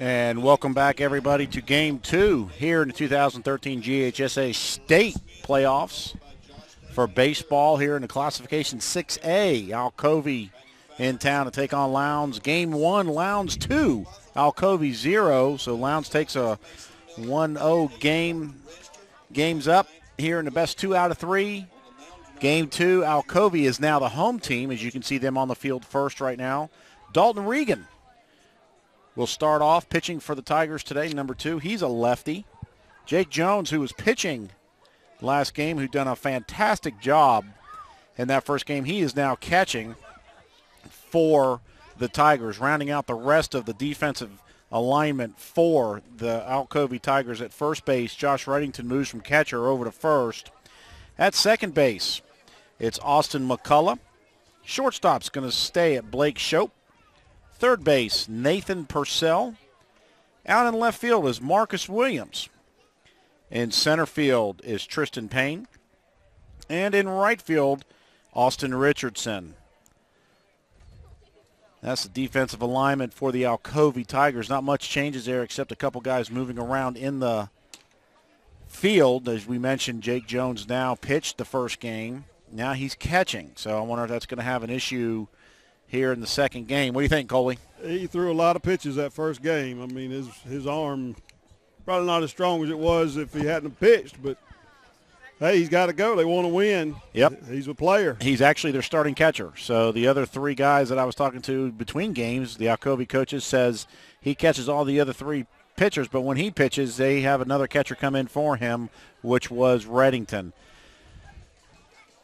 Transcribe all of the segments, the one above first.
And welcome back, everybody, to Game 2 here in the 2013 GHSA State Playoffs for baseball here in the Classification 6A. Alcovy in town to take on Lowndes. Game 1, Lowndes 2, Alcovy 0. So Lowndes takes a 1-0 game. Game's up here in the best 2 out of 3. Game 2, Alcovy is now the home team, as you can see them on the field first right now. Dalton Regan will start off pitching for the Tigers today, number 2. He's a lefty. Jake Jones, who was pitching last game, who done a fantastic job in that first game, he is now catching for the Tigers, rounding out the rest of the defensive alignment for the Alcovy Tigers. At first base, Josh Reddington moves from catcher over to first. At second base, it's Austin McCullough. Shortstop's going to stay at Blake Shope. Third base, Nathan Purcell. Out in left field is Marcus Williams. In center field is Tristan Payne. And in right field, Austin Richardson. That's the defensive alignment for the Alcovy Tigers. Not much changes there except a couple guys moving around in the field. As we mentioned, Jake Jones now pitched the first game. Now he's catching. So I wonder if that's going to have an issue here in the second game. What do you think, Coley? He threw a lot of pitches that first game. I mean, his arm probably not as strong as it was if he hadn't pitched, but hey, he's got to go. They want to win. Yep. He's a player. He's actually their starting catcher. So the other 3 guys that I was talking to between games, the Alcovy coaches, says he catches all the other 3 pitchers, but when he pitches, they have another catcher come in for him, which was Reddington.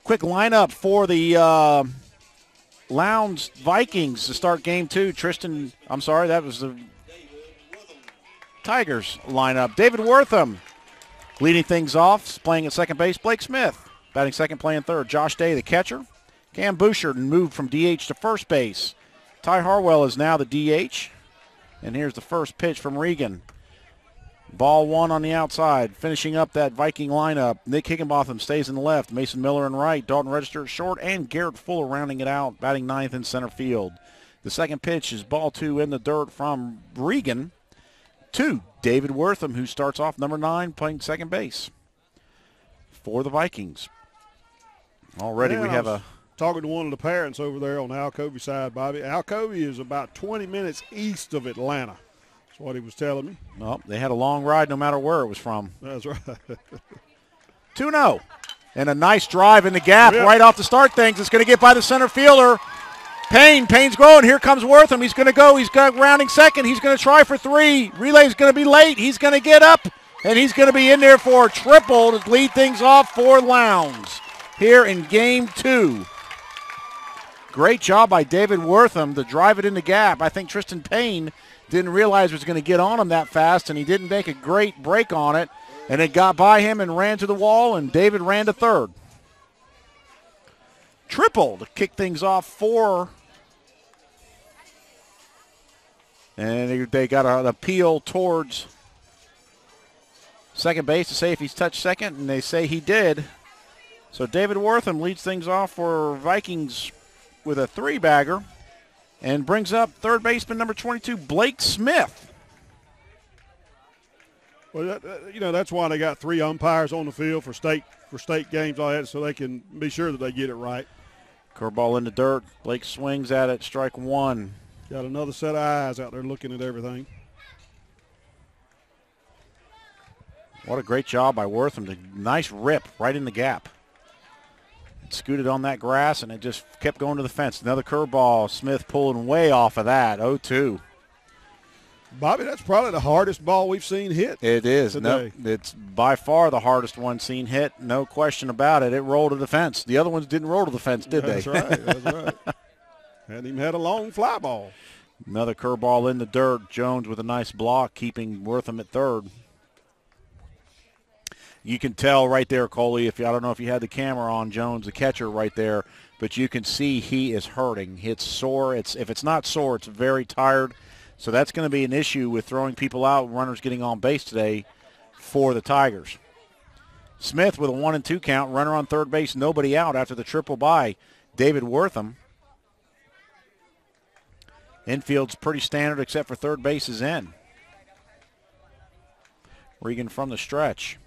Quick lineup for the Lowndes Vikings to start game 2. That was the Tigers lineup. David Wortham leading things off, playing at second base. Blake Smith batting second, playing third. Josh Day, the catcher. Cam Bouchard moved from DH to first base. Ty Harwell is now the DH. And here's the first pitch from Regan. Ball 1 on the outside. Finishing up that Viking lineup, Nick Higginbotham stays in the left. Mason Miller in right. Dalton Register at short. And Garrett Fuller rounding it out, batting 9th in center field. The second pitch is ball 2 in the dirt from Regan to David Wortham, who starts off number 9, playing second base for the Vikings. Already we have talking to one of the parents over there on the Alcovy side, Bobby. Alcovy is about 20 minutes east of Atlanta. That's what he was telling me. Well, they had a long ride no matter where it was from. That's right. 2-0. And a nice drive in the gap right off to start things. It's going to get by the center fielder. Payne's going. Here comes Wortham. He's going to go. He's got rounding second. He's going to try for 3. Relay's going to be late. He's going to get up, and he's going to be in there for a triple to lead things off for Lowndes here in game 2. Great job by David Wortham to drive it in the gap. I think Tristan Payne didn't realize it was going to get on him that fast, and he didn't make a great break on it, and it got by him and ran to the wall, and David ran to third. Triple to kick things off for, and they got an appeal towards second base to say if he's touched second, and they say he did. So David Wortham leads things off for Vikings with a 3-bagger and brings up third baseman number 22, Blake Smith. Well, that's why they got 3 umpires on the field for state games, all that, so they can be sure that they get it right. Curveball in the dirt. Blake swings at it. Strike 1. Got another set of eyes out there looking at everything. What a great job by Wortham. Nice rip right in the gap. It scooted on that grass, and it just kept going to the fence. Another curveball. Smith pulling way off of that. 0-2. Bobby, that's probably the hardest ball we've seen hit. It is. Today. No, it's by far the hardest one seen hit. No question about it. It rolled to the fence. The other ones didn't roll to the fence, did they? That's right. That's right. Hadn't even had a long fly ball. Another curveball in the dirt. Jones with a nice block, keeping Wortham at third. You can tell right there, Coley, I don't know if you had the camera on Jones, the catcher right there, but you can see he is hurting. It's sore. If it's not sore, it's very tired. So that's going to be an issue with throwing people out, runners getting on base today for the Tigers. Smith with a 1-2 count, runner on third base, nobody out after the triple by David Wortham. Infield's pretty standard except for third base is in. Regan from the stretch.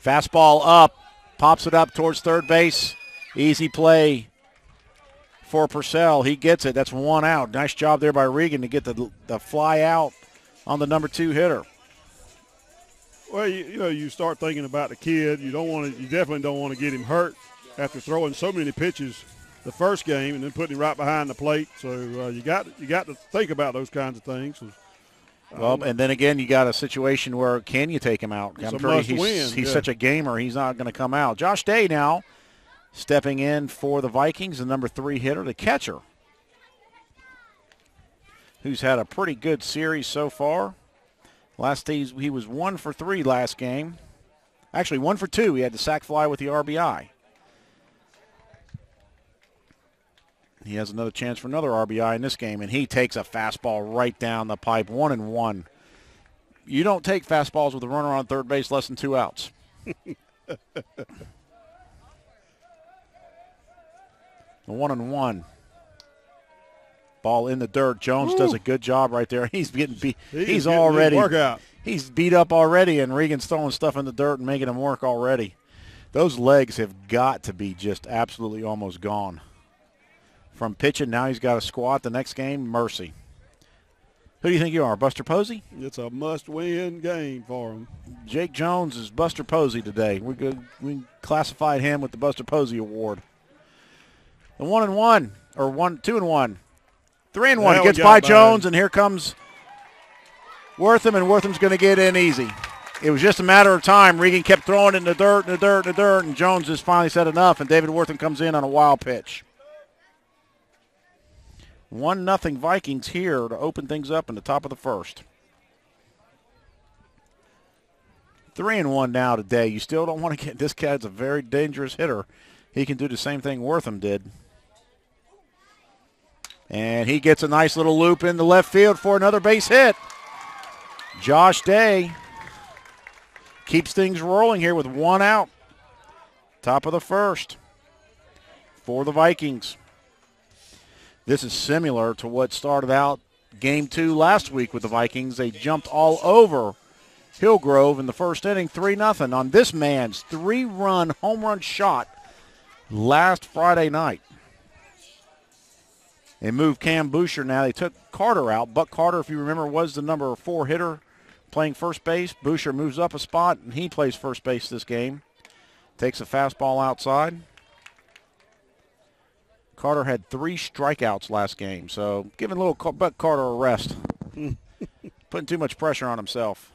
Fastball up, pops it up towards third base. Easy play for Purcell. He gets it. That's one out. Nice job there by Regan to get the fly out on the number 2 hitter. Well, you start thinking about the kid. You definitely don't want to get him hurt after throwing so many pitches the first game and then putting him right behind the plate. So you got to think about those kinds of things. Well, and then again, you got a situation where can you take him out? I'm sure he's such a gamer. He's not going to come out. Josh Day now stepping in for the Vikings, the number 3 hitter, the catcher, who's had a pretty good series so far. Last day he was 1 for 3 last game. Actually, 1 for 2. He had the sac fly with the RBI. He has another chance for another RBI in this game, and he takes a fastball right down the pipe, 1-1. You don't take fastballs with a runner on third base less than 2 outs. The 1-1. Ball in the dirt. Jones does a good job right there. He's getting beat. He's beat up already, and Regan's throwing stuff in the dirt and making him work already. Those legs have got to be just absolutely almost gone. From pitching, now he's got a squat. The next game, mercy. Who do you think you are, Buster Posey? It's a must-win game for him. Jake Jones is Buster Posey today. We classified him with the Buster Posey Award. The 1-1, or 2-1. 3-1 gets by Jones, and here comes Wortham, and Wortham's going to get in easy. It was just a matter of time. Regan kept throwing it in the dirt, and Jones just finally said enough, and David Wortham comes in on a wild pitch. 1-0 Vikings here to open things up in the top of the first. 3-1 now today. You still don't want to get – this guy's a very dangerous hitter. He can do the same thing Wortham did. And he gets a nice little loop in the left field for another base hit. Josh Day keeps things rolling here with 1 out. Top of the first for the Vikings. This is similar to what started out Game 2 last week with the Vikings. They jumped all over Hillgrove in the first inning, 3-0 on this man's 3-run home run shot last Friday night. They moved Cam Boucher now. They took Carter out. Buck Carter, if you remember, was the number 4 hitter playing first base. Boucher moves up a spot, and he plays first base this game. Takes a fastball outside. Carter had 3 strikeouts last game, so giving little Buck Carter a rest. Putting too much pressure on himself.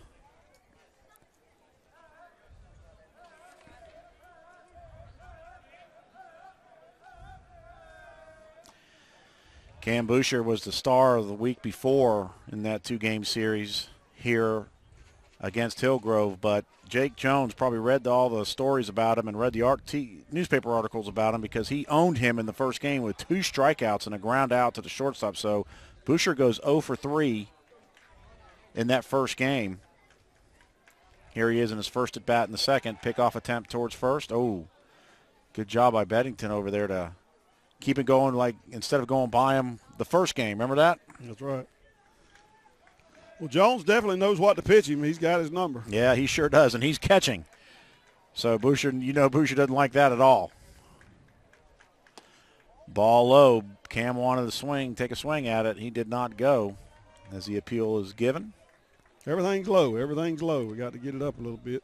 Cam Boucher was the star of the week before in that 2-game series here against Hillgrove, but Jake Jones probably read all the stories about him and read the newspaper articles about him because he owned him in the first game with 2 strikeouts and a ground out to the shortstop. So Boucher goes 0 for 3 in that first game. Here he is in his first at bat in the second. Pickoff attempt towards first. Oh, good job by Beddington over there to keep it going, like instead of going by him the first game. Remember that? That's right. Well, Jones definitely knows what to pitch him. He's got his number. Yeah, he sure does, and he's catching. So Boucher, Boucher doesn't like that at all. Ball low. Cam wanted to take a swing at it. He did not go as the appeal is given. Everything's low. Everything's low. We got to get it up a little bit.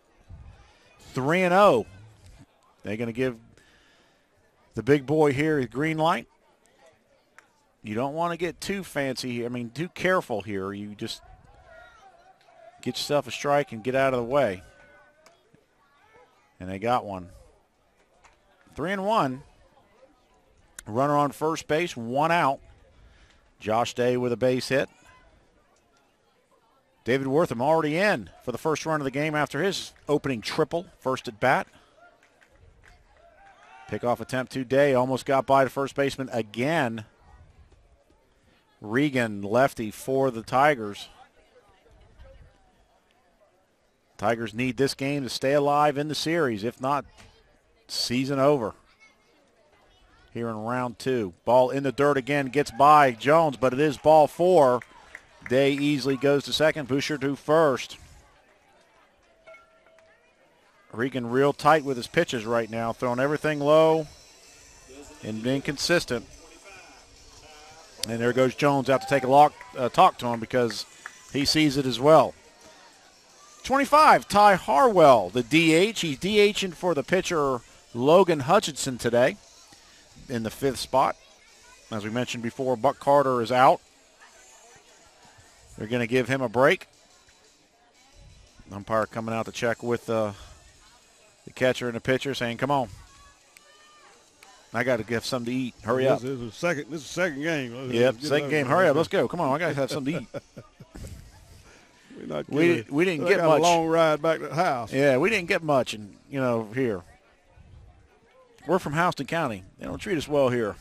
3-0. They're going to give the big boy here is green light. You don't want to get too fancy here. Too careful here. You just get yourself a strike and get out of the way. And they got one. 3-1. Runner on first base, 1 out. Josh Day with a base hit. David Wortham already in for the first run of the game after his opening triple, first at bat. Pickoff attempt today, almost got by the first baseman again. Regan, lefty for the Tigers. Tigers need this game to stay alive in the series. If not, season over. Here in round 2. Ball in the dirt again, gets by Jones, but it is ball 4. Day easily goes to second, Boucher to first. Regan real tight with his pitches right now, throwing everything low and being consistent. And there goes Jones out to take a talk to him because he sees it as well. 25, Ty Harwell, the DH. He's DHing for the pitcher Logan Hutchinson today in the 5th spot. As we mentioned before, Buck Carter is out. They're going to give him a break. Umpire coming out to check with the catcher and the pitcher saying, come on. I got to get something to eat. Hurry up. This is the second game. Yep, second game. Hurry up. Let's go. Come on. I got to have something to eat. We didn't get much. A long ride back to the house. Yeah, we didn't get much, here. We're from Houston County. They don't treat us well here.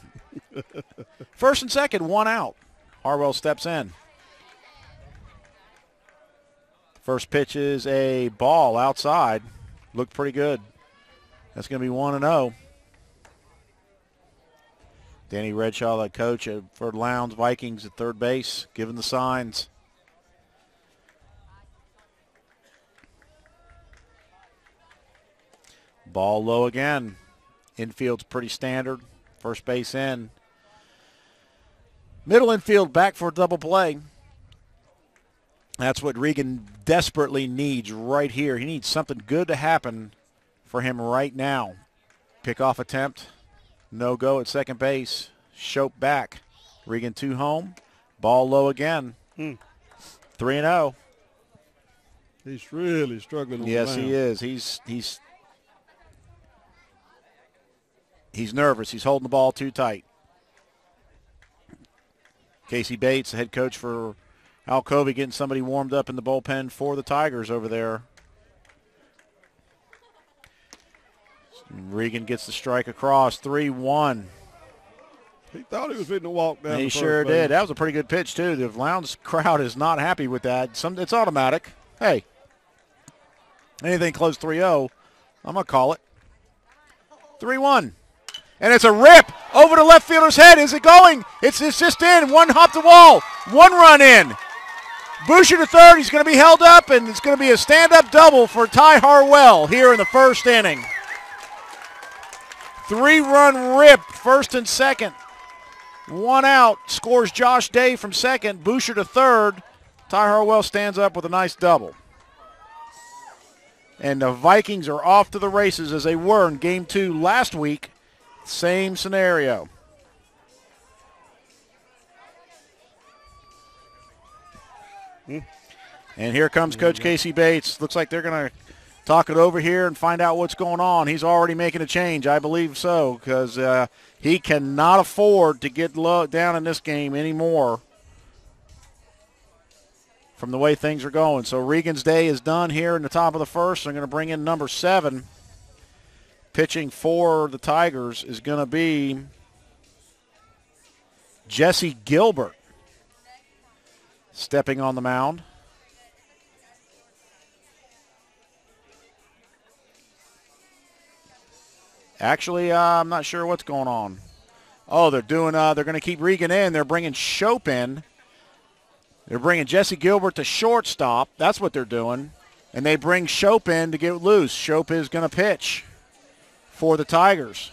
First and second, 1 out. Harwell steps in. First pitch is a ball outside. Looked pretty good. That's going to be 1-0. Danny Redshaw, the coach for Lowndes Vikings at third base, giving the signs. Ball low again. Infield's pretty standard. First base in. Middle infield back for a double play. That's what Regan desperately needs right here. He needs something good to happen for him right now. Pickoff attempt. No go at second base. Shope back. Regan 2 home. Ball low again. 3-0. He's really struggling on the Yes, mound. he is. He's nervous. He's holding the ball too tight. Casey Bates, the head coach for Alcovy, getting somebody warmed up in the bullpen for the Tigers over there. Regan gets the strike across, 3-1. He thought he was fitting to walk down. He sure did. That was a pretty good pitch, too. The Lowndes crowd is not happy with that. It's automatic. Hey, anything close 3-0, I'm going to call it. 3-1. And it's a rip over the left fielder's head. Is it going? It's just in. One hop the wall. 1 run in. Boucher to third. He's going to be held up, and it's going to be a stand-up double for Ty Harwell here in the first inning. 3-run rip, first and second. 1 out. Scores Josh Day from second. Boucher to third. Ty Harwell stands up with a nice double. And the Vikings are off to the races as they were in Game 2 last week. Same scenario. And here comes Coach Casey Bates. Looks like they're going to talk it over here and find out what's going on. He's already making a change. I believe so, because he cannot afford to get low down in this game anymore from the way things are going. So Regan's day is done here in the top of the first. They're going to bring in number 7. Pitching for the Tigers is going to be Jesse Gilbert stepping on the mound. Actually, I'm not sure what's going on. Oh, they're going to keep Regan in. They're bringing Shope in. They're bringing Jesse Gilbert to shortstop. That's what they're doing. And they bring Shope in to get loose. Shope is going to pitch for the Tigers.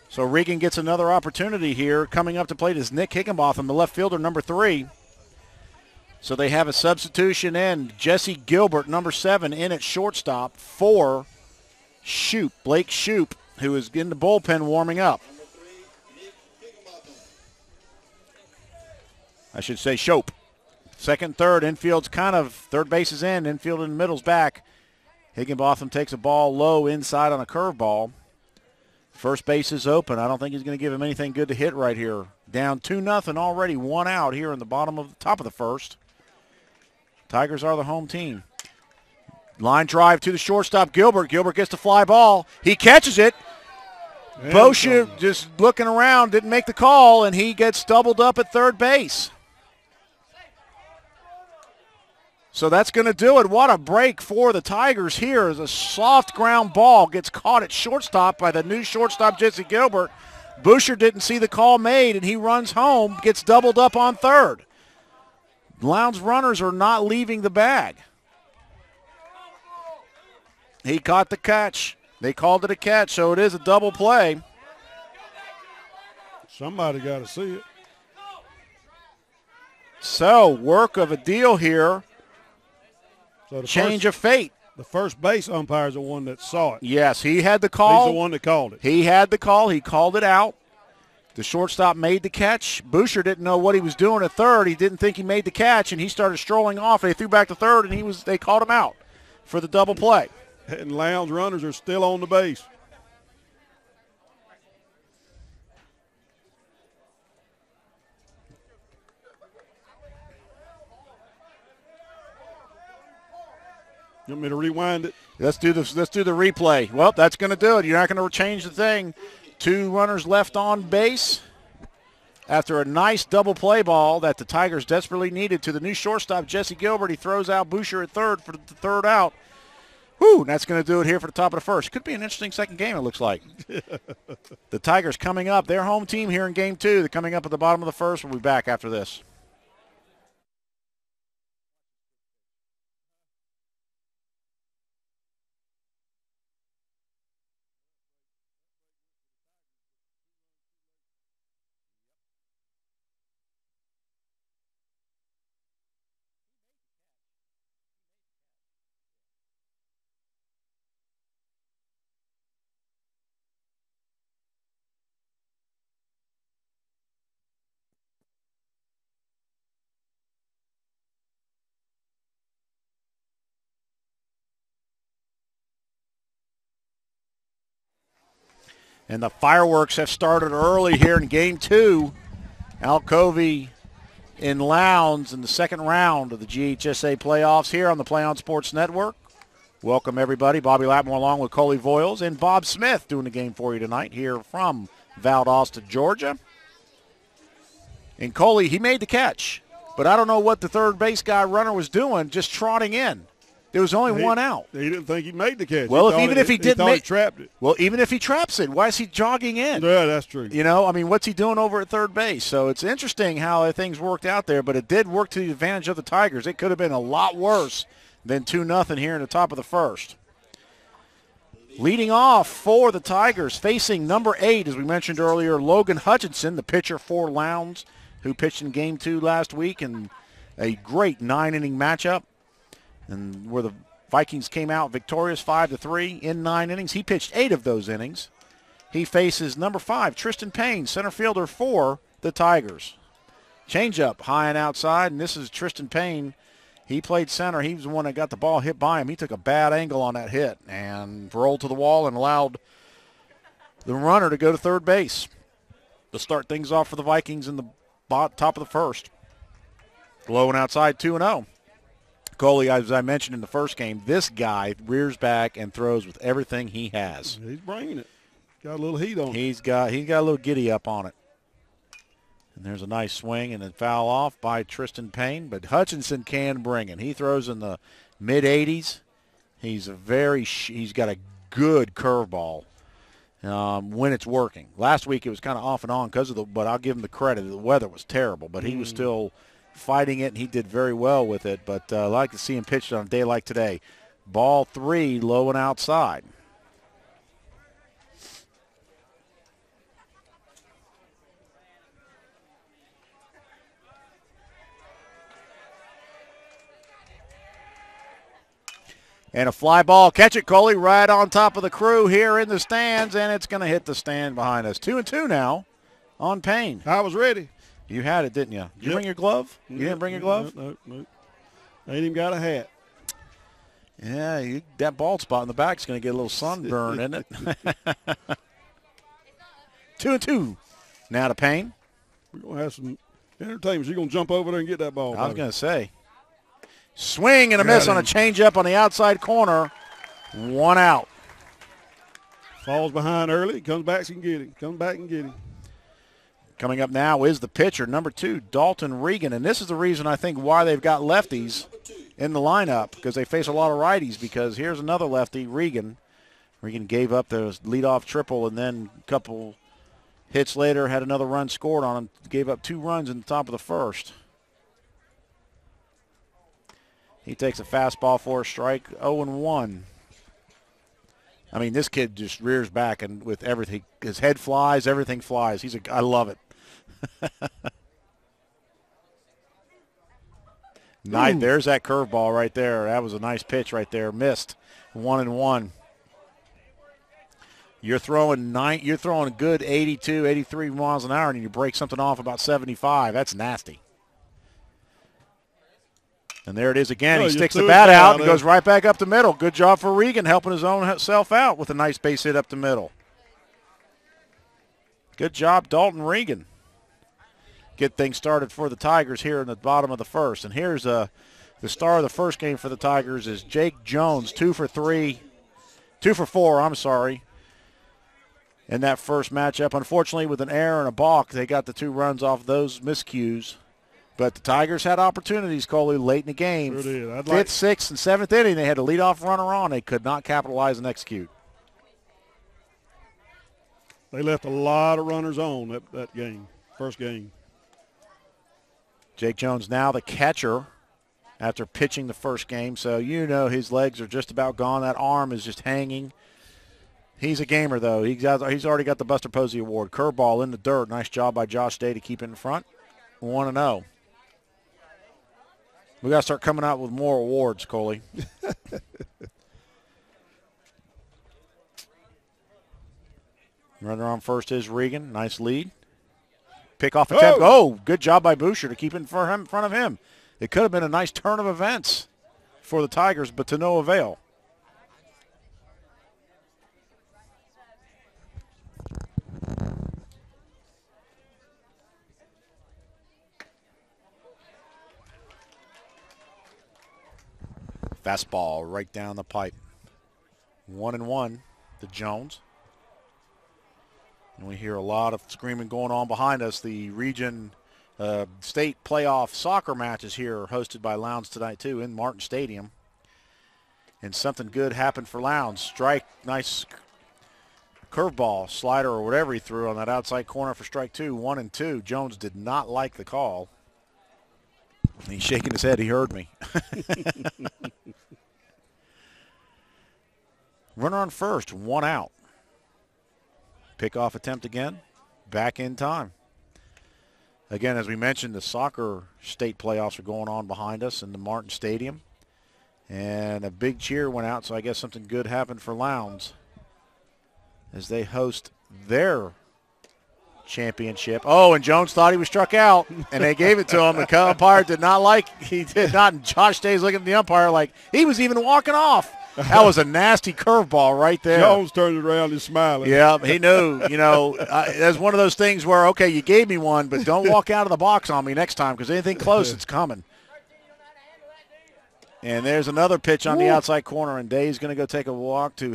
So Regan gets another opportunity here. Coming up to plate is Nick Higginbotham, the left fielder, number 3. So they have a substitution in. Jesse Gilbert, number 7, in at shortstop for Blake Shoop, who is in the bullpen warming up. I should say Shope. Second, third, infield's kind of, third base is in, infield and middle's back. Higginbotham takes a ball low inside on a curveball. First base is open. I don't think he's going to give him anything good to hit right here. Down 2-0 already, 1 out here in the top of the first. Tigers are the home team. Line drive to the shortstop, Gilbert. Gilbert gets the fly ball. He catches it. Boucher just looking around, didn't make the call, and he gets doubled up at third base. So that's going to do it. What a break for the Tigers here as a soft ground ball gets caught at shortstop by the new shortstop, Jesse Gilbert. Boucher didn't see the call made, and he runs home, gets doubled up on third. Lowndes runners are not leaving the bag. He caught the catch. They called it a catch, so it is a double play. Somebody got to see it. So, work of a deal here. So Change of fate. The first base umpire is the one that saw it. Yes, he had the call. He's the one that called it. He had the call. He called it out. The shortstop made the catch. Boucher didn't know what he was doing at third. He didn't think he made the catch, and he started strolling off. They threw back to third, and they called him out for the double play. And Lowndes runners are still on the base. You want me to rewind it? Let's do the replay. Well, that's going to do it. You're not going to change the thing. 2 runners left on base after a nice double play ball that the Tigers desperately needed to the new shortstop, Jesse Gilbert. He throws out Boucher at third for the third out. Whew, that's going to do it here for the top of the first. Could be an interesting second game, it looks like. The Tigers coming up. Their home team here in game 2. They're coming up at the bottom of the first. We'll be back after this. And the fireworks have started early here in game 2. Alcovy in Lowndes in the second round of the GHSA playoffs here on the Play On Sports Network. Welcome, everybody. Bobby Latmore along with Coley Voiles and Bob Smith doing the game for you tonight here from Valdosta, Georgia. And Coley, he made the catch, but I don't know what the third base guy runner was doing, just trotting in. There was only one out. He didn't think he made the catch. Well, even if he didn't, he trapped it. Well, even if he traps it, why is he jogging in? Yeah, that's true. You know, I mean, what's he doing over at third base? So it's interesting how things worked out there, but it did work to the advantage of the Tigers. It could have been a lot worse than 2-0 here in the top of the first. Leading off for the Tigers, facing number 8, as we mentioned earlier, Logan Hutchinson, the pitcher for Lowndes, who pitched in game 2 last week in a great 9-inning matchup. And where the Vikings came out victorious 5-3 in 9 innings. He pitched 8 of those innings. He faces number 5, Tristan Payne, center fielder for the Tigers. Changeup high and outside, and this is Tristan Payne. He played center. He was the one that got the ball hit by him. He took a bad angle on that hit and rolled to the wall and allowed the runner to go to third base to start things off for the Vikings in the top of the first. Low and outside, 2-0. Coley, as I mentioned in the first game, this guy rears back and throws with everything he has. He's bringing it. Got a little heat on it. He's got a little giddy up on it. And there's a nice swing and then foul off by Tristan Payne, but Hutchinson can bring it. He throws in the mid-80s. He's got a good curveball when it's working. Last week it was kind of off and on but I'll give him the credit. The weather was terrible, but he was still fighting it, and he did very well with it. But I like to see him pitched on a day like today. Ball 3, low and outside. And a fly ball. Catch it, Coley, right on top of the crew here in the stands, and it's going to hit the stand behind us. 2-2 now on Payne. I was ready. You had it, didn't you? Did you bring your glove? You didn't bring your glove? No. I ain't even got a hat. Yeah, that bald spot in the back is going to get a little sunburn, isn't it? 2-2. Now to Payne. We're going to have some entertainment. You're going to jump over there and get that ball. I was going to say. Swing and a miss on a changeup on the outside corner. 1 out. Falls behind early. Comes back and get him. Coming up now is the pitcher, number 2, Dalton Regan. And this is the reason I think why they've got lefties in the lineup, because they face a lot of righties, because here's another lefty, Regan. Regan gave up the leadoff triple, and then a couple hits later had another run scored on him. Gave up 2 runs in the top of the first. He takes a fastball for a strike, 0-1. I mean, this kid just rears back and with everything. His head flies, everything flies. I love it. Nice. There's that curveball right there. That was a nice pitch right there. Missed. 1-1. You're throwing a good 82, 83 miles an hour, and you break something off about 75. That's nasty. And there it is again. He sticks the bat out and goes right back up the middle. Good job for Regan helping his own self out with a nice base hit up the middle. Good job, Dalton Regan. Get things started for the Tigers here in the bottom of the first. And here's the star of the first game for the Tigers is Jake Jones, 2 for 4, I'm sorry, in that first matchup. Unfortunately, with an error and a balk, they got the 2 runs off those miscues. But the Tigers had opportunities, Coley, late in the game. Sure did. 5th, 6th, and 7th inning, they had a leadoff runner on. They could not capitalize and execute. They left a lot of runners on that game, first game. Jake Jones now the catcher after pitching the first game, so you know his legs are just about gone. That arm is just hanging. He's a gamer, though. He's already got the Buster Posey Award. Curveball in the dirt. Nice job by Josh Day to keep it in front. 1-0. We got to start coming out with more awards, Coley. Runner on first is Regan. Nice lead. Pick-off attempt. Oh, good job by Boucher to keep it in front of him. It could have been a nice turn of events for the Tigers, but to no avail. Fastball right down the pipe. 1-1 to Jones. And we hear a lot of screaming going on behind us. The region state playoff soccer matches here hosted by Lowndes tonight, too, in Martin Stadium. And something good happened for Lowndes. Strike, nice curveball, slider, or whatever he threw on that outside corner for strike 2, 1-2. Jones did not like the call. He's shaking his head. He heard me. Runner on first, 1 out. Pickoff attempt again. Back in time. Again, as we mentioned, the soccer state playoffs are going on behind us in the Martin Stadium. And a big cheer went out, so I guess something good happened for Lowndes as they host their championship. Oh, and Jones thought he was struck out, and they gave it to him. The umpire did not like, he did not. And Josh Day's looking at the umpire like he was even walking off. That was a nasty curveball right there. Jones turned around and smiling. Yeah, he knew. You know, that's one of those things where, okay, you gave me one, but don't walk out of the box on me next time because anything close, it's coming. And there's another pitch on the outside corner, and Day's going to go take a walk to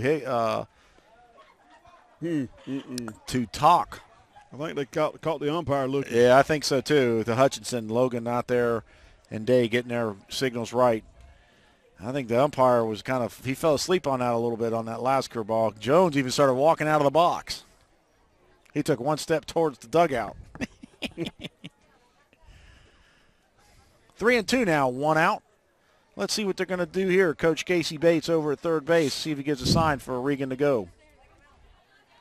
talk. I think they caught the umpire looking. Yeah, I think so too. The Hutchinson, Logan out there, and Day getting their signals right. I think the umpire was he fell asleep on that a little bit on that last curveball. Jones even started walking out of the box. He took one step towards the dugout. 3-2 now, 1 out. Let's see what they're going to do here. Coach Casey Bates over at third base, see if he gives a sign for Regan to go.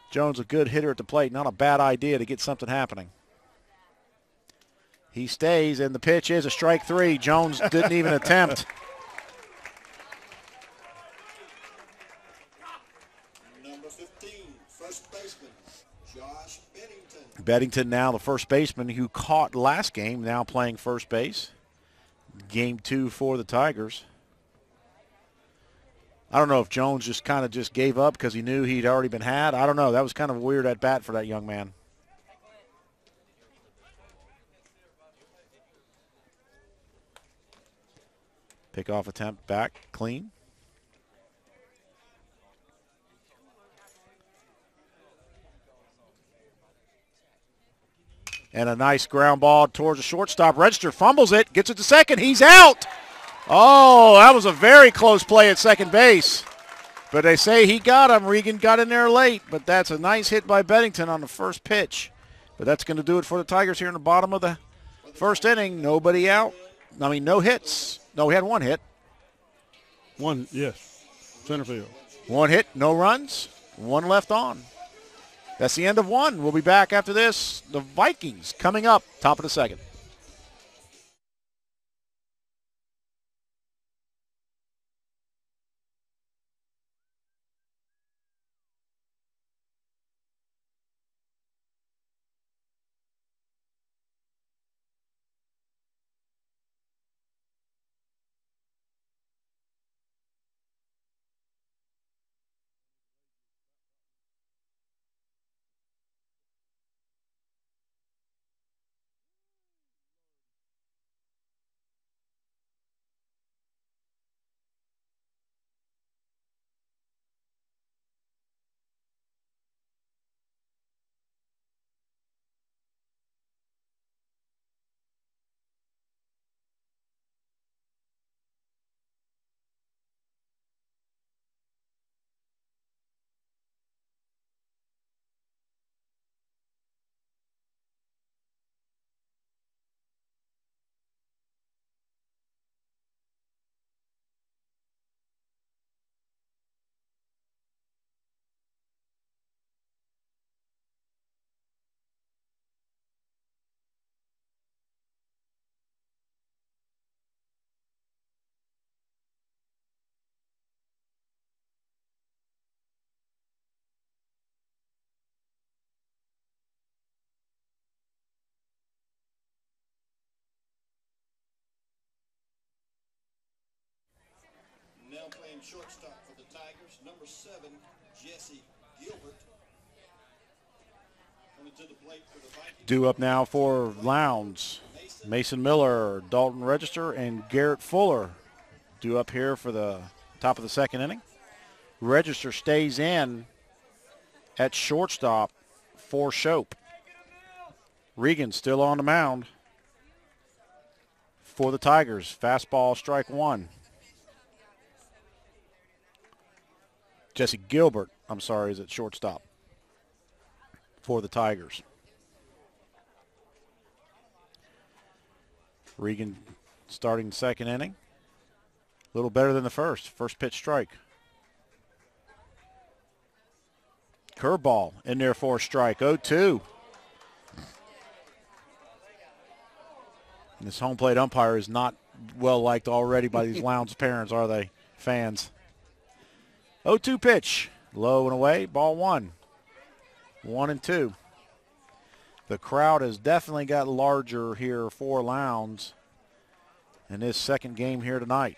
Jones, a good hitter at the plate. Not a bad idea to get something happening. He stays, and the pitch is a strike 3. Jones didn't even attempt. Number 15, first baseman, Josh Bennington. Bennington now the first baseman who caught last game, now playing first base. Game 2 for the Tigers. I don't know if Jones just gave up because he knew he'd already been had. I don't know. That was kind of a weird at bat for that young man. Pickoff attempt back, clean. And a nice ground ball towards the shortstop. Register fumbles it, gets it to second. He's out. Oh, that was a very close play at second base. But they say he got him. Regan got in there late, but that's a nice hit by Bennington on the first pitch. But that's going to do it for the Tigers here in the bottom of the first inning. Nobody out. No hits. No, we had one hit. One, yes. Center field. One hit, no runs, one left on. That's the end of one. We'll be back after this. The Vikings coming up, top of the second. Now playing shortstop for the Tigers, number 7, Jesse Gilbert. Coming to the plate for the Vikings. Due up now for Lowndes. Mason Miller, Dalton Register, and Garrett Fuller due up here for the top of the second inning. Register stays in at shortstop for Shope. Regan still on the mound for the Tigers. Fastball, strike one. Jesse Gilbert, is at shortstop for the Tigers. Regan starting the second inning. A little better than the first. First pitch strike. Curveball in there for a strike. 0-2. And this home plate umpire is not well liked already by these Lowndes parents, are they? Fans. 0-2 pitch. Low and away. Ball one. 1-2. The crowd has definitely got larger here for Lowndes in this second game here tonight.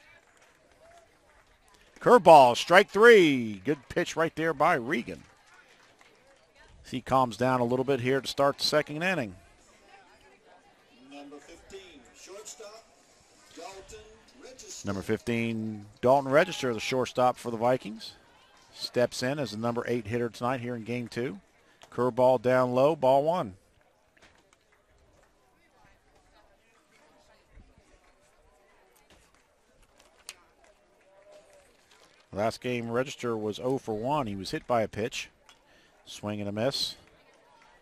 Curveball, strike three. Good pitch right there by Regan. He calms down a little bit here to start the second inning. Number 15, shortstop, Dalton Register. Number 15, Dalton Register, the shortstop for the Vikings. Steps in as the number 8 hitter tonight here in game 2. Curveball down low, ball one. Last game, Register was 0 for 1. He was hit by a pitch. Swing and a miss.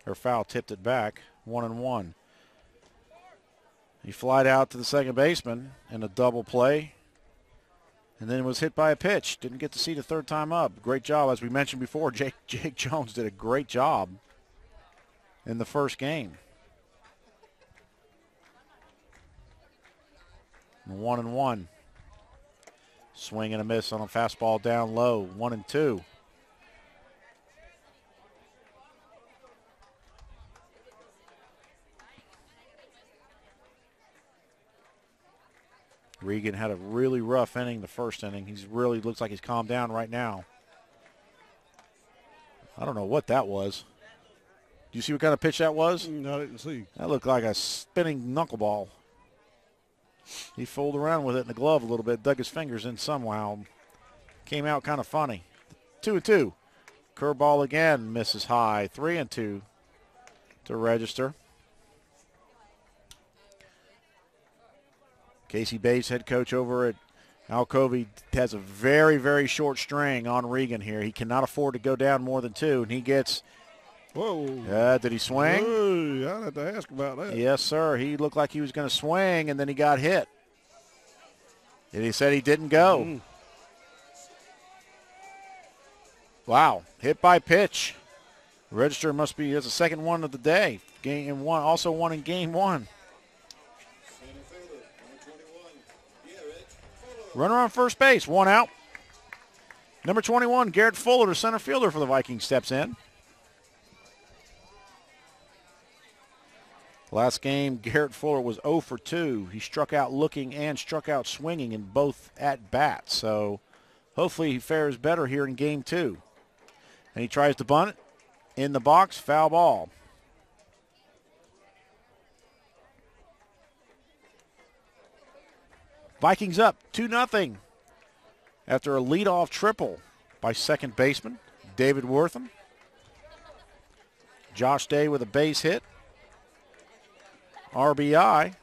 Or foul tipped it back. 1-1. He flied out to the second baseman in a double play. And then was hit by a pitch. Didn't get to see the third time up. Great job. As we mentioned before, Jake Jones did a great job in the first game. 1-1. Swing and a miss on a fastball down low. 1-2. Regan had a really rough inning the first inning. He's really looks like he's calmed down right now. I don't know what that was. Do you see what kind of pitch that was? I didn't see. That looked like a spinning knuckleball. He fooled around with it in the glove a little bit, dug his fingers in somehow. Came out kind of funny. 2-2. Curveball again, misses high. 3-2 to Register. Casey Bates, head coach over at Alcovy, has a very, very short string on Regan here. He cannot afford to go down more than 2, and he gets. Whoa. Did he swing? Whoa, I'd have to ask about that. Yes, sir. He looked like he was going to swing, and then he got hit. And he said he didn't go. Wow, hit by pitch. Register must be, that's the second one of the day. Game one, also one in game one. Center fielder, number 21, Garrett Fuller. Runner on first base, one out. Number 21, Garrett Fuller, the center fielder for the Vikings, steps in. Last game, Garrett Fuller was 0 for 2. He struck out looking and struck out swinging in both at-bats. So hopefully he fares better here in game 2. And he tries to bunt it. In the box, foul ball. Vikings up 2-0 after a leadoff triple by second baseman David Wortham. Josh Day with a base hit. RBI.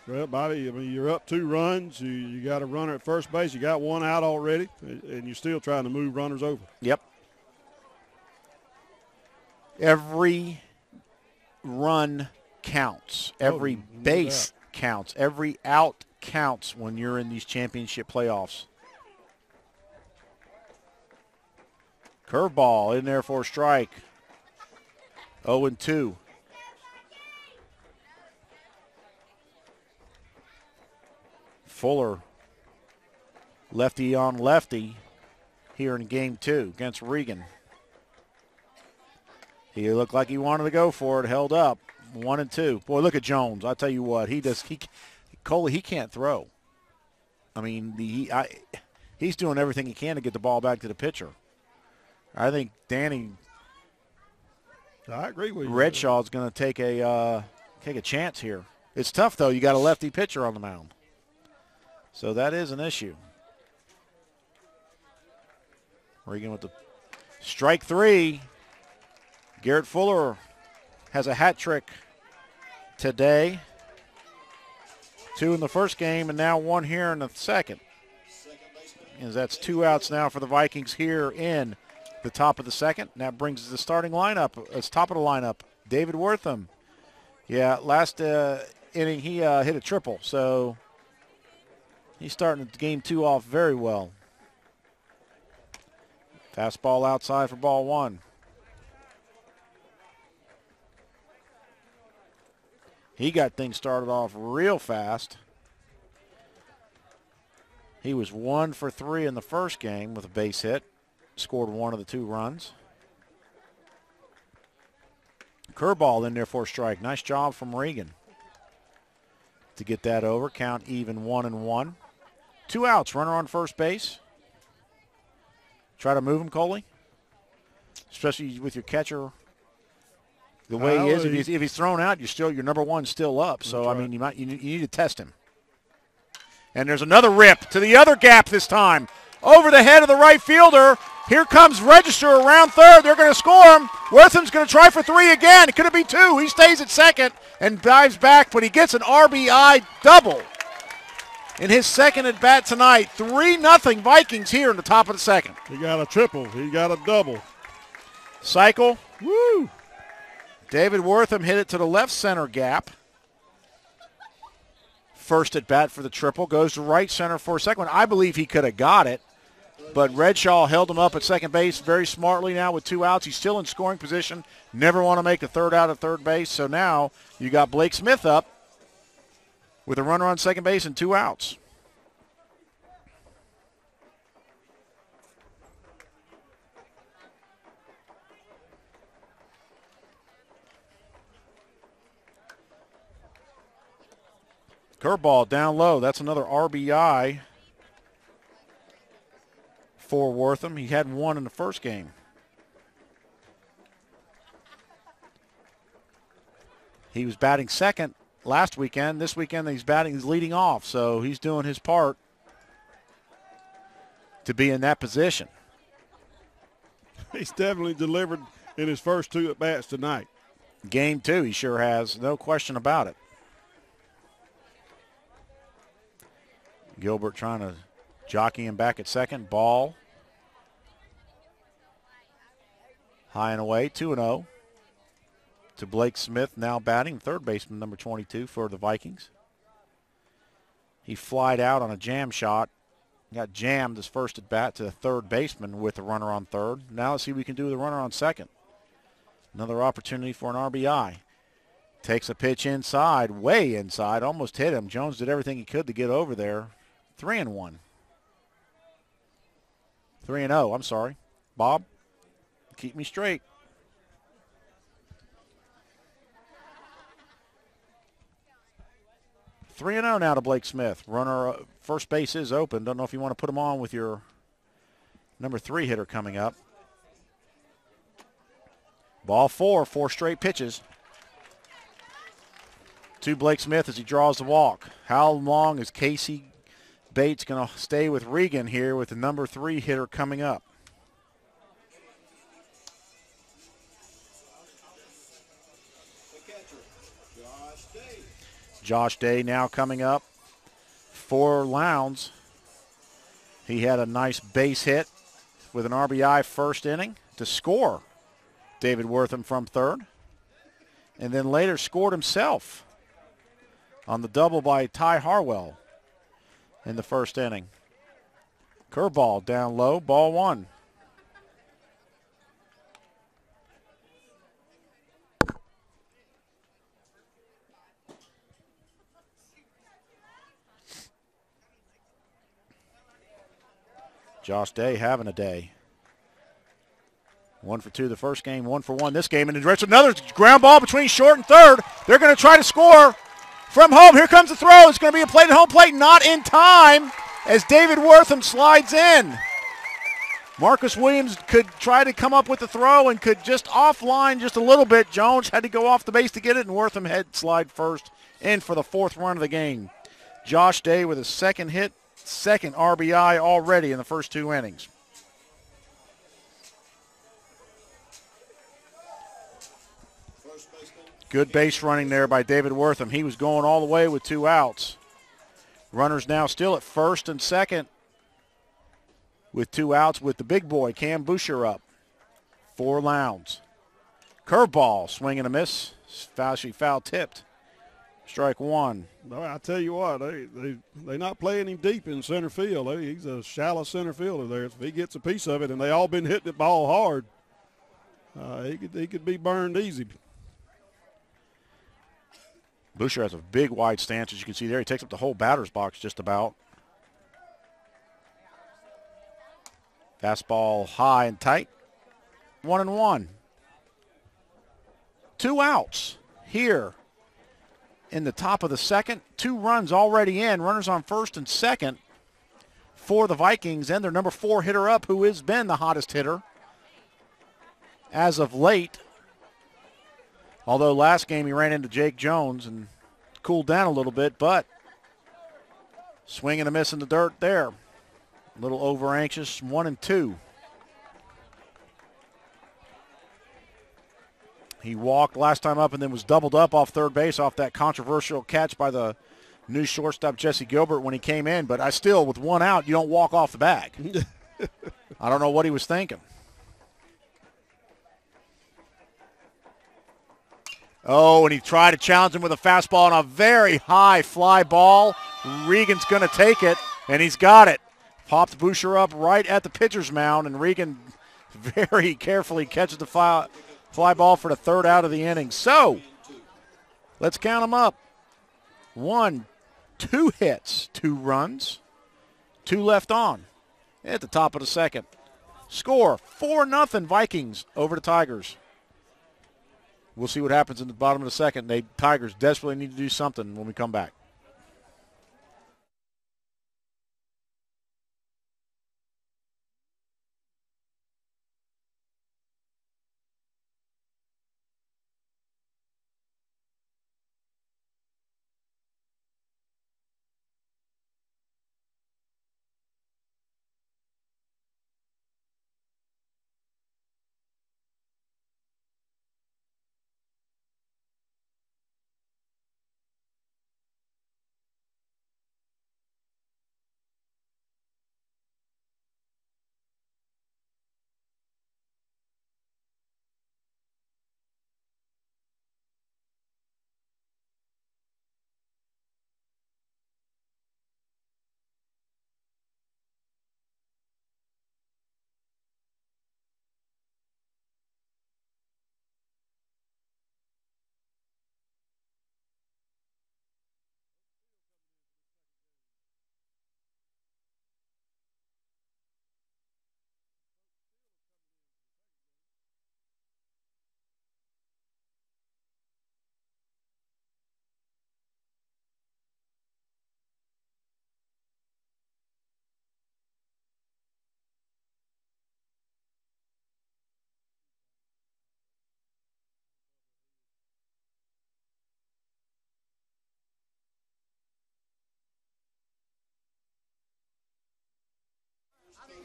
Well, Bobby, I mean, you're up 2 runs. You got a runner at first base. You got 1 out already, and you're still trying to move runners over. Yep. Every run counts. Every base counts. Every out counts when you're in these championship playoffs. Curveball in there for a strike. 0-2. Fuller, lefty on lefty here in game 2 against Regan. He looked like he wanted to go for it, held up. 1-2. Boy, look at Jones. I'll tell you what, Coley, he can't throw. I mean, he's doing everything he can to get the ball back to the pitcher. I think Danny I agree with you. Redshaw's going to take a chance here. It's tough, though. You got a lefty pitcher on the mound. So that is an issue. Regan with the strike 3. Garrett Fuller has a hat trick today. 2 in the first game and now 1 here in the second. And that's 2 outs now for the Vikings here in the top of the second. And that brings the starting lineup. It's top of the lineup. David Wortham. Yeah, last inning he hit a triple. So he's starting game 2 off very well. Fastball outside for ball 1. He got things started off real fast. He was 1 for 3 in the first game with a base hit. Scored 1 of the 2 runs. Curveball in there for a strike. Nice job from Regan to get that over. Count even 1-1. 2 outs. Runner on first base. Try to move him, Coley. Especially with your catcher the way he is. If he's thrown out, your number 1's still up. So I mean, you need to test him. And there's another rip to the other gap this time. Over the head of the right fielder. Here comes Register around third. They're going to score him. Wortham's going to try for 3 again. It could have been 2. He stays at second and dives back, but he gets an RBI double in his second at bat tonight. 3-0 Vikings here in the top of the second. He got a triple. He got a double. Cycle. Woo. David Wortham hit it to the left center gap. First at bat for the triple. Goes to right center for a second one. I believe he could have got it, but Redshaw held him up at second base very smartly now with 2 outs. He's still in scoring position. Never want to make a third out at third base. So now you got Blake Smith up with a runner on second base and 2 outs. Curveball down low. That's another RBI for Wortham. He had 1 in the first game. He was batting second last weekend. This weekend he's leading off, so he's doing his part to be in that position. He's definitely delivered in his first 2 at-bats tonight. Game 2, he sure has. No question about it. Gilbert trying to jockey him back at second. Ball. High and away, 2-0 to Blake Smith, now batting, third baseman, number 22 for the Vikings. He flied out on a jam shot Got jammed his first at bat to the third baseman with the runner on third. Now let's see what we can do with the runner on second. Another opportunity for an RBI. Takes a pitch inside, way inside, almost hit him. Jones did everything he could to get over there. 3-1. 3-0, I'm sorry. Bob, keep me straight. Three and 0 now to Blake Smith. Runner, first base is open. Don't know if you want to put him on with your number 3 hitter coming up. Ball 4 straight pitches to Blake Smith as he draws the walk. How long is Casey Bates going to stay with Regan here with the number 3 hitter coming up? The catcher, Josh Day. Josh Day now coming up for Lowndes. He had a nice base hit with an RBI first inning to score David Wortham from third. And then later scored himself on the double by Ty Harwell in the first inning. Curveball down low, ball 1. Josh Day having a day. 1 for 2 the first game, 1 for 1 this game. And another ground ball between short and third. They're going to try to score from home. Here comes the throw. It's going to be a play at home plate. Not in time as David Wortham slides in. Marcus Williams could try to come up with the throw and could just offline just a little bit. Jones had to go off the base to get it, and Wortham had slide first in for the 4th run of the game. Josh Day with his second hit, second RBI already in the first 2 innings. Good base running there by David Wortham. He was going all the way with 2 outs. Runners now still at first and second with 2 outs with the big boy, Cam Boucher, up for Lowndes. Curveball, swing and a miss. Foul tipped. Strike 1. No, I tell you what, they're not playing him deep in center field. He's a shallow center fielder there. If he gets a piece of it, and they all been hitting the ball hard, he could be burned easy. Boucher has a big wide stance, as you can see there. He takes up the whole batter's box just about. Fastball high and tight. 1-1. 2 outs here in the top of the second. 2 runs already in. Runners on first and second for the Vikings and their number 4 hitter up, who has been the hottest hitter as of late. Although last game he ran into Jake Jones and cooled down a little bit, but swing and a miss in the dirt there. A little over anxious, 1-2. He walked last time up and then was doubled up off third base off that controversial catch by the new shortstop Jesse Gilbert when he came in. But I still, with 1 out, you don't walk off the bag. I don't know what he was thinking. Oh, and he tried to challenge him with a fastball on a very high fly ball. Regan's going to take it, and he's got it. Popped Boucher up right at the pitcher's mound, and Regan very carefully catches the fly ball for the 3rd out of the inning. So, let's count them up. 1, 2 hits, 2 runs, 2 left on at the top of the second. Score, 4-0 Vikings over the Tigers. We'll see what happens in the bottom of the second. Tigers desperately need to do something when we come back.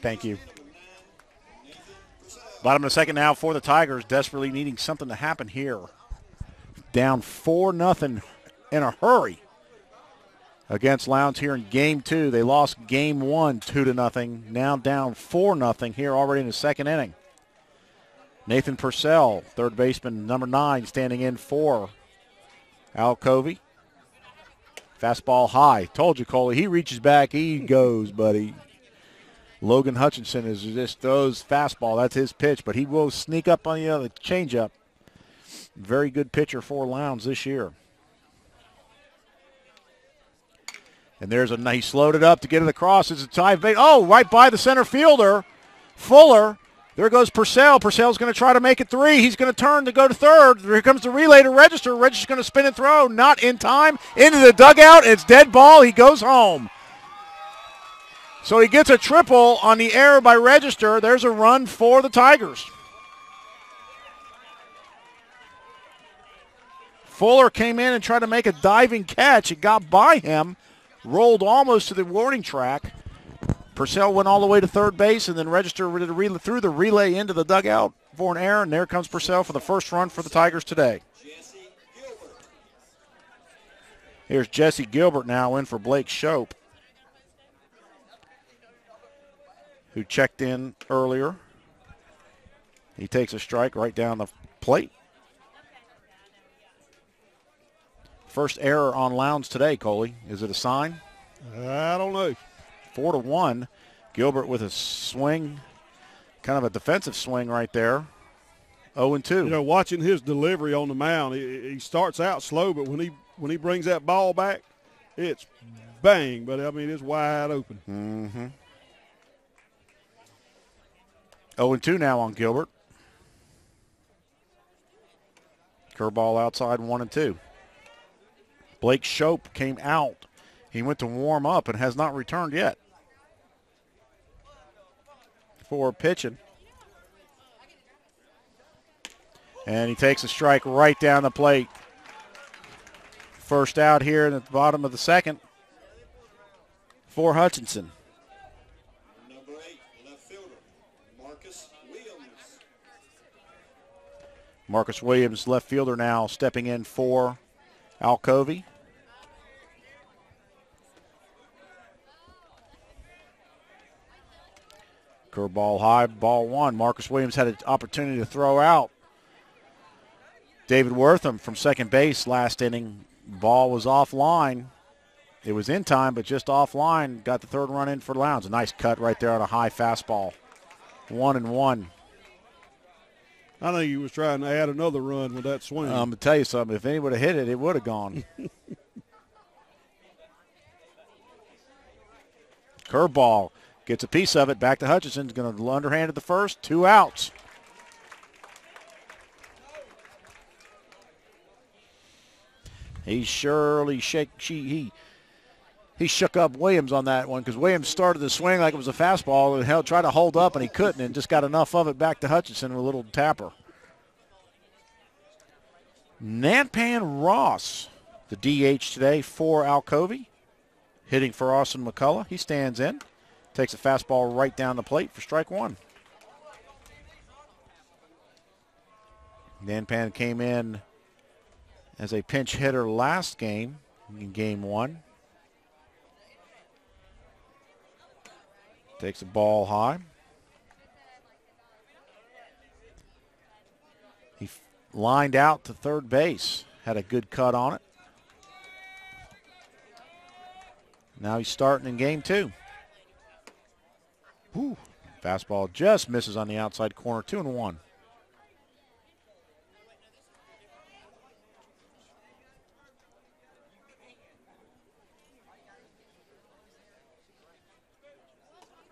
Thank you. Bottom of the second now for the Tigers, desperately needing something to happen here. Down 4-0 in a hurry against Lowndes here in Game 2. They lost Game 1 2-0. Now down 4-0 here already in the second inning. Nathan Purcell, third baseman, number 9, standing in for Alcovy. Fastball high. Told you, Coley. He reaches back. He goes, buddy. Logan Hutchinson is just throws fastball. That's his pitch, but he will sneak up on the changeup. Very good pitcher for Lowndes this year. And there's he slowed it up to get it across. It's a tie bait. Oh, right by the center fielder, Fuller. There goes Purcell. Purcell's going to try to make it 3. He's going to turn to go to third. Here comes the relay to Register. Register's going to spin and throw. Not in time. Into the dugout. It's dead ball. He goes home. So he gets a triple on the error by Register. There's a run for the Tigers. Fuller came in and tried to make a diving catch. It got by him. Rolled almost to the warning track. Purcell went all the way to third base, and then Register threw the relay into the dugout for an error, and there comes Purcell for the first run for the Tigers today. Here's Jesse Gilbert now in for Blake Shope, who checked in earlier. He takes a strike right down the plate. First error on Lowndes today, Coley. Is it a sign? I don't know. 4-1. Gilbert with a swing, kind of a defensive swing right there. 0-2. You know, watching his delivery on the mound, he starts out slow, but when he brings that ball back, it's bang. But I mean, it's wide open. Mm-hmm. 0-2 now on Gilbert. Curveball outside, 1-2. Blake Shope came out. He went to warm up and has not returned yet for pitching. And he takes a strike right down the plate. First out here at the bottom of the second for Hutchinson. Number 8, left fielder, Marcus Williams. Marcus Williams, left fielder now, stepping in for Alcovy. Curveball high, ball 1. Marcus Williams had an opportunity to throw out David Wortham from second base last inning. Ball was offline. It was in time, but just offline. Got the third run in for Lowndes. A nice cut right there on a high fastball. 1-1. I think he was trying to add another run with that swing. I'm going to tell you something. If anybody would have hit it, it would have gone. Curveball. Gets a piece of it. Back to Hutchinson's going to underhand at the first. 2 outs. He surely he shook up Williams on that one because Williams started the swing like it was a fastball and tried to hold up and he couldn't and just got enough of it back to Hutchinson with a little tapper. Nanpan Ross, the DH today for Alcovy, hitting for Austin McCullough. He stands in, takes a fastball right down the plate for strike 1. Nanpan came in as a pinch hitter last game, in Game 1. Takes a ball high. He lined out to third base. Had a good cut on it. Now he's starting in Game 2. Whew. Fastball just misses on the outside corner. 2-1.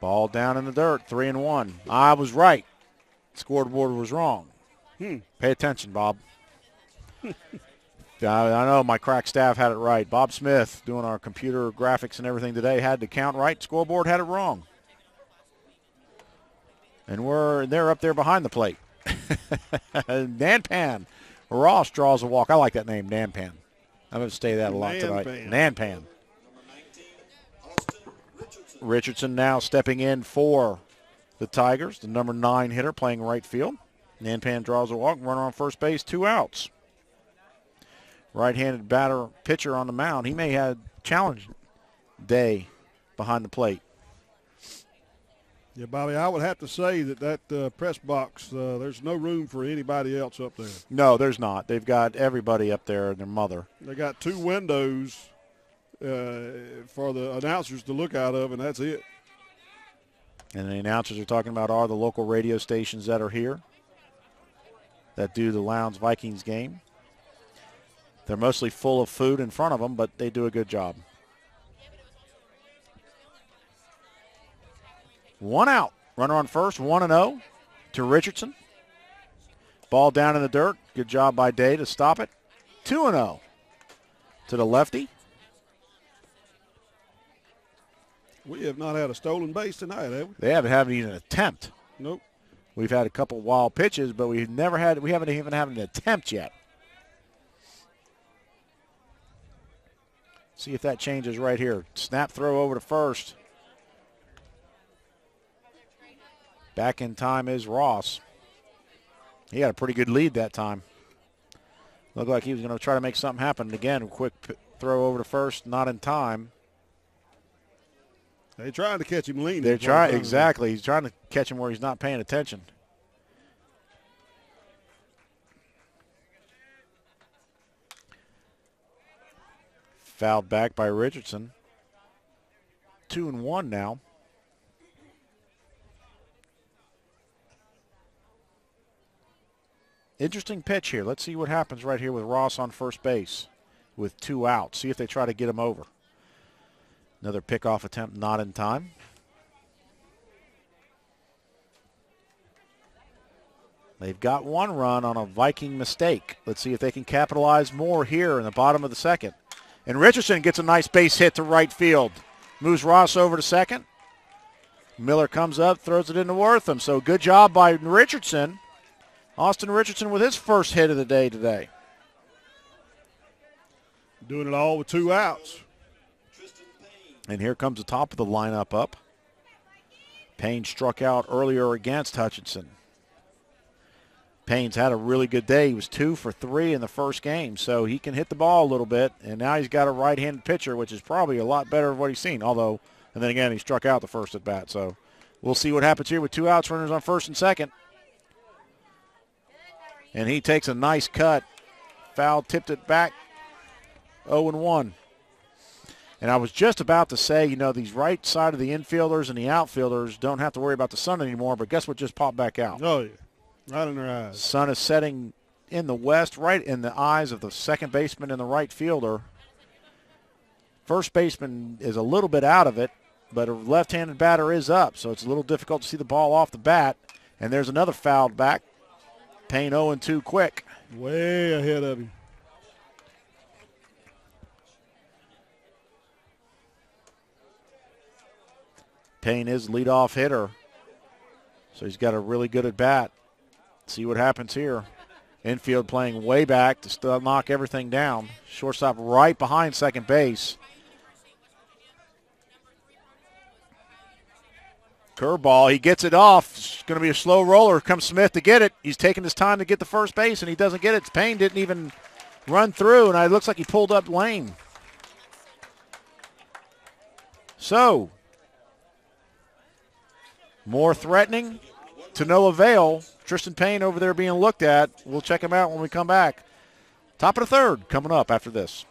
Ball down in the dirt, 3-1. I was right. Scoreboard was wrong. Pay attention, Bob. I know my crack staff had it right. Bob Smith, doing our computer graphics and everything today, had the count right. Scoreboard had it wrong. And they're up there behind the plate. Nanpan Ross draws a walk. I like that name, Nanpan. I'm going to say that a lot tonight. Nanpan. Richardson now stepping in for the Tigers. The number 9 hitter playing right field. Nanpan draws a walk, runner on first base, 2 outs. Right-handed pitcher on the mound. He may have challenged day behind the plate. Yeah, Bobby, I would have to say that press box, there's no room for anybody else up there. No, there's not. They've got everybody up there and their mother. They got 2 windows for the announcers to look out of, and that's it. And the announcers are talking about are the local radio stations that are here that do the Lowndes Vikings game. They're mostly full of food in front of them, but they do a good job. 1 out. Runner on first, 1-0 to Richardson. Ball down in the dirt. Good job by Day to stop it. 2-0 to the lefty. We have not had a stolen base tonight, have we? They haven't had even an attempt. Nope. We've had a couple wild pitches, but we haven't even had an attempt yet. See if that changes right here. Snap throw over to first. Back in time is Ross. He had a pretty good lead that time. Looked like he was going to try to make something happen. Again, quick throw over to first, not in time. They're trying to catch him leaning. They're trying, exactly. He's trying to catch him where he's not paying attention. Fouled back by Richardson. 2-1 now. Interesting pitch here. Let's see what happens right here with Ross on first base with 2 outs. See if they try to get him over. Another pickoff attempt not in time. They've got 1 run on a Viking mistake. Let's see if they can capitalize more here in the bottom of the second. And Richardson gets a nice base hit to right field. Moves Ross over to second. Miller comes up, throws it into Wortham. So good job by Richardson. Austin Richardson with his first hit of the day today. Doing it all with 2 outs. And here comes the top of the lineup up. Payne struck out earlier against Hutchinson. Payne's had a really good day. He was 2 for 3 in the first game, so he can hit the ball a little bit. And now he's got a right-handed pitcher, which is probably a lot better than what he's seen. Although, and then again, he struck out the first at bat. So we'll see what happens here with 2 outs, runners on first and second. And he takes a nice cut. Foul, tipped it back. 0-1. And I was just about to say, you know, these right side of the infielders and the outfielders don't have to worry about the sun anymore, but guess what just popped back out? Oh, yeah. Right in their eyes. Sun is setting in the west, right in the eyes of the second baseman and the right fielder. First baseman is a little bit out of it, but a left-handed batter is up, so it's a little difficult to see the ball off the bat. And there's another fouled back. Payne 0-2 quick. Way ahead of him. Payne is leadoff hitter, so he's got a really good at bat. See what happens here. Infield playing way back to still knock everything down. Shortstop right behind second base. Curveball, he gets it off. It's going to be a slow roller. Comes Smith to get it. He's taking his time to get the first base, and he doesn't get it. Payne didn't even run through, and it looks like he pulled up lane. So, more threatening to no avail. Tristan Payne over there being looked at. We'll check him out when we come back. Top of the third coming up after this.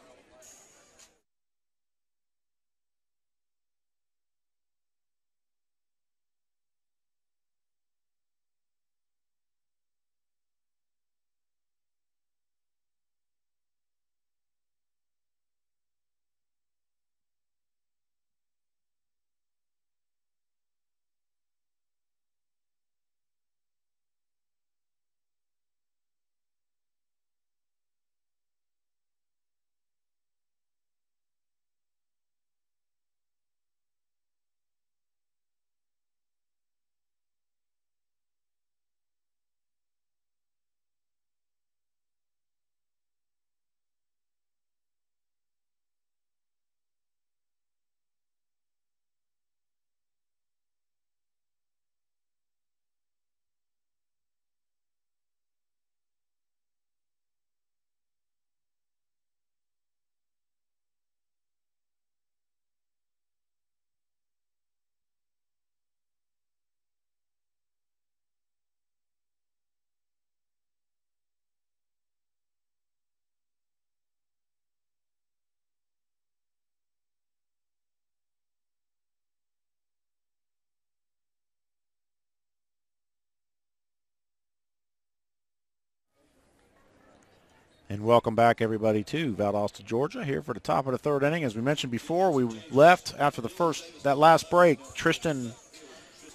And welcome back, everybody, to Valdosta, Georgia, here for the top of the third inning. As we mentioned before, we left after that last break. Tristan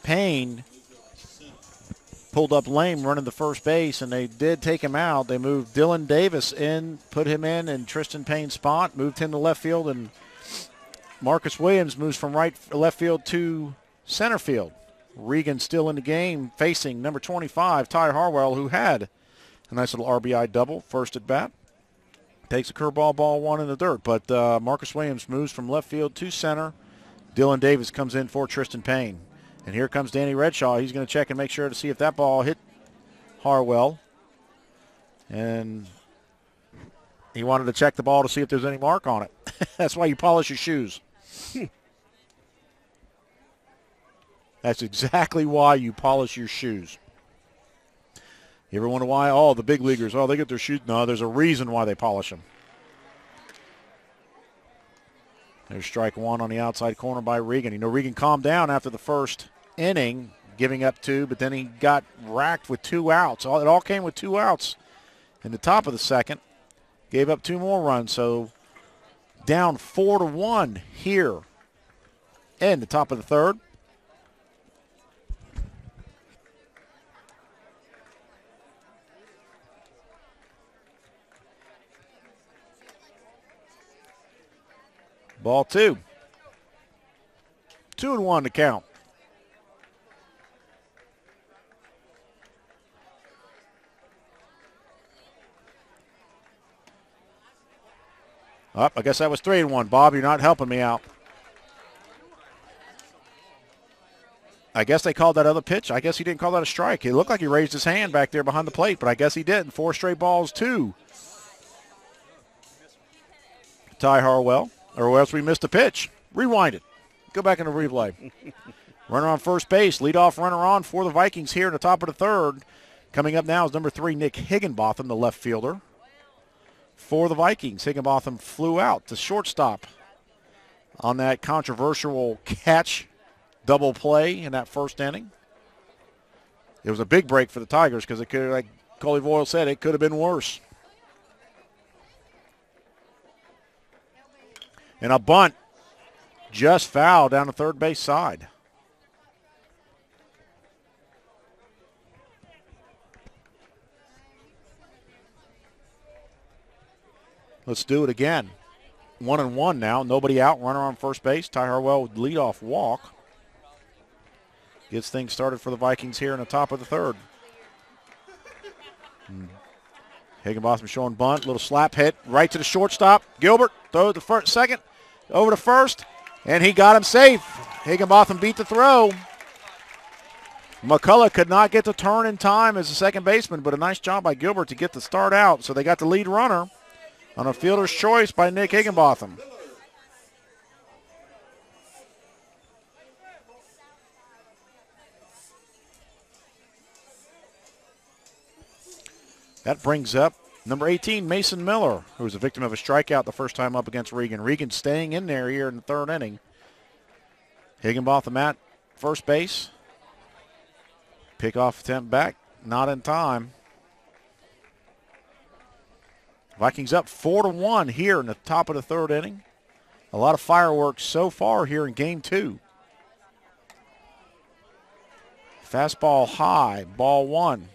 Payne pulled up lame running the first base, and they did take him out. They moved Dylan Davis in, put him in Tristan Payne's spot, moved him to left field, and Marcus Williams moves from left field to center field. Regan still in the game, facing number 25, Ty Harwell, who had a nice little RBI double, first at bat. Takes a curveball, ball one in the dirt. But Marcus Williams moves from left field to center. Dylan Davis comes in for Tristan Payne. And here comes Danny Redshaw. He's going to check and make sure to see if that ball hit Harwell. And he wanted to check the ball to see if there's any mark on it. That's why you polish your shoes. That's exactly why you polish your shoes. You ever wonder why? Oh, the big leaguers, they get their shoes. No, there's a reason why they polish them. There's strike one on the outside corner by Regan. You know, Regan calmed down after the first inning, giving up two, but then he got racked with 2 outs. It all came with 2 outs in the top of the second. Gave up 2 more runs, so down 4-1 here in the top of the third. Ball 2. 2-1 to count. I guess that was 3-1. Bob, you're not helping me out. I guess they called that other pitch. I guess he didn't call that a strike. It looked like he raised his hand back there behind the plate, but I guess he didn't. 4 straight balls, 2. Ty Harwell. Or else we missed a pitch. Rewind it. Go back into replay. Runner on first base. Leadoff runner on for the Vikings here in the top of the third. Coming up now is number 3, Nick Higginbotham, the left fielder. For the Vikings, Higginbotham flew out to shortstop on that controversial catch double play in that first inning. It was a big break for the Tigers because it could, like Coley Voyle said, it could have been worse. And a bunt just fouled down the third base side. Let's do it again. 1-1 now. Nobody out. Runner on first base. Ty Harwell with leadoff walk. Gets things started for the Vikings here in the top of the third. Higginbotham showing bunt. Little slap hit right to the shortstop. Gilbert throw to the second. Over to first. And he got him safe. Higginbotham beat the throw. McCullough could not get the turn in time as a second baseman, but a nice job by Gilbert to get the start out. So they got the lead runner on a fielder's choice by Nick Higginbotham. That brings up number 18, Mason Miller, who was a victim of a strikeout the first time up against Regan. Regan staying in there here in the third inning. Higginbotham at first base. Pickoff attempt back, not in time. Vikings up 4-1 here in the top of the third inning. A lot of fireworks so far here in game 2. Fastball high, ball 1.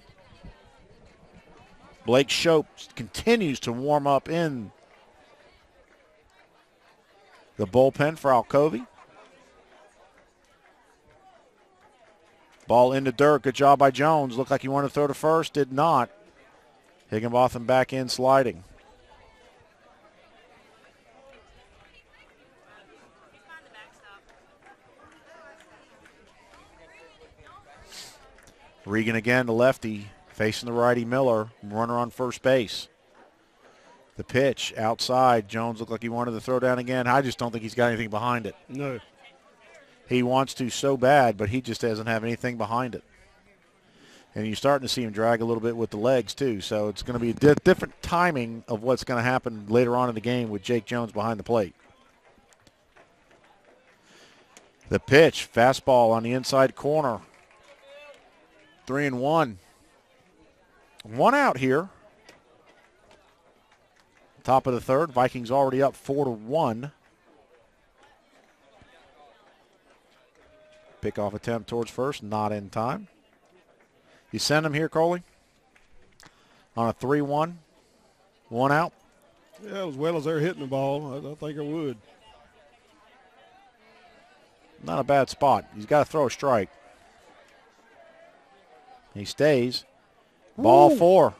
Blake Shope continues to warm up in the bullpen for Alcovy. Ball in the dirt. Good job by Jones. Looked like he wanted to throw to first. Did not. Higginbotham back in sliding. Regan again, the lefty, facing the righty Miller, runner on first base. The pitch outside. Jones looked like he wanted to throw down again. I just don't think he's got anything behind it. No. He wants to so bad, but he just doesn't have anything behind it. And you're starting to see him drag a little bit with the legs, too. So it's going to be a different timing of what's going to happen later on in the game with Jake Jones behind the plate. The pitch, fastball on the inside corner. 3-1. 1 out here. Top of the third. Vikings already up 4-1. Pickoff attempt towards first, not in time. You send him here, Coley, on a 3-1, 1 out. Yeah, as well as they're hitting the ball, I think I would. Not a bad spot. He's got to throw a strike. He stays. Ball 4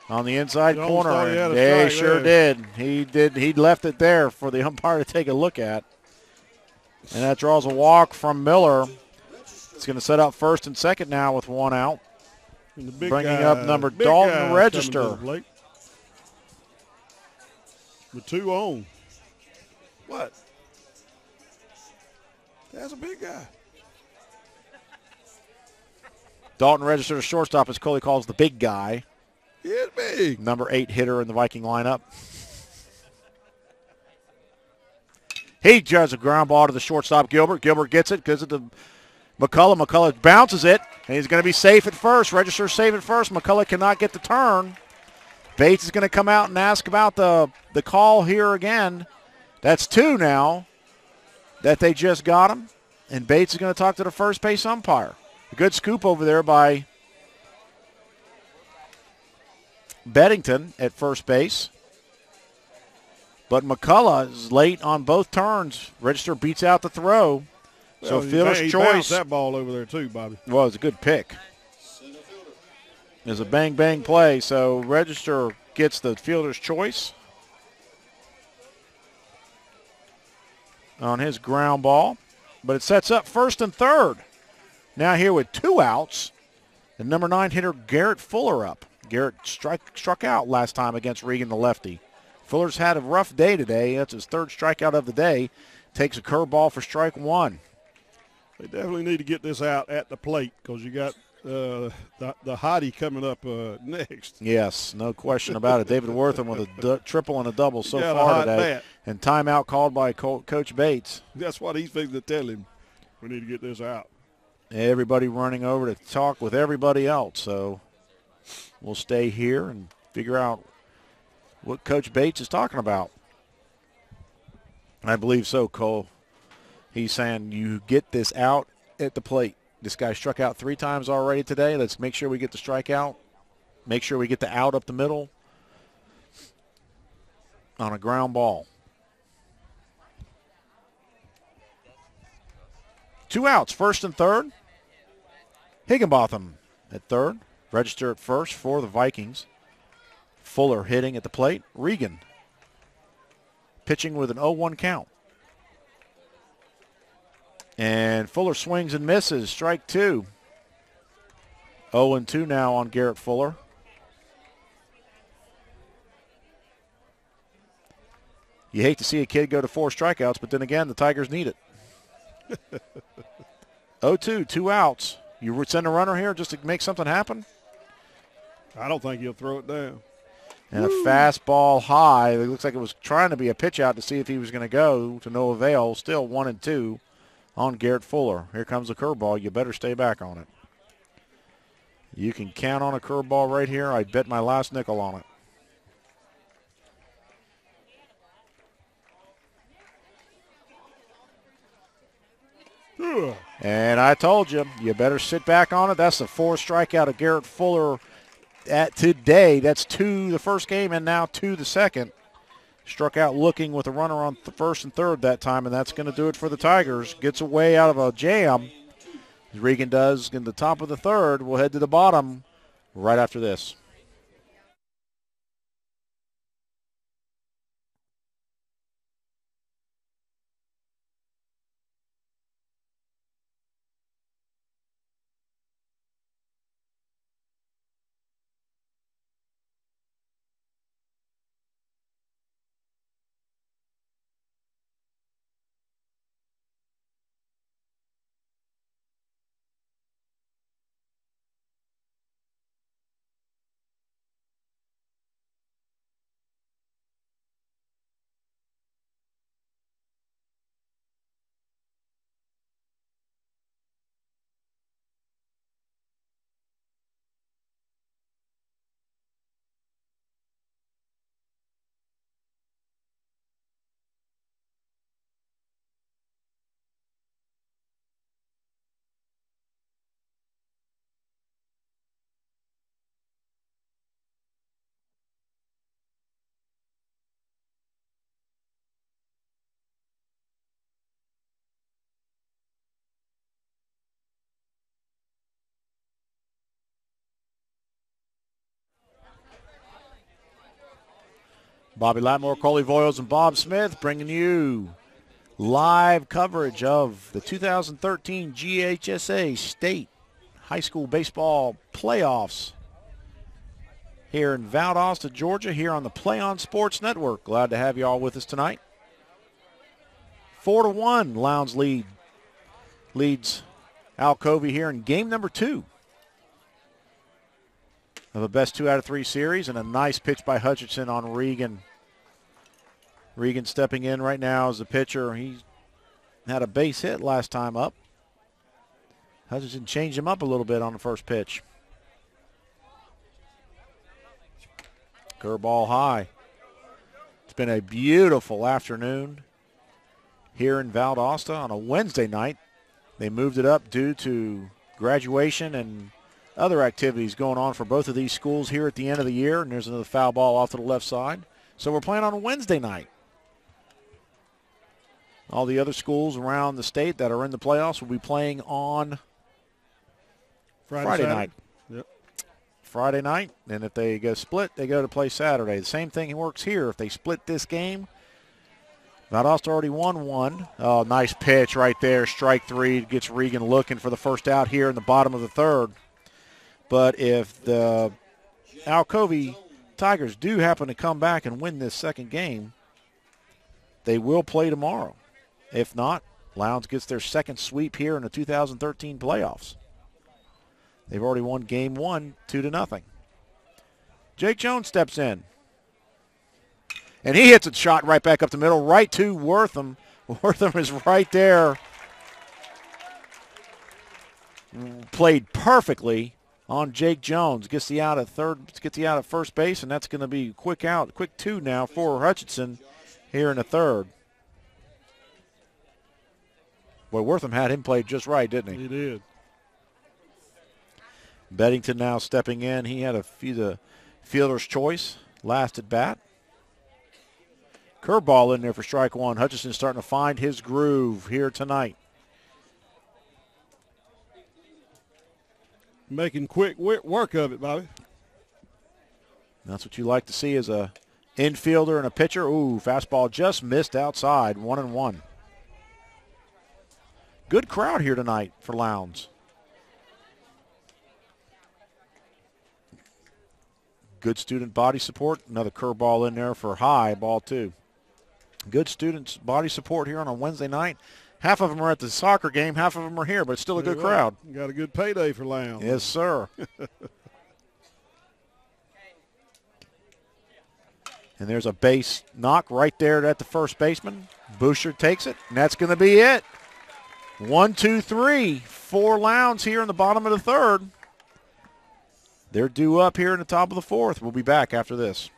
on the inside corner. And they sure did. He left it there for the umpire to take a look at. And that draws a walk from Miller. It's going to set up first and second now with 1 out. Bringing up number Dalton Register. With 2 on. What? That's a big guy. Dalton Register, the shortstop, as Coley calls the big guy. He is big. Number 8 hitter in the Viking lineup. He drives a ground ball to the shortstop, Gilbert. Gilbert gets it, gives it to McCullough. McCullough bounces it, and he's going to be safe at first. Register safe at first. McCullough cannot get the turn. Bates is going to come out and ask about the call here again. That's 2 now that they just got him. And Bates is going to talk to the first base umpire. A good scoop over there by Beddington at first base. But McCullough is late on both turns. Register beats out the throw. So fielder's choice. That ball over there too, Bobby. Well, it was a good pick. It was a bang-bang play. So Register gets the fielder's choice on his ground ball. But it sets up first and third. Now here with 2 outs, the number 9 hitter Garrett Fuller up. Garrett struck out last time against Regan, the lefty. Fuller's had a rough day today. That's his 3rd strikeout of the day. Takes a curveball for strike 1. They definitely need to get this out at the plate because you got the hottie coming up next. Yes, no question about it. David Wortham with a triple and a double so far today. Bat. And timeout called by Coach Bates. That's what he's fixing to tell him. We need to get this out. Everybody running over to talk with everybody else. So we'll stay here and figure out what Coach Bates is talking about. I believe so, Cole. He's saying you get this out at the plate. This guy struck out 3 times already today. Let's make sure we get the strikeout. Make sure we get the out up the middle on a ground ball. 2 outs, first and third. Higginbotham at third. Register at first for the Vikings. Fuller hitting at the plate. Regan pitching with an 0-1 count. And Fuller swings and misses. Strike 2. 0-2 now on Garrett Fuller. You hate to see a kid go to 4 strikeouts, but then again, the Tigers need it. 0-2, 2 outs. You send a runner here just to make something happen? I don't think he'll throw it down. And a fastball high. It looks like it was trying to be a pitch out to see if he was going to go, to no avail. Still 1-2 on Garrett Fuller. Here comes the curveball. You better stay back on it. You can count on a curveball right here. I bet my last nickel on it. And I told you, you better sit back on it. That's the 4th strikeout of Garrett Fuller at today. That's 2 the first game and now 2 the second. Struck out looking with a runner on the first and third that time, and that's going to do it for the Tigers. Gets away out of a jam, as Regan does in the top of the third. We'll head to the bottom right after this. Bobby Latmore, Coley Voiles, and Bob Smith bringing you live coverage of the 2013 GHSA State High School Baseball Playoffs here in Valdosta, Georgia, here on the Play On Sports Network. Glad to have you all with us tonight. 4-1, Lowndes leads Alcovy here in game number 2 of a best 2 out of 3 series, and a nice pitch by Hutchinson on Regan. Regan stepping in right now as the pitcher. He had a base hit last time up. Hutchinson changed him up a little bit on the first pitch. Curveball high. It's been a beautiful afternoon here in Valdosta on a Wednesday night. They moved it up due to graduation and other activities going on for both of these schools here at the end of the year, and there's another foul ball off to the left side. So we're playing on a Wednesday night. All the other schools around the state that are in the playoffs will be playing on Friday night. Yep. Friday night, and if they go split, they go to play Saturday. The same thing works here. If they split this game, Valdosta already won 1. Oh, nice pitch right there. Strike 3 gets Regan looking for the first out here in the bottom of the 3rd. But if the Alcovy Tigers do happen to come back and win this second game, they will play tomorrow. If not, Lowndes gets their second sweep here in the 2013 playoffs. They've already won game 1, 2-0. Jake Jones steps in. And he hits a shot right back up the middle, right to Wortham. Wortham is right there. Played perfectly on Jake Jones. Gets the out at first base, and that's going to be quick 2 now for Hutchinson here in the 3rd. Boy, Wortham had him played just right, didn't he? He did. Beddington now stepping in. He had the fielder's choice last at bat. Curveball in there for strike 1. Hutchinson starting to find his groove here tonight. Making quick work of it, Bobby. That's what you like to see as a infielder and a pitcher. Ooh, fastball just missed outside. 1-1. Good crowd here tonight for Lowndes. Good student body support. Another curveball in there for high, ball 2. Good students body support here on a Wednesday night. Half of them are at the soccer game, half of them are here, but it's still a good crowd. You got a good payday for Lowndes. Yes, sir. And there's a base knock right there at the first baseman. Boucher takes it, and that's going to be it. 1, 2, 3 for Lowndes here in the bottom of the 3rd. They're due up here in the top of the 4th. We'll be back after this.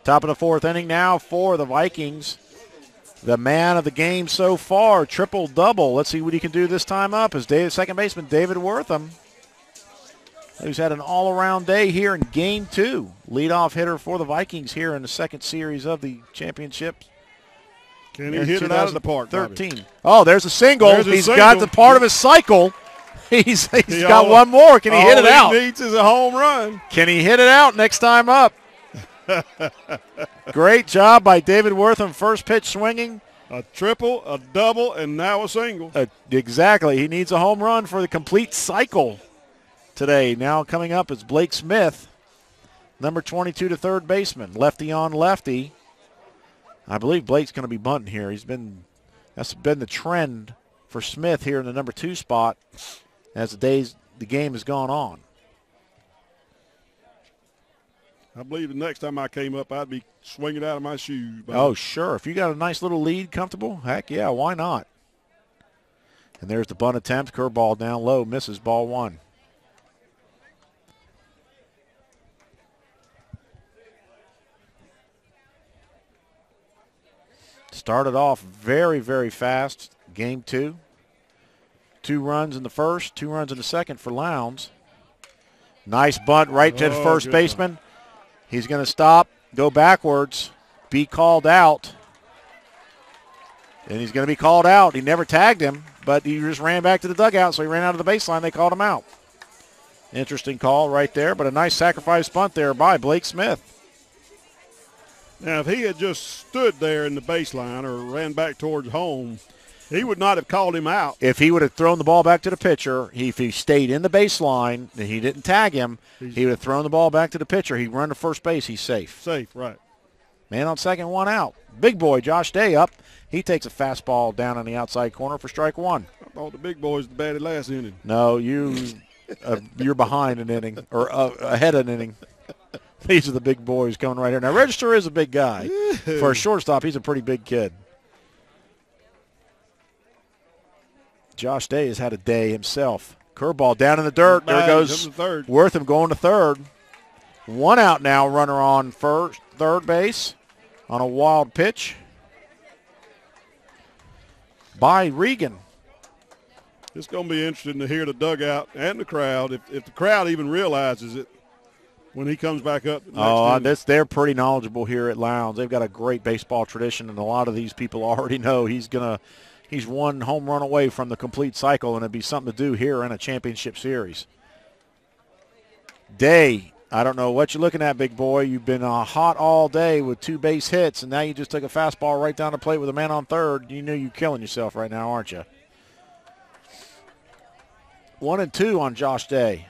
Top of the 4th inning now for the Vikings. The man of the game so far, triple-double. Let's see what he can do this time up as second baseman David Wortham, who's had an all-around day here in Game 2. Leadoff hitter for the Vikings here in the second series of the championship. Can he hit it out of the park, 13. Bobby? Oh, there's a single. He's got the part of his cycle. He's got one more. Can he hit it out? All he needs is a home run. Can he hit it out next time up? Great job by David Wortham. First pitch swinging. A triple, a double, and now a single. Exactly. He needs a home run for the complete cycle today. Now coming up is Blake Smith, number 22 to third baseman. Lefty on lefty. I believe Blake's going to be bunting here. That's been the trend for Smith here in the number 2 spot as the game has gone on. I believe the next time I came up, I'd be swinging out of my shoes. Oh, sure. If you got a nice little lead, comfortable, heck yeah, why not? And there's the bunt attempt. Curveball down low, misses, ball 1. Started off very, very fast, game 2. 2 runs in the first, 2 runs in the second for Lowndes. Nice bunt right to the first baseman. He's going to stop, go backwards, be called out. And he's going to be called out. He never tagged him, but he just ran back to the dugout, so he ran out of the baseline. They called him out. Interesting call right there, but a nice sacrifice bunt there by Blake Smith. Now, if he had just stood there in the baseline or ran back towards home, he would not have called him out. If he would have thrown the ball back to the pitcher, if he stayed in the baseline and he didn't tag him, he would have thrown the ball back to the pitcher. He'd run to first base. He's safe. Safe, right. Man on second, 1 out. Big boy, Josh Day up. He takes a fastball down on the outside corner for strike 1. I thought the big boys batted last inning. No, you're behind an inning or ahead of an inning. These are the big boys coming right here. Now, Register is a big guy. For a shortstop, he's a pretty big kid. Josh Day has had a day himself. Curveball down in the dirt. There goes Wortham going to third. 1 out now, runner on third base on a wild pitch by Regan. It's going to be interesting to hear the dugout and the crowd, if the crowd even realizes it when he comes back up. They're pretty knowledgeable here at Lowndes. They've got a great baseball tradition, and a lot of these people already know he's 1 home run away from the complete cycle, and it'd be something to do here in a championship series. Day, I don't know what you're looking at, big boy. You've been hot all day with 2 base hits, and now you just took a fastball right down the plate with a man on third. You know you're killing yourself right now, aren't you? 1-2 on Josh Day.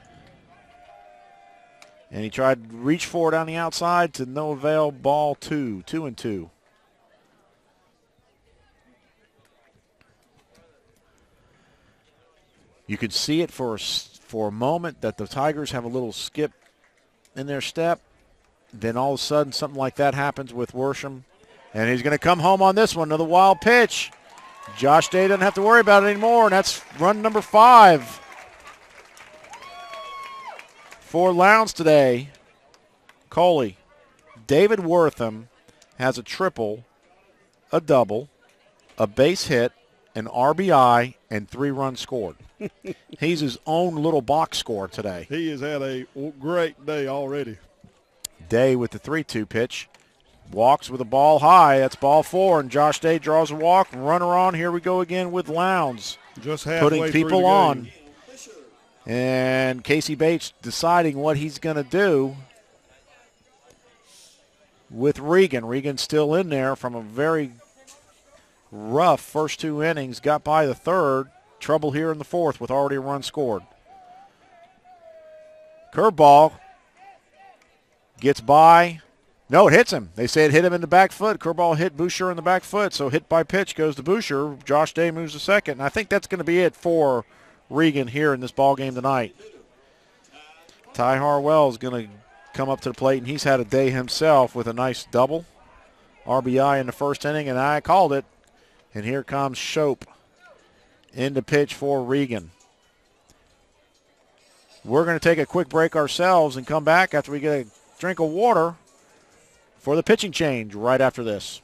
And he tried to reach for it on the outside to no avail. Ball 2, 2-2. You could see it for a moment that the Tigers have a little skip in their step. Then all of a sudden something like that happens with Worsham. And he's going to come home on this one. Another wild pitch. Josh Day doesn't have to worry about it anymore, and that's run number 5 for Lowndes today. Coley. David Wortham has a triple, a double, a base hit, an RBI, and 3 runs scored. He's his own little box score today. He has had a great day already. Day with the 3-2 pitch. Walks with a ball high. That's ball 4, and Josh Day draws a walk. Runner on. Here we go again with Lowndes. Just halfway putting people through the on. game. And Casey Bates deciding what he's going to do with Regan. Regan's still in there from a very rough first 2 innings. Got by the third. Trouble here in the fourth with already a run scored. Curveball gets by. No, it hits him. They say it hit him in the back foot. Curveball hit Boucher in the back foot, so hit by pitch goes to Boucher. Josh Day moves to second, and I think that's going to be it for Regan here in this ball game tonight. Ty Harwell is going to come up to the plate, and he's had a day himself with a nice double. RBI in the first inning, and I called it. And here comes Shope in the pitch for Regan. We're going to take a quick break ourselves and come back after we get a drink of water for the pitching change right after this.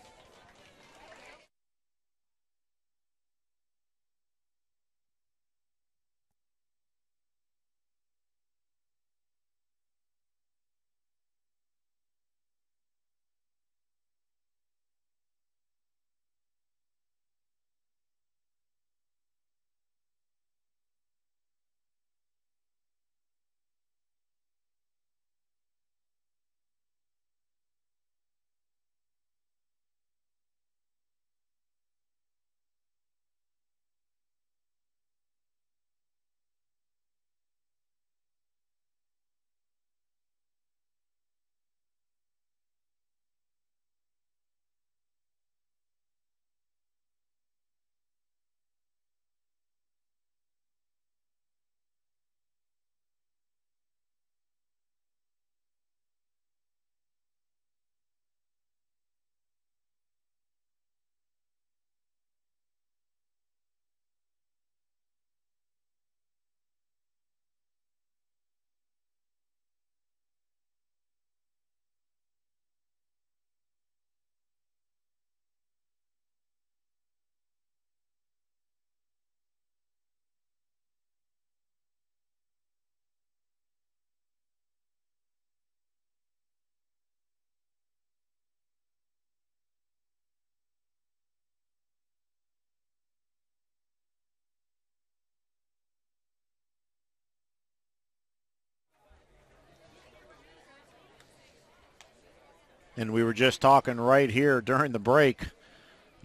And we were just talking right here during the break.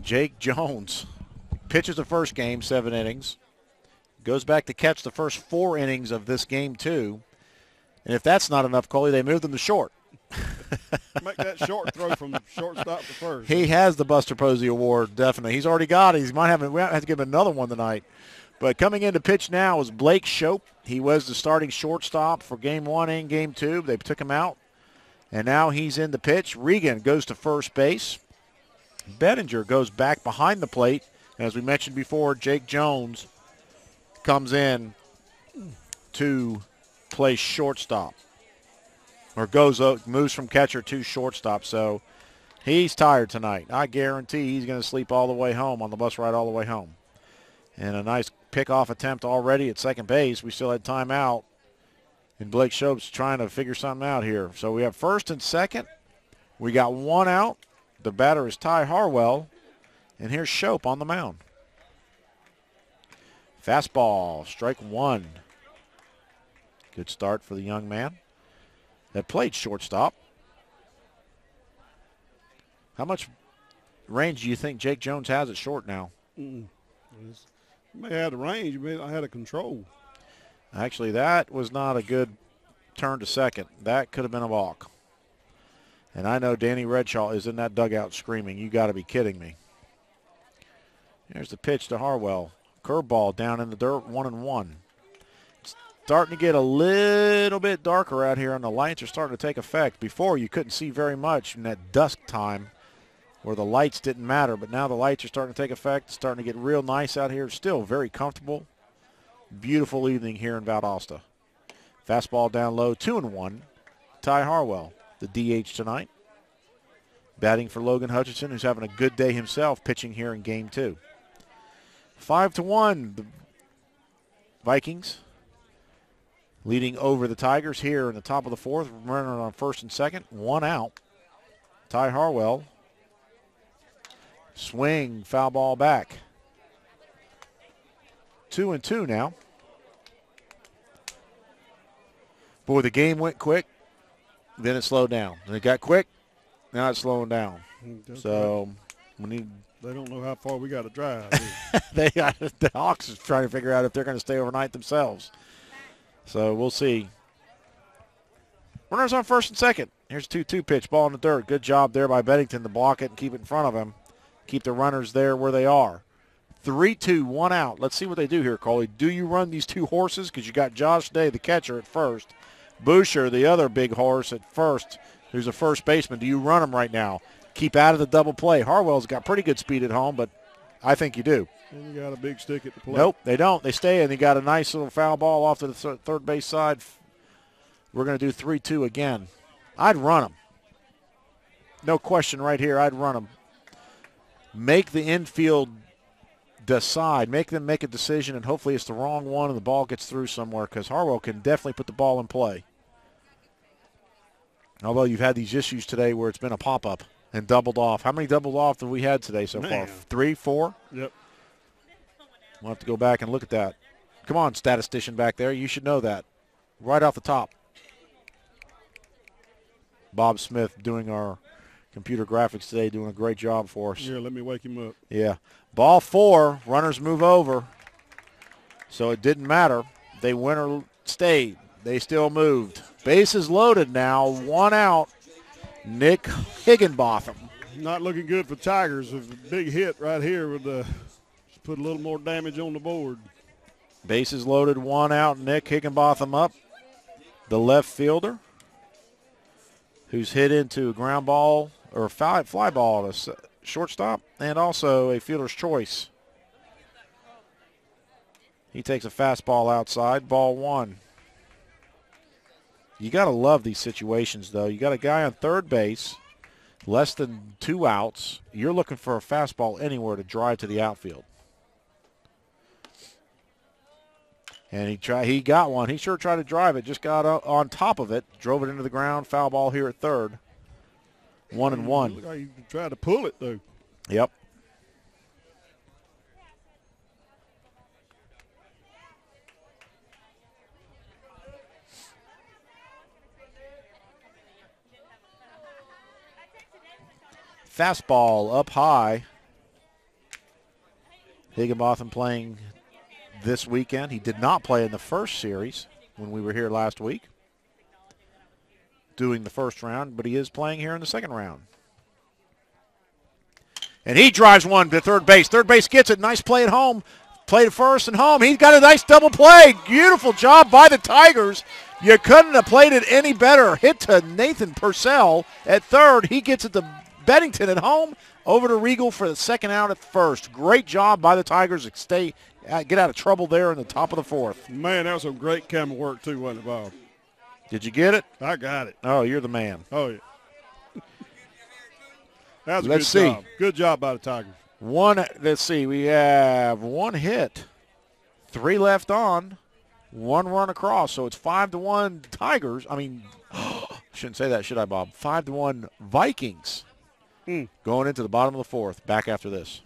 Jake Jones pitches the first game, 7 innings. Goes back to catch the first 4 innings of this game, too. And if that's not enough, Coley, they moved him to short. Make that short throw from shortstop to first. He has the Buster Posey Award, definitely. He's already got it. We might have to give him another one tonight. But coming in to pitch now is Blake Shope. He was the starting shortstop for Game 1 and Game 2. They took him out, and now he's in the pitch. Regan goes to first base. Bettinger goes back behind the plate. As we mentioned before, Jake Jones comes in to play shortstop, or moves from catcher to shortstop. So he's tired tonight. I guarantee he's going to sleep all the way home on the bus ride all the way home. And a nice pickoff attempt already at second base. We still had time out, and Blake Shope's trying to figure something out here. So we have first and second. We got 1 out. The batter is Ty Harwell, and here's Shope on the mound. Fastball, strike 1. Good start for the young man that played shortstop. How much range do you think Jake Jones has at short now? He may have the range, may not have the control. Actually, that was not a good turn to second. That could have been a balk. And I know Danny Redshaw is in that dugout screaming, "You got to be kidding me." Here's the pitch to Harwell. Curveball down in the dirt, 1-1. It's starting to get a little bit darker out here, and the lights are starting to take effect. Before, you couldn't see very much in that dusk time where the lights didn't matter, but now the lights are starting to take effect. It's starting to get real nice out here. Still very comfortable. Beautiful evening here in Valdosta. Fastball down low, 2-1. Ty Harwell, the DH tonight. Batting for Logan Hutchinson, who's having a good day himself, pitching here in Game 2. 5-1, the Vikings leading over the Tigers here in the top of the 4th. Running on first and second, 1 out. Ty Harwell. Swing, foul ball back. 2-2 now. Boy, the game went quick, then it slowed down. And it got quick, now it's slowing down. So we need. They don't know how far we got to drive. The Hawks is trying to figure out if they're going to stay overnight themselves. So we'll see. Runners on first and second. Here's a 2-2 pitch, ball in the dirt. Good job there by Beddington to block it and keep it in front of him. Keep the runners there where they are. 3-2, 1 out. Let's see what they do here, Coley. Do you run these 2 horses? Because you got Josh Day, the catcher, at first. Boucher, the other big horse, at first, who's a first baseman. Do you run them right now? Keep out of the double play. Harwell's got pretty good speed at home, but I think you do. And you got a big stick at the plate. Nope, they don't. They stay, and they got a nice little foul ball off to the third base side. We're going to do 3-2 again. I'd run them. No question right here. I'd run them. Make the infield decide. Make them make a decision, and hopefully it's the wrong one and the ball gets through somewhere, because Harwell can definitely put the ball in play. Although you've had these issues today where it's been a pop-up and doubled off. How many doubled off have we had today so far? 3, 4? Yep. We'll have to go back and look at that. Come on, statistician back there. You should know that. Right off the top. Bob Smith doing our computer graphics today, doing a great job for us. Yeah, let me wake him up. Yeah. Ball 4, runners move over. So it didn't matter. They went or stayed. They still moved. Bases loaded now, 1 out. Nick Higginbotham. Not looking good for Tigers. A big hit right here with just put a little more damage on the board. Bases loaded, 1 out. Nick Higginbotham up, the left fielder, who's hit into a ground ball or fly ball to shortstop, and also a fielder's choice. He takes a fastball outside, ball 1. You got to love these situations, though. You got a guy on third base, less than 2 outs. You're looking for a fastball anywhere to drive to the outfield. And he got one. He sure tried to drive it, just got on top of it, drove it into the ground, foul ball here at third. 1-1. Look how you tried to pull it, though. Yep. Fastball up high. Higginbotham playing this weekend. He did not play in the first series when we were here last week doing the first round, but he is playing here in the second round. And he drives one to third base. Third base gets it. Nice play at home. Play to first and home. He's got a nice double play. Beautiful job by the Tigers. You couldn't have played it any better. Hit to Nathan Purcell at third. He gets it to Beddington at home. Over to Regal for the second out at first. Great job by the Tigers to get out of trouble there in the top of the fourth. Man, that was some great camera work too, wasn't it, Bob? Did you get it? I got it. Oh, you're the man. Oh, yeah. That was a Let's good see. job. Good job by the Tigers. Let's see. We have one hit, 3 left on, 1 run across. So it's 5-1 Tigers. I mean, shouldn't say that, should I, Bob? 5-1 Vikings going into the bottom of the fourth. Back after this.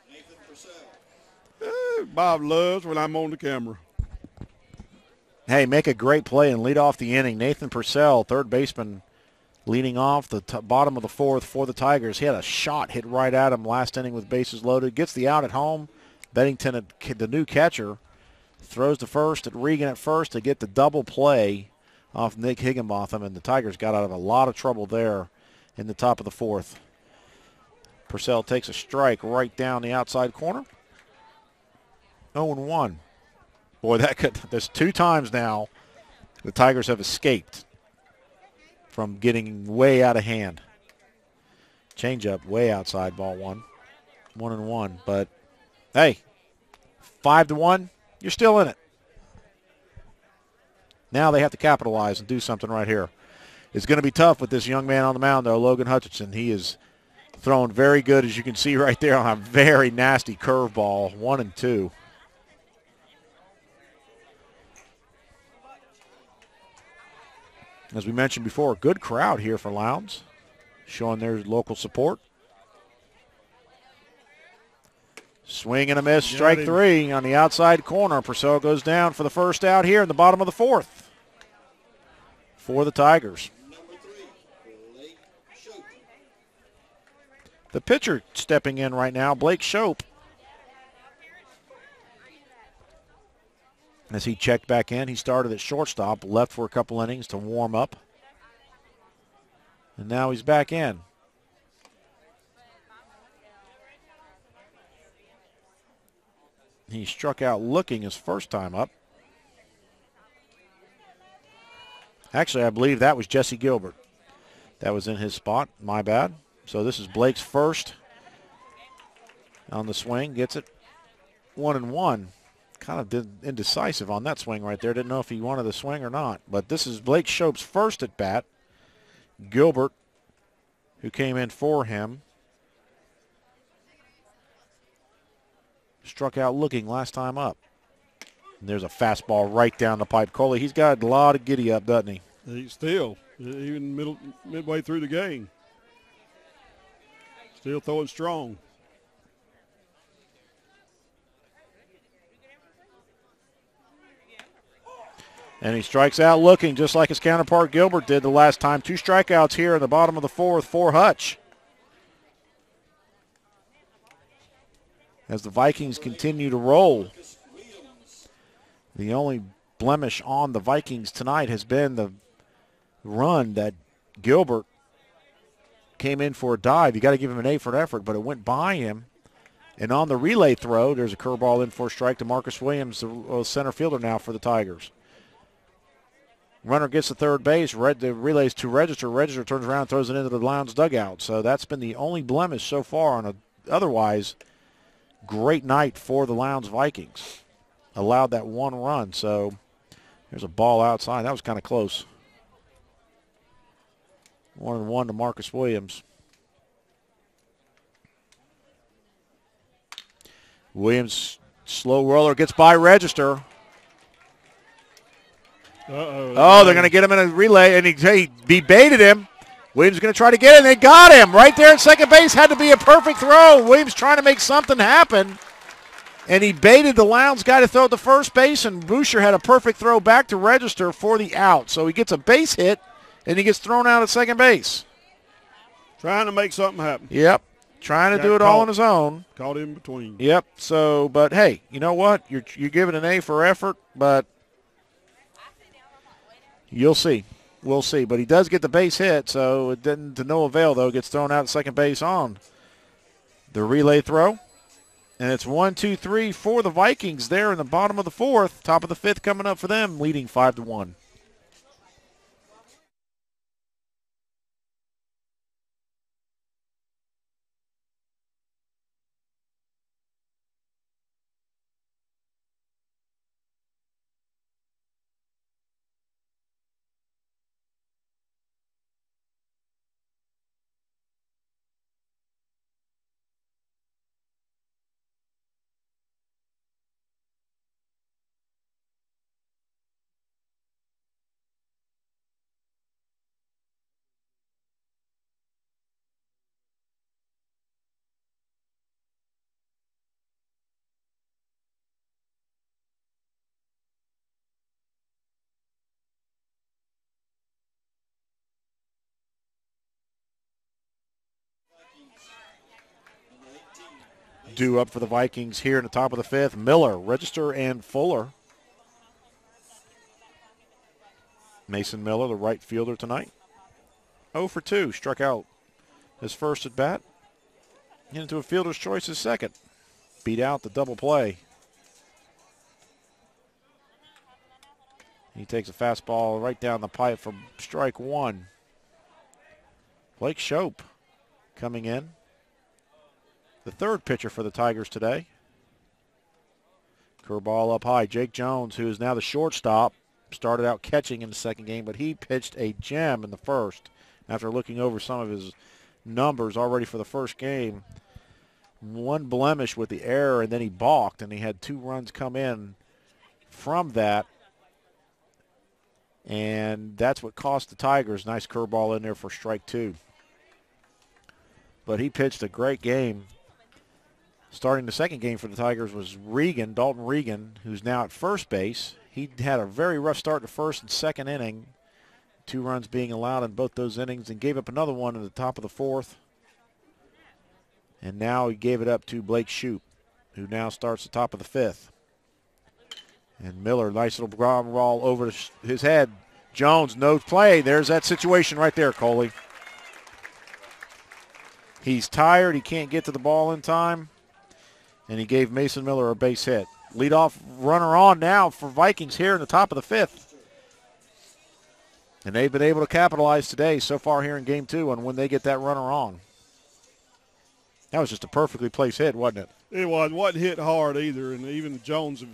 Nathan Purcell. Bob loves when I'm on the camera. Hey, make a great play and lead off the inning. Nathan Purcell, third baseman, leading off the bottom of the fourth for the Tigers. He had a shot hit right at him last inning with bases loaded. Gets the out at home. Beddington, the new catcher, throws to first at Regan at first to get the double play off Nick Higginbotham, and the Tigers got out of a lot of trouble there in the top of the fourth. Purcell takes a strike right down the outside corner. 0-1. Boy, there's 2 times now the Tigers have escaped from getting way out of hand. Changeup way outside, ball 1. 1-1. But, hey, 5-1, you're still in it. Now they have to capitalize and do something right here. It's going to be tough with this young man on the mound, though, Logan Hutchinson. He is throwing very good, as you can see right there, on a very nasty curveball, 1-2. As we mentioned before, good crowd here for Lowndes, showing their local support. Swing and a miss, strike 3 on the outside corner. Purcell goes down for the first out here in the bottom of the fourth for the Tigers. Number 3, Blake Shope. The pitcher stepping in right now, Blake Shope. As he checked back in, he started at shortstop, left for a couple innings to warm up. And now he's back in. He struck out looking his first time up. Actually, I believe that was Jesse Gilbert. That was in his spot. My bad. So this is Blake's first on the swing. Gets it 1-1. Kind of indecisive on that swing right there. Didn't know if he wanted the swing or not. But this is Blake Shope's first at bat. Gilbert, who came in for him, struck out looking last time up. And there's a fastball right down the pipe. Coley, he's got a lot of giddy up, doesn't he? He's still, even midway through the game. Still throwing strong. And he strikes out looking just like his counterpart Gilbert did the last time. 2 strikeouts here in the bottom of the fourth for Hutch. as the Vikings continue to roll. The only blemish on the Vikings tonight has been the run that Gilbert came in for a dive. You got to give him an A for an effort, but it went by him. And on the relay throw, there's a curveball in for a strike to Marcus Williams, the center fielder now for the Tigers. Runner gets to third base. The relay's to Register. Register turns around and throws it into the Lowndes dugout. So that's been the only blemish so far on a otherwise great night for the Lowndes Vikings. Allowed that one run. So there's a ball outside. That was kind of close. 1-1 to Marcus Williams. Williams, slow roller, gets by Register. Oh, they're going to get him in a relay, and he baited him. Williams is going to try to get it, and they got him. Right there at second base, had to be a perfect throw. Williams trying to make something happen, and he baited the Lowndes guy to throw it to first base, and Boucher had a perfect throw back to Register for the out. So he gets a base hit, and he gets thrown out at second base. Trying to make something happen. Yep. Trying to do it all on his own. Caught in between. Yep. So, but hey, you know what? You're giving an A for effort, but you'll see. We'll see. But he does get the base hit, so it didn't to no avail, though. Gets thrown out at second base on the relay throw. And it's 1-2-3 for the Vikings there in the bottom of the fourth. Top of the fifth coming up for them, leading 5-1. Due up for the Vikings here in the top of the fifth. Miller, Register, and Fuller. Mason Miller, the right fielder tonight. 0 for 2, struck out his first at bat. Into a fielder's choice his second. Beat out the double play. He takes a fastball right down the pipe for strike one. Blake Shope coming in. The third pitcher for the Tigers today. Curveball up high. Jake Jones, who is now the shortstop, started out catching in the second game, but he pitched a gem in the first after looking over some of his numbers already for the first game. One blemish with the error, and then he balked, and he had 2 runs come in from that. And that's what cost the Tigers. Nice curveball in there for strike 2. But he pitched a great game. Starting the second game for the Tigers was Regan, Dalton Regan, who's now at first base. He had a very rough start to first and second inning. 2 runs being allowed in both those innings, and gave up another one in the top of the fourth. And now he gave it up to Blake Shope, who now starts the top of the fifth. And Miller, nice little ground ball over his head. Jones, no play. There's that situation right there, Coley. He's tired. He can't get to the ball in time. And he gave Mason Miller a base hit. Leadoff runner on now for Vikings here in the top of the fifth. And they've been able to capitalize today so far here in game 2 on when they get that runner on. That was just a perfectly placed hit, wasn't it? It was. Wasn't hit hard either, and even Jones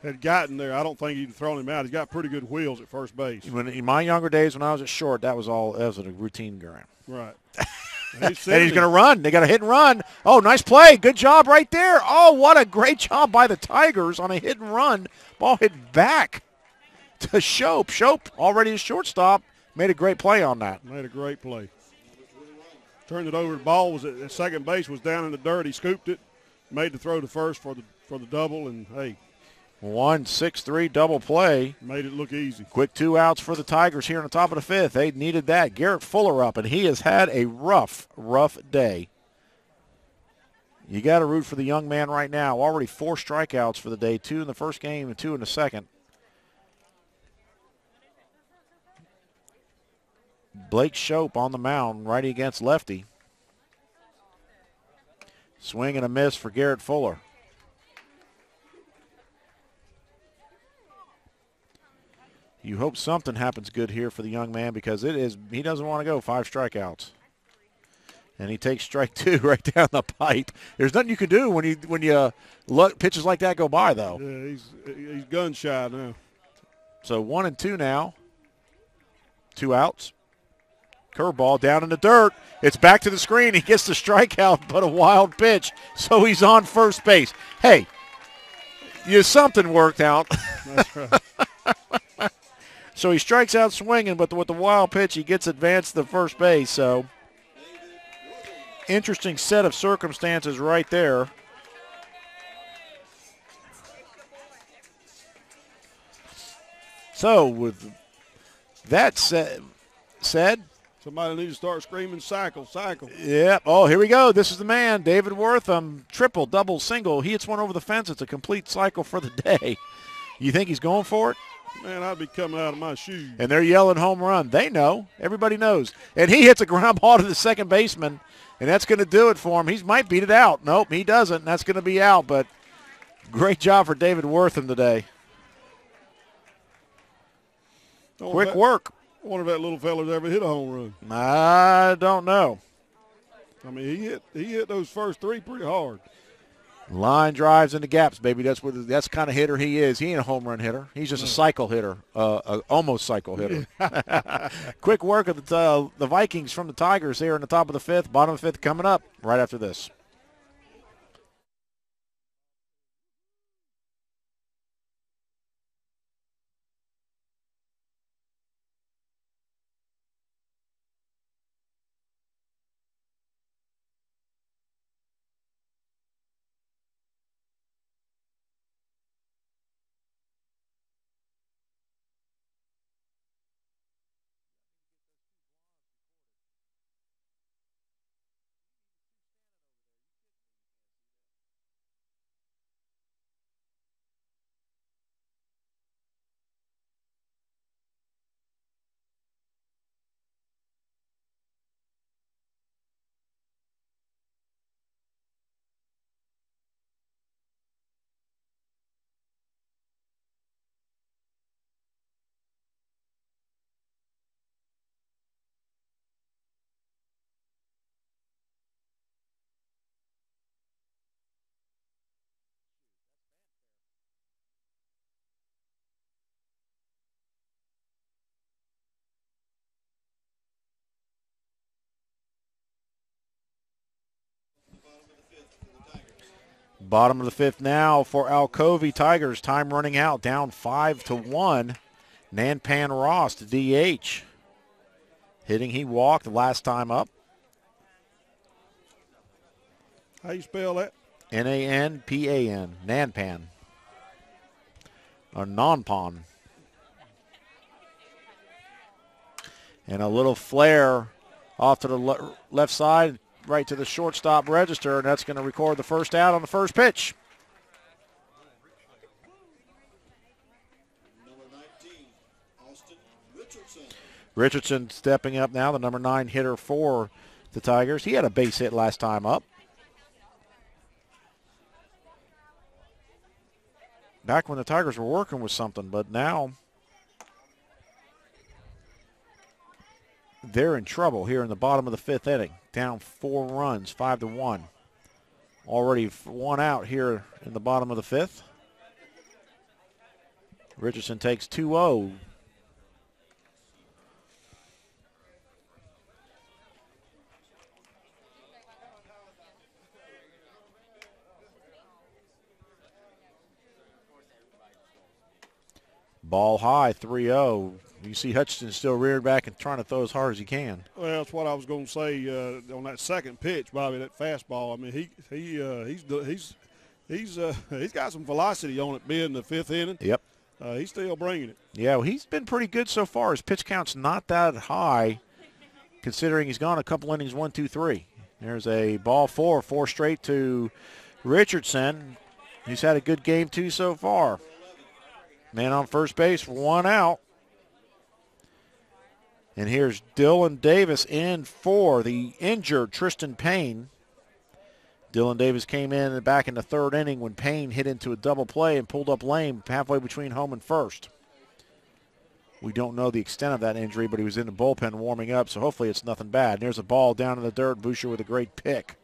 had gotten there. I don't think he'd thrown him out. He's got pretty good wheels at first base. In my younger days when I was at short, that was a routine ground. Right. And he's going to run. They got a hit and run. Oh, nice play. Good job right there. Oh, what a great job by the Tigers on a hit and run. Ball hit back to Shope. Shope, already a shortstop, made a great play on that. Made a great play. Turned it over. The ball was at second base, was down in the dirt. He scooped it, made the throw to first for the double, and, hey. 1-6-3 double play. Made it look easy. Quick 2 outs for the Tigers here in the top of the fifth. They needed that. Garrett Fuller up, and he has had a rough day. You got to root for the young man right now. Already 4 strikeouts for the day, 2 in the first game and 2 in the second. Blake Shope on the mound, righty against lefty. Swing and a miss for Garrett Fuller. You hope something happens good here for the young man because he doesn't want to go 5 strikeouts. And he takes strike 2 right down the pipe. There's nothing you can do when you let pitches like that go by, though. Yeah, he's gun shy now. So 1 and 2 now. 2 outs. Curveball down in the dirt. It's back to the screen. He gets the strikeout, but a wild pitch. So he's on first base. Hey, something worked out. That's right. So he strikes out swinging, but with the wild pitch, he gets advanced to first base. So interesting set of circumstances right there. So with that said, Somebody needs to start screaming, cycle, cycle. Yep. Oh, here we go. This is the man, David Wortham. Triple, double, single. He hits one over the fence. It's a complete cycle for the day. You think he's going for it? Man, I'd be coming out of my shoes. And they're yelling home run. They know. Everybody knows. And he hits a ground ball to the second baseman, and that's going to do it for him. He might beat it out. Nope, he doesn't. That's going to be out, but great job for David Wortham today. Quick work. I wonder if that little fella's ever hit a home run. I don't know. I mean, he hit those first 3 pretty hard. Line drives into gaps, baby. That's the kind of hitter he is. He ain't a home run hitter. He's just a cycle hitter, almost cycle hitter. Quick work of the Vikings from the Tigers here in the top of the 5th. Bottom of the 5th coming up right after this. Bottom of the 5th now for Alcovy Tigers. Time running out, down 5-1. Nanpan Ross to DH. Hitting, he walked last time up. How you spell that? Nanpan. Nanpan. Or Nonpon. And a little flare off to the left side, right to the shortstop register, and that's going to record the first out on the first pitch. Number 19, Austin Richardson. Richardson stepping up now, the number 9 hitter for the Tigers. He had a base hit last time up. Back when the Tigers were working with something, but now they're in trouble here in the bottom of the 5th inning. Down 4 runs, 5-1. Already 1 out here in the bottom of the 5th. Richardson takes 2-0. Ball high, 3-0. You see Hutchinson still reared back and trying to throw as hard as he can. Well, that's what I was going to say on that second pitch, Bobby. That fastball. I mean, he's got some velocity on it. Being the 5th inning. Yep. He's still bringing it. Yeah, well, he's been pretty good so far. His pitch count's not that high, considering he's gone a couple innings 1, 2, 3. There's a ball four straight to Richardson. He's had a good game, too, so far. Man on first base, 1 out. And here's Dylan Davis in for the injured Tristan Payne. Dylan Davis came in back in the 3rd inning when Payne hit into a double play and pulled up lame halfway between home and first. We don't know the extent of that injury, but he was in the bullpen warming up, so hopefully it's nothing bad. And there's a ball down in the dirt. Boucher with a great pick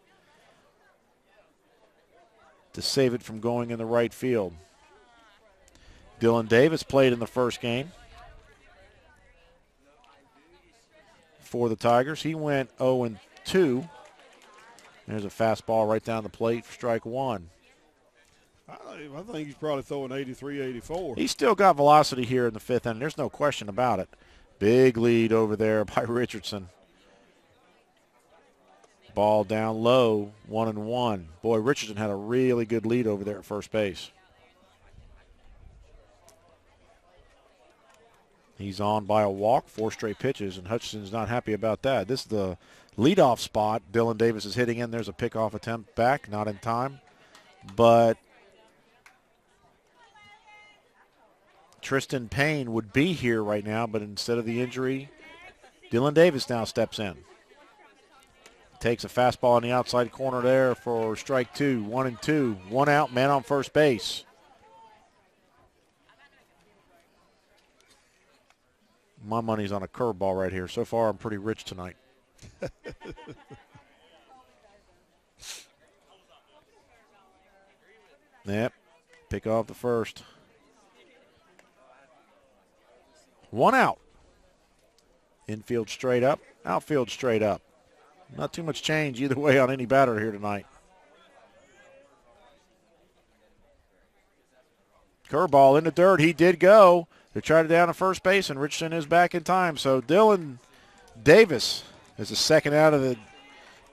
to save it from going in the right field. Dylan Davis played in the first game for the Tigers. He went 0-2. There's a fastball right down the plate for strike 1. I think he's probably throwing 83, 84. He's still got velocity here in the 5th inning. There's no question about it. Big lead over there by Richardson. Ball down low, 1-1. Boy, Richardson had a really good lead over there at first base. He's on by a walk, 4 straight pitches, and Hutchinson's not happy about that. This is the leadoff spot. Dylan Davis is hitting in. There's a pickoff attempt back, not in time. But Tristan Payne would be here right now, but instead of the injury, Dylan Davis now steps in. Takes a fastball on the outside corner there for strike 2, 1-2. 1 out, man on first base. My money's on a curveball right here. So far, I'm pretty rich tonight. Yep, pick off the first. 1 out. Infield straight up, outfield straight up. Not too much change either way on any batter here tonight. Curveball in the dirt. He did go. They tried it down to first base, and Richardson is back in time. So Dylan Davis is the 2nd out of the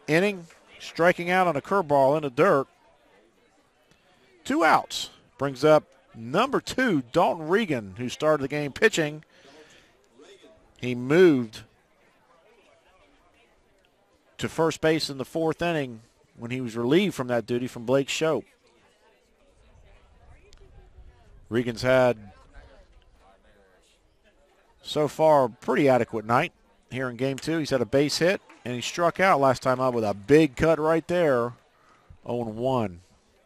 inning, striking out on a curveball in the dirt. 2 outs. Brings up number 2, Dalton Regan, who started the game pitching. He moved to first base in the 4th inning when he was relieved from that duty from Blake Shope. Regan's had so far a pretty adequate night here in game 2. He's had a base hit, and he struck out last time out with a big cut right there. 0-1.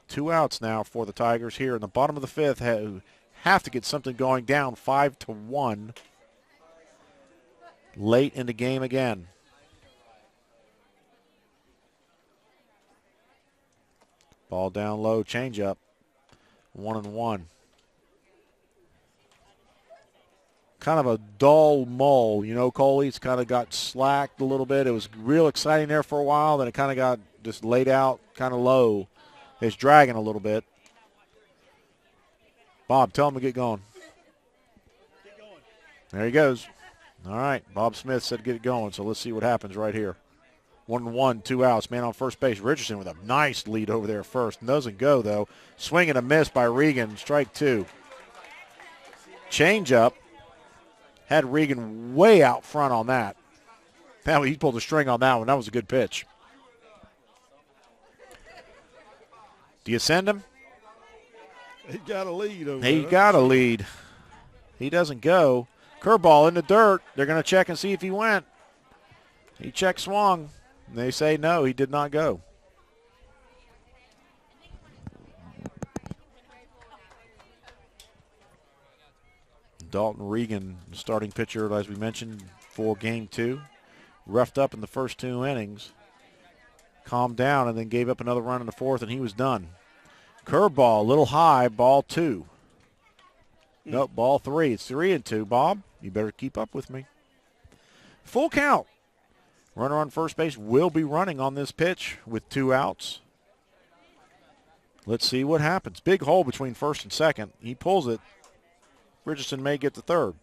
2 outs now for the Tigers here in the bottom of the 5th, who have to get something going, down 5-1 late in the game again. Ball down low, changeup, 1-1. Kind of a dull mull, you know, Coley. It's kind of got slacked a little bit. It was real exciting there for a while, then it kind of got just laid out kind of low. It's dragging a little bit. Bob, tell him to get going. Get going. There he goes. All right, Bob Smith said get it going, so let's see what happens right here. 1-1, 2 outs, man on first base. Richardson with a nice lead over there first. Doesn't go, though. Swing and a miss by Regan, strike 2. Change up. Had Regan way out front on that. He pulled the string on that one. That was a good pitch. Do you send him? He got a lead over there. He got a lead. He doesn't go. Curveball in the dirt. They're going to check and see if he went. He check swung. They say no, he did not go. Dalton Regan, starting pitcher, as we mentioned, for game 2. Roughed up in the first 2 innings. Calmed down and then gave up another run in the 4th, and he was done. Curveball, a little high, ball 2. Nope, ball 3. It's 3-2. Bob, you better keep up with me. Full count. Runner on first base will be running on this pitch with 2 outs. Let's see what happens. Big hole between first and second. He pulls it. Richardson may get the 3rd.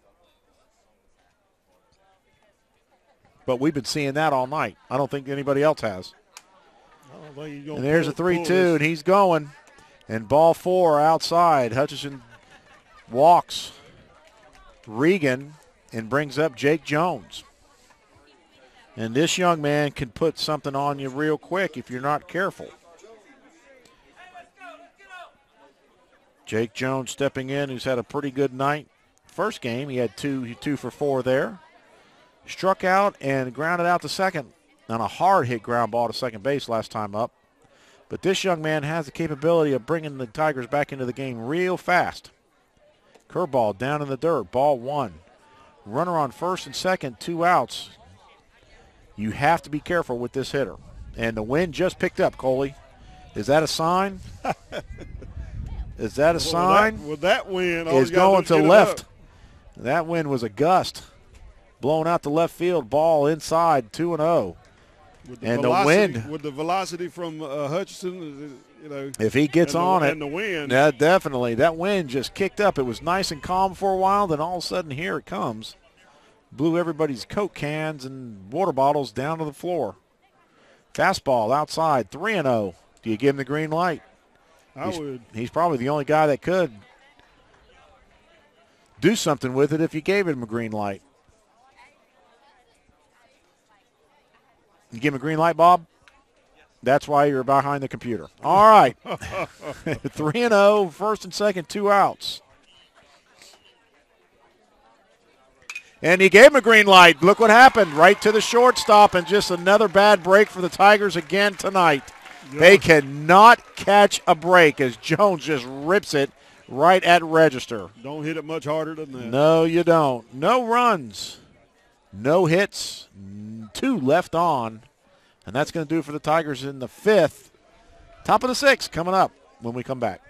But we've been seeing that all night. I don't think anybody else has. And there's a 3-2, and he's going. And ball 4 outside. Hutchinson walks Regan and brings up Jake Jones. And this young man can put something on you real quick if you're not careful. Jake Jones stepping in, who's had a pretty good night. First game, he had two for 4 there. Struck out and grounded out to second on a hard hit ground ball to second base last time up. But this young man has the capability of bringing the Tigers back into the game real fast. Curveball down in the dirt, ball 1. Runner on first and second, 2 outs. You have to be careful with this hitter. And the wind just picked up, Coley. Is that a sign? Is that a sign? With that wind, is going to left. That wind was a gust. Blowing out to left field, ball inside, 2-0. And the wind. With the velocity from Hutchinson, if he gets on it. And the wind. Yeah, definitely. That wind just kicked up. It was nice and calm for a while. Then all of a sudden, here it comes. Blew everybody's Coke cans and water bottles down to the floor. Fastball outside, 3-0. Do you give him the green light? I would. He's probably the only guy that could do something with it if you gave him a green light. You give him a green light, Bob? That's why you're behind the computer. All right. 3-0, first and second, 2 outs. And he gave him a green light. Look what happened. Right to the shortstop, and just another bad break for the Tigers again tonight. Yeah. They cannot catch a break as Jones just rips it right at register. Don't hit it much harder than that. No, you don't. No runs. No hits. 2 left on. And that's going to do it for the Tigers in the 5th. Top of the 6th coming up when we come back.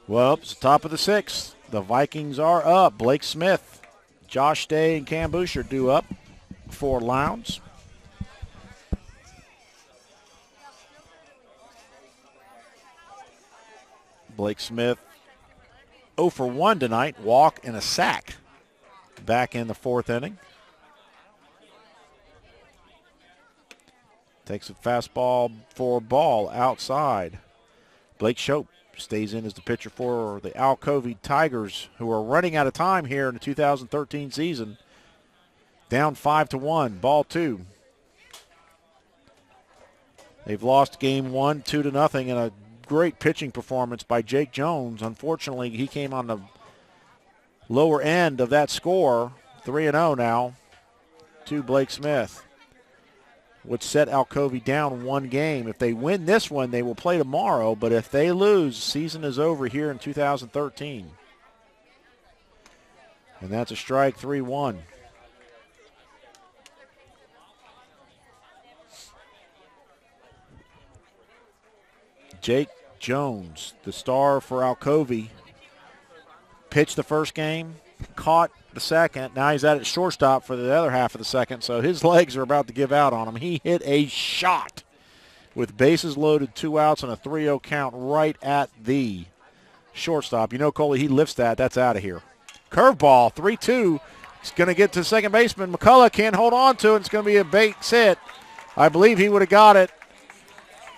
Well, it's the top of the 6th. The Vikings are up. Blake Smith, Josh Day, and Cam Bush are due up for Lowndes. Blake Smith 0 for 1 tonight, walk and a sack back in the 4th inning. Takes a fastball for a ball outside. Blake Shope stays in as the pitcher for the Alcovy Tigers, who are running out of time here in the 2013 season. Down 5-1, ball 2. They've lost game 1, 2-0, and a great pitching performance by Jake Jones. Unfortunately, he came on the lower end of that score. 3-0 now to Blake Smith, which set Alcovy down 1 game. If they win this one, they will play tomorrow, but if they lose, season is over here in 2013. And that's a strike, 3-1. Jake Jones, the star for Alcovy, pitched the first game, caught the second. Now he's at shortstop for the other half of the second, so his legs are about to give out on him. He hit a shot with bases loaded, 2 outs, and a 3-0 count right at the shortstop. You know, Coley, he lifts that. That's out of here. Curveball, 3-2. He's going to get to second baseman. McCullough can't hold on to it. It's going to be a base hit. I believe he would have got it.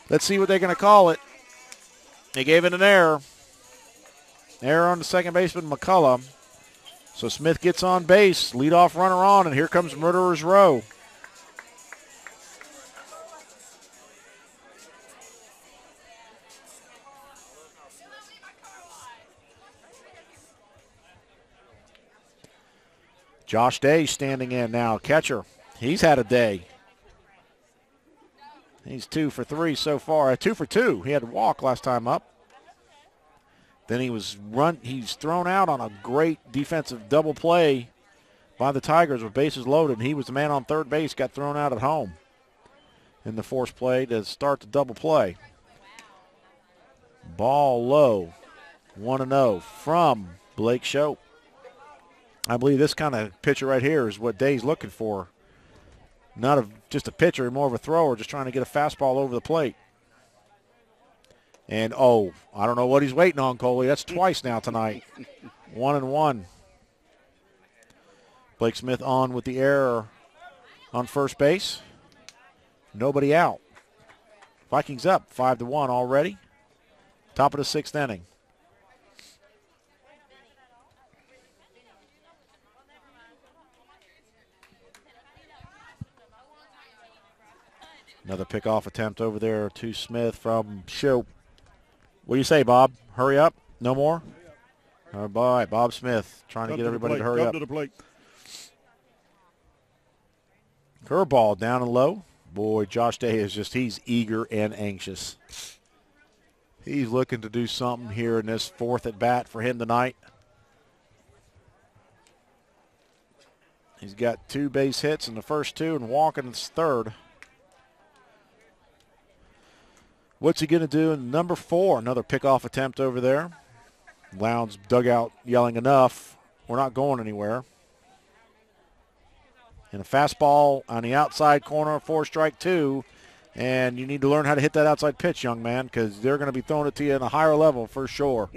Let's see what they're going to call it. They gave it an error. Error on the second baseman, McCullough. So Smith gets on base, leadoff runner on, and here comes Murderer's Row. Josh Day standing in now, catcher. He's had a day. He's 2 for 3 so far. 2 for 2. He had a walk last time up. Then he's thrown out on a great defensive double play by the Tigers with bases loaded. He was the man on third base, got thrown out at home in the forced play to start the double play. Ball low. 1-0 from Blake Shope. I believe this kind of pitcher right here is what Day's looking for. Not just a pitcher, more of a thrower, just trying to get a fastball over the plate. And, I don't know what he's waiting on, Coley. That's twice now tonight. 1-1. Blake Smith on with the error on first base. Nobody out. Vikings up 5-1 already. Top of the 6th inning. Another pickoff attempt over there to Smith from Shope. What do you say, Bob? Hurry up? No more? All right, Bob Smith trying to get everybody to hurry up. To the plate. Curveball down and low. Boy, Josh Day he's eager and anxious. He's looking to do something here in this 4th at bat for him tonight. He's got 2 base hits in the first 2 and walking in his 3rd. What's he going to do in number 4? Another pickoff attempt over there. Lowndes dugout yelling enough. We're not going anywhere. And a fastball on the outside corner, 4-strike 2. And you need to learn how to hit that outside pitch, young man, because they're going to be throwing it to you in a higher level for sure.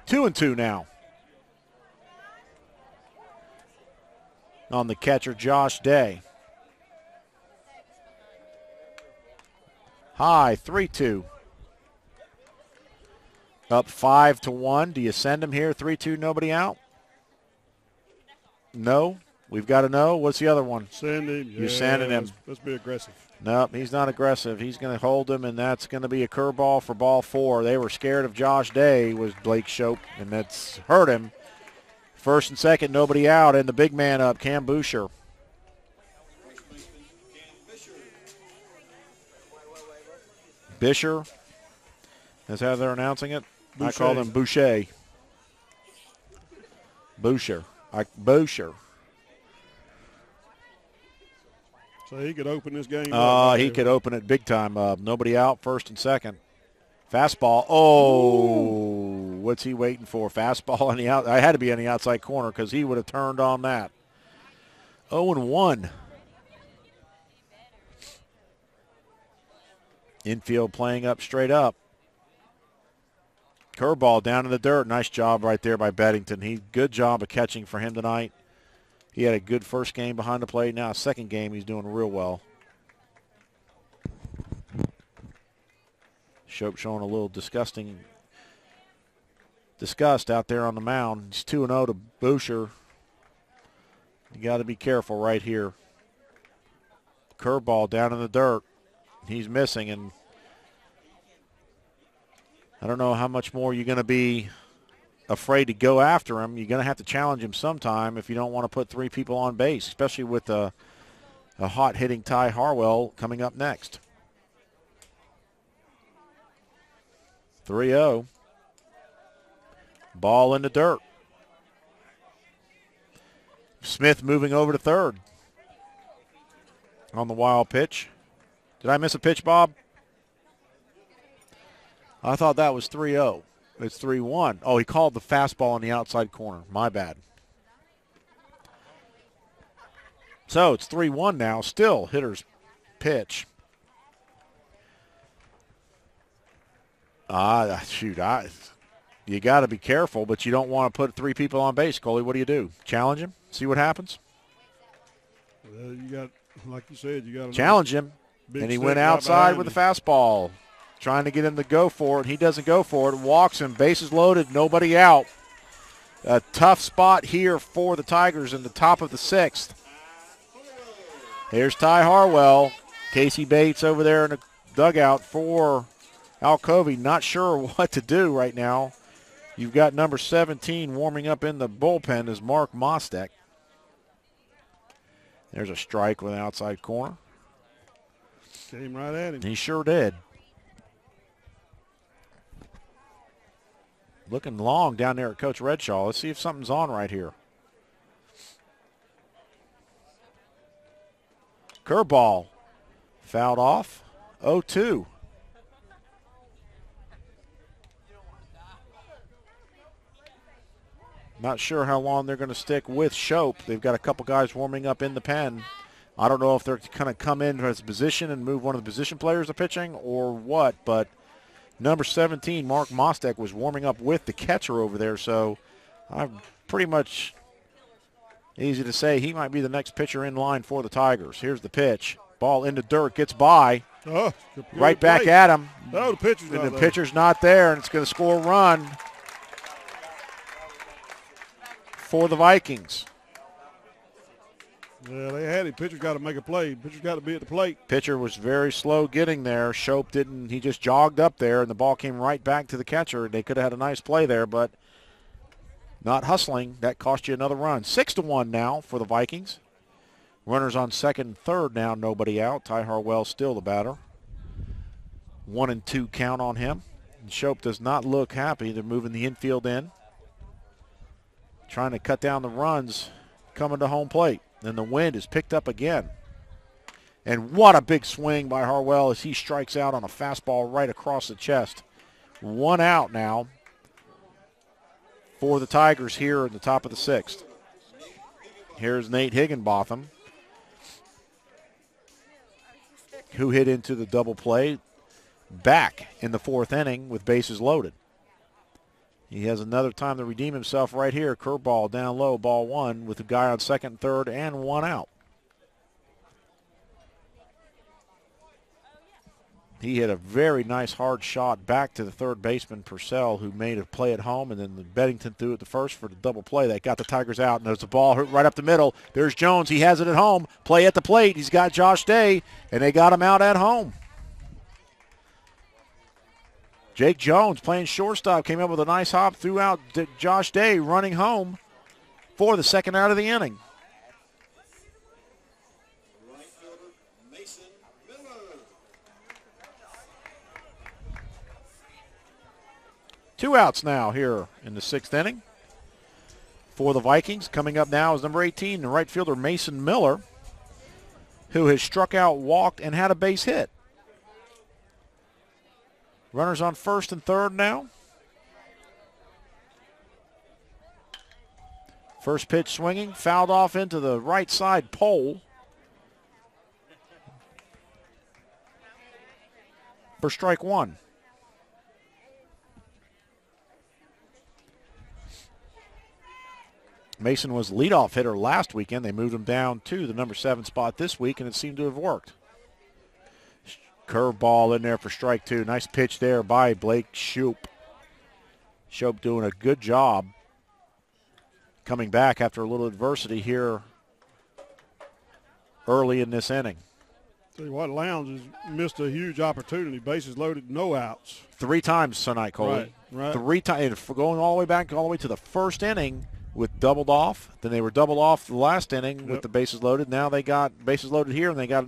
2-2 now. On the catcher, Josh Day. High, 3-2. Up 5-1. Do you send him here? 3-2, nobody out? No. We've got to know. What's the other one? Send him. You're sending him. Let's be aggressive. Nope, he's not aggressive. He's going to hold him, and that's going to be a curveball for ball 4. They were scared of Josh Day, was Blake Shope, and that's hurt him. First and second, nobody out, and the big man up, Cam Boucher. Bisher. That's how they're announcing it. Boucher. I call him Boucher. Boucher. Boucher. So he could open this game up. He could open it big time up. Nobody out, first and second. Fastball. Oh, what's he waiting for? Fastball on the out. I had to be on the outside corner because he would have turned on that. 0-1. Infield playing up straight up. Curveball down in the dirt. Nice job right there by Beddington. Good job of catching for him tonight. He had a good first game behind the plate. Now, second game, he's doing real well. Shope showing a little disgust out there on the mound. He's 2-0 to Boucher. You got to be careful right here. Curveball down in the dirt. He's missing, and I don't know how much more you're going to be afraid to go after him. You're going to have to challenge him sometime if you don't want to put 3 people on base, especially with a hot-hitting Ty Harwell coming up next. 3-0. Ball in the dirt. Smith moving over to third on the wild pitch. Did I miss a pitch, Bob? I thought that was 3-0. It's 3-1. Oh, he called the fastball on the outside corner. My bad. So it's 3-1 now. Still hitter's pitch. Shoot. You got to be careful, but you don't want to put 3 people on base, Coley. What do? Challenge him? See what happens? Well, you got, like you said, you got to challenge him. And he went outside with the fastball. trying to get him to go for it. He doesn't go for it. Walks him. Bases loaded. Nobody out. A tough spot here for the Tigers in the top of the 6th. Here's Ty Harwell. Casey Bates over there in the dugout for Alcovy. Not sure what to do right now. You've got number 17 warming up in the bullpen is Mark Mostek. There's a strike with an outside corner. Came right at him. He sure did. Looking long down there at Coach Redshaw. Let's see if something's on right here. Curveball. Fouled off. 0-2. Not sure how long they're going to stick with Shope. They've got a couple guys warming up in the pen. I don't know if they're going to come in as a position and move one of the position players to pitching or what, but number 17, Mark Mostek, was warming up with the catcher over there, so I'm pretty much easy to say he might be the next pitcher in line for the Tigers. Here's the pitch. Ball into dirt, gets by. Oh, right back at him. Oh, the pitcher's not there, and it's going to score a run for the Vikings. Yeah, they had him. Pitcher's got to make a play. Pitcher's got to be at the plate. Pitcher was very slow getting there. Shope didn't. He just jogged up there, and the ball came right back to the catcher. They could have had a nice play there, but not hustling. That cost you another run. 6-1 now for the Vikings. Runners on second and third now, nobody out. Ty Harwell still the batter. 1-2 count on him. And Shope does not look happy. They're moving the infield in, trying to cut down the runs coming to home plate. Then the wind is picked up again. And what a big swing by Harwell as he strikes out on a fastball right across the chest. 1 out now for the Tigers here in the top of the 6th. Here's Nate Higginbotham, who hit into the double play back in the 4th inning with bases loaded. He has another time to redeem himself right here. Curveball down low, ball 1 with a guy on second and third and 1 out. He hit a very nice hard shot back to the third baseman, Purcell, who made a play at home, and then the Beddington threw it to first for the double play. That got the Tigers out, and there's the ball right up the middle. There's Jones. He has it at home. Play at the plate. He's got Josh Day, and they got him out at home. Jake Jones playing shortstop, came up with a nice hop, threw out Josh Day running home for the second out of the inning. Right fielder, Mason Miller. 2 outs now here in the 6th inning for the Vikings. Coming up now is number 18, the right fielder Mason Miller, who has struck out, walked, and had a base hit. Runners on first and third now. First pitch swinging, fouled off into the right side pole for strike 1. Mason was leadoff hitter last weekend. They moved him down to the number 7 spot this week, and it seemed to have worked. Curveball in there for strike 2. Nice pitch there by Blake Shope. Shope doing a good job coming back after a little adversity here early in this inning. Tell you what, Lowndes has missed a huge opportunity. Bases loaded, no outs. 3 times tonight, Coley. Right. 3 times. Going all the way back, all the way to the first inning with doubled off. Then they were doubled off the last inning with the bases loaded. Now they got bases loaded here, and they got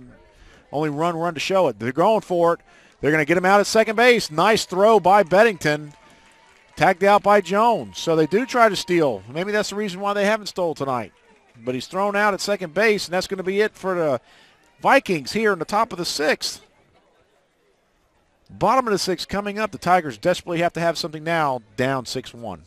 only run to show it. They're going for it. They're going to get him out at second base. Nice throw by Beddington. Tagged out by Jones. So they do try to steal. Maybe that's the reason why they haven't stole tonight. But he's thrown out at second base, and that's going to be it for the Vikings here in the top of the 6th. Bottom of the 6th coming up. The Tigers desperately have to have something now, down 6-1.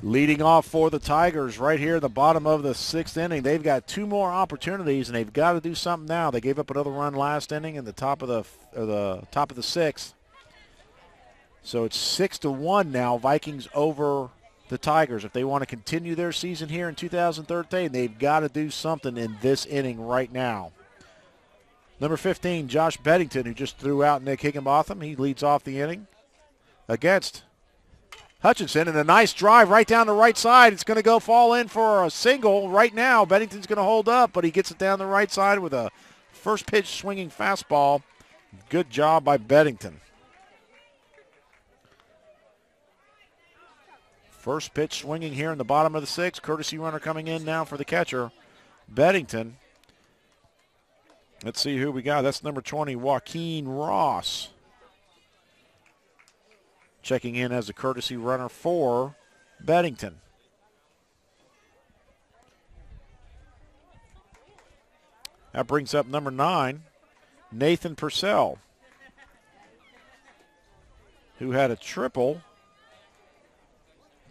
Leading off for the Tigers right here at the bottom of the 6th inning. They've got 2 more opportunities, and they've got to do something now. They gave up another run last inning in the top of the 6th. So it's 6-1 now, Vikings over the Tigers. If they want to continue their season here in 2013, they've got to do something in this inning right now. Number 15, Josh Beddington, who just threw out Nick Higginbotham. He leads off the inning against Hutchinson, and a nice drive right down the right side. It's going to fall in for a single right now. Beddington's going to hold up, but he gets it down the right side with a first pitch swinging fastball. Good job by Beddington. First pitch swinging here in the bottom of the 6th. Courtesy runner coming in now for the catcher, Beddington. Let's see who we got. That's number 20, Joaquin Ross, checking in as a courtesy runner for Beddington. That brings up number 9, Nathan Purcell, who had a triple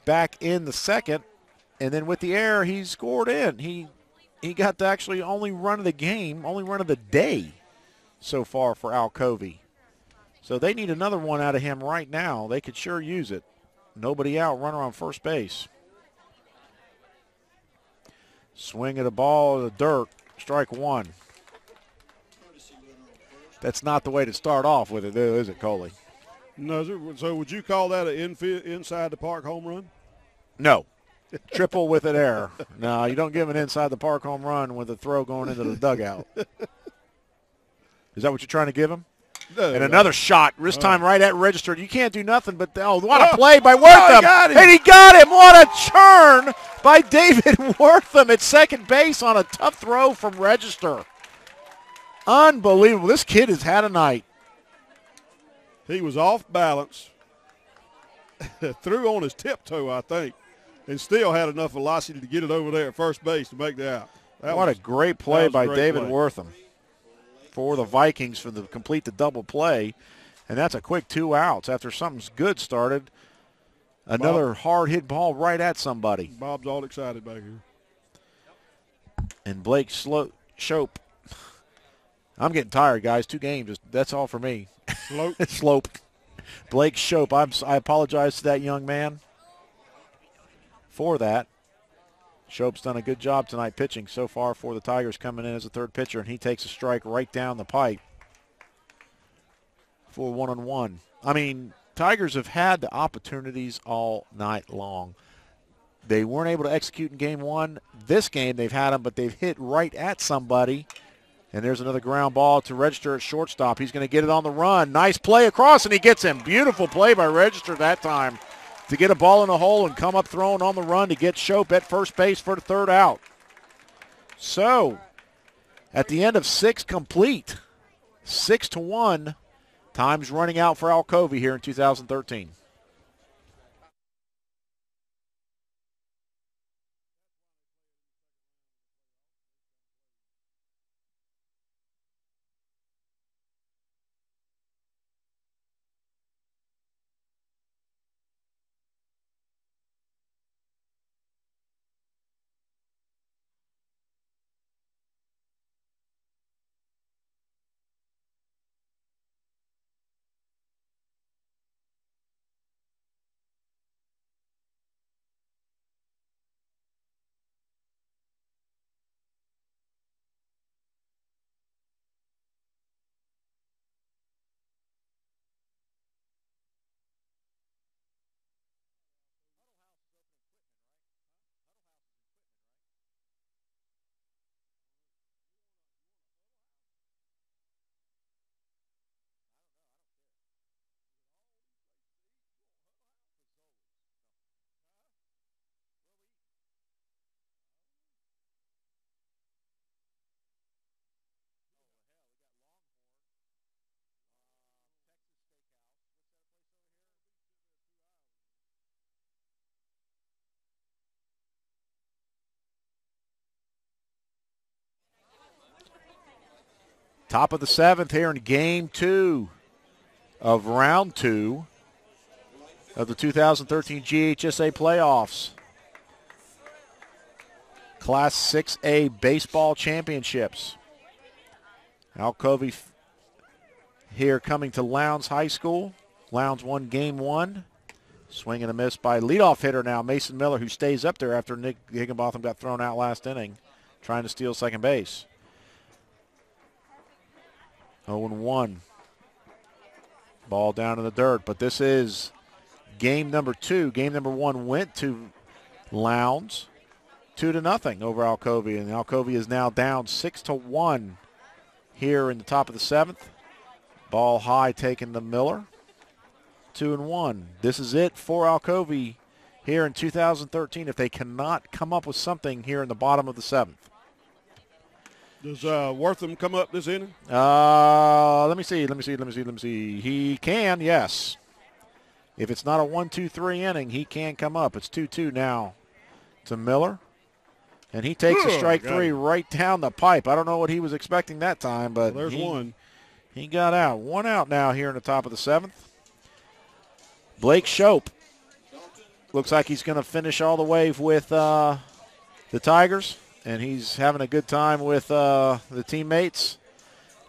back in the 2nd, and then with the error, he scored in. He got the actually only run of the game, only run of the day so far for Alcovy. So they need another one out of him right now. They could sure use it. Nobody out, runner on first base. Swing at a ball in the dirt, strike 1. That's not the way to start off with it, though, is it, Coley? No, so would you call that an inside the park home run? No. Triple with an error. No, you don't give an inside the park home run with a throw going into the dugout. Is that what you're trying to give him? No, and another shot, this time right at registered. You can't do nothing but, what a play by Wortham. And he got him. What a churn by David Wortham at second base on a tough throw from register. Unbelievable. This kid has had a night. He was off balance, threw on his tiptoe, I think, and still had enough velocity to get it over there at first base to make the out. What a great play by David Wortham for the Vikings for the complete the double play. And that's a quick 2 outs after something good started. Another hard hit ball right at somebody. Bob's all excited back here. And Blake Shope. I'm getting tired, guys. 2 games. That's all for me. Slope. Blake Shope. I apologize to that young man for that. Shope's done a good job tonight pitching so far for the Tigers, coming in as a 3rd pitcher, and he takes a strike right down the pipe for 1-1. I mean, Tigers have had the opportunities all night long. They weren't able to execute in game 1. This game they've had them, but they've hit right at somebody. And there's another ground ball to register at shortstop. He's going to get it on the run. Nice play across, and he gets him. Beautiful play by register that time to get a ball in the hole and come up throwing on the run to get Shope at first base for the 3rd out. So, at the end of 6 complete, 6-1, time's running out for Alcovy here in 2013. Top of the 7th here in game 2 of round 2 of the 2013 GHSA playoffs. Class 6A baseball championships. Alcovy here coming to Lowndes High School. Lowndes won game 1. Swing and a miss by leadoff hitter now, Mason Miller, who stays up there after Nick Higginbotham got thrown out last inning, trying to steal second base. 0-1. Ball down in the dirt, but this is game number 2. Game number 1 went to Lowndes, 2-0 over Alcovy, and Alcovy is now down 6-1 here in the top of the 7th. Ball high taken to Miller. 2-1. This is it for Alcovy here in 2013 if they cannot come up with something here in the bottom of the 7th. Does Wortham come up this inning? Let me see. He can, yes. If it's not a 1-2-3 inning, he can come up. It's 2-2 now to Miller. And he takes a strike 3 right down the pipe. I don't know what he was expecting that time, but there's one. He got out. 1 out now here in the top of the 7th. Blake Shope looks like he's going to finish all the way with the Tigers, and he's having a good time with the teammates.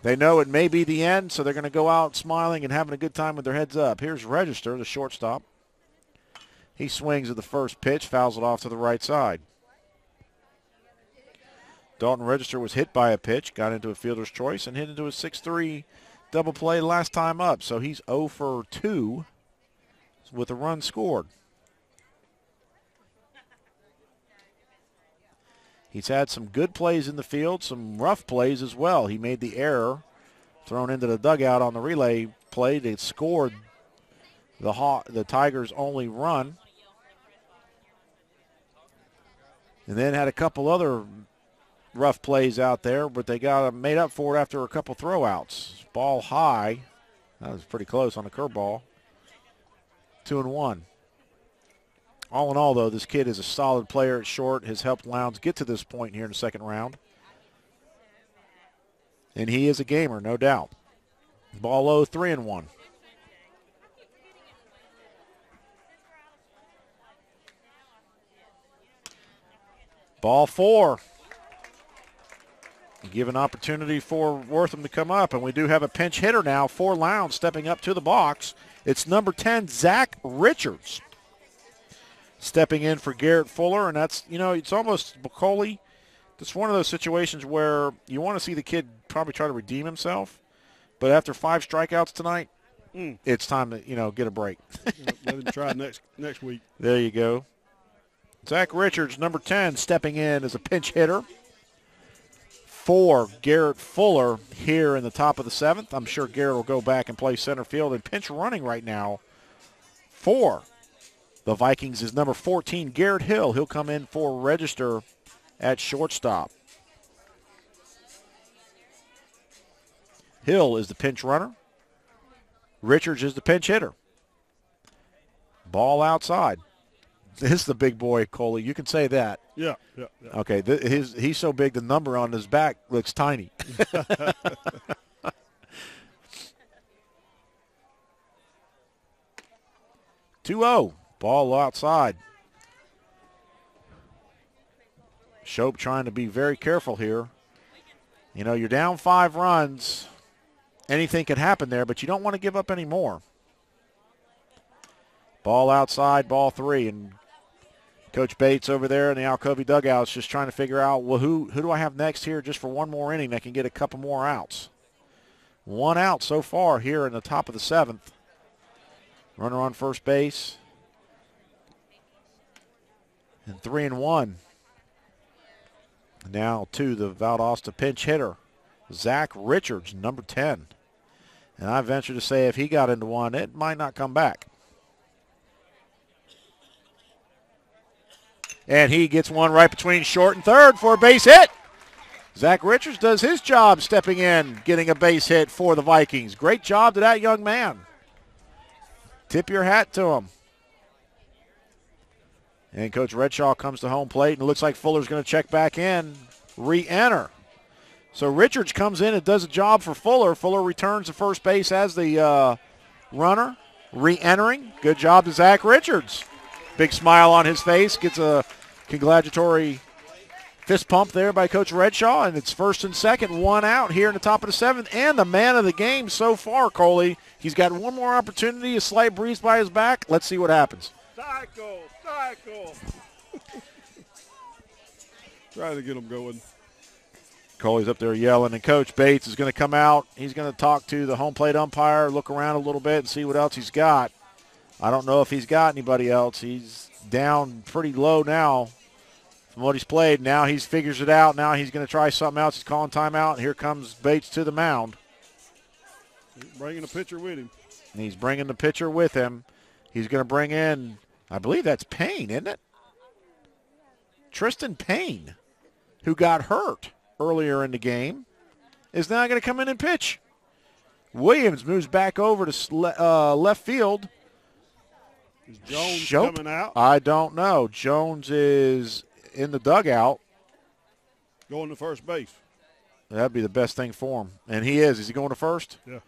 They know it may be the end, so they're going to go out smiling and having a good time with their heads up. Here's Register, the shortstop. He swings at the first pitch, fouls it off to the right side. Dalton Register was hit by a pitch, got into a fielder's choice, and hit into a 6-3 double play last time up. So he's 0 for 2 with a run scored. He's had some good plays in the field, some rough plays as well. He made the error thrown into the dugout on the relay play. They scored the Tigers' only run. And then had a couple other rough plays out there, but they got made up for it after a couple throwouts. Ball high. That was pretty close on the curveball. 2-1. All in all, though, this kid is a solid player at short, has helped Lowndes get to this point here in the second round. And he is a gamer, no doubt. Ball low, 3-1. Ball 4. Give an opportunity for Wortham to come up, and we do have a pinch hitter now for Lowndes stepping up to the box. It's number 10, Zach Richards, stepping in for Garrett Fuller, and that's, it's almost, Bucoli, it's one of those situations where you want to see the kid probably try to redeem himself, but after 5 strikeouts tonight, it's time to, get a break. Let him try next week. There you go. Zach Richards, number 10, stepping in as a pinch hitter for Garrett Fuller here in the top of the 7th. I'm sure Garrett will go back and play center field, and pinch running right now for the Vikings is number 14, Garrett Hill. He'll come in for Register at shortstop. Hill is the pinch runner. Richards is the pinch hitter. Ball outside. This is the big boy, Coley. You can say that. Yeah. Okay, he's so big the number on his back looks tiny. 2-0. Ball outside. Shope trying to be very careful here. You're down 5 runs. Anything could happen there, but you don't want to give up any more. Ball outside, ball 3, and Coach Bates over there in the Alcovy dugout is just trying to figure out, well, who do I have next here just for one more inning that can get a couple more outs. 1 out so far here in the top of the 7th. Runner on first base. And 3-1. Now to the Valdosta pinch hitter, Zach Richards, number 10. And I venture to say if he got into one, it might not come back. And he gets one right between short and third for a base hit. Zach Richards does his job stepping in, getting a base hit for the Vikings. Great job to that young man. Tip your hat to him. And Coach Redshaw comes to home plate, and it looks like Fuller's going to check back in, re-enter. So Richards comes in and does a job for Fuller. Fuller returns to first base as the runner, re-entering. Good job to Zach Richards. Big smile on his face, gets a congratulatory Fist pump there by Coach Redshaw, and it's first and second, one out here in the top of the seventh, and the man of the game so far, Coley. He's got one more opportunity, a slight breeze by his back. Let's see what happens. Cycle. Trying to get him going. Coley's up there yelling, and Coach Bates is going to come out. He's going to talk to the home plate umpire, look around a little bit, and see what else he's got. I don't know if he's got anybody else. He's down pretty low now from what he's played. Now he figures it out. Now he's going to try something else. He's calling timeout, and here comes Bates to the mound. He's bringing the pitcher with him. And he's bringing the pitcher with him. He's going to bring in, I believe that's Payne, isn't it? Tristan Payne, who got hurt earlier in the game, is now going to come in and pitch. Williams moves back over to left field. Is Jones coming out? I don't know. Jones is in the dugout. Going to first base. That'd be the best thing for him. And he is. Is he going to first? Yeah.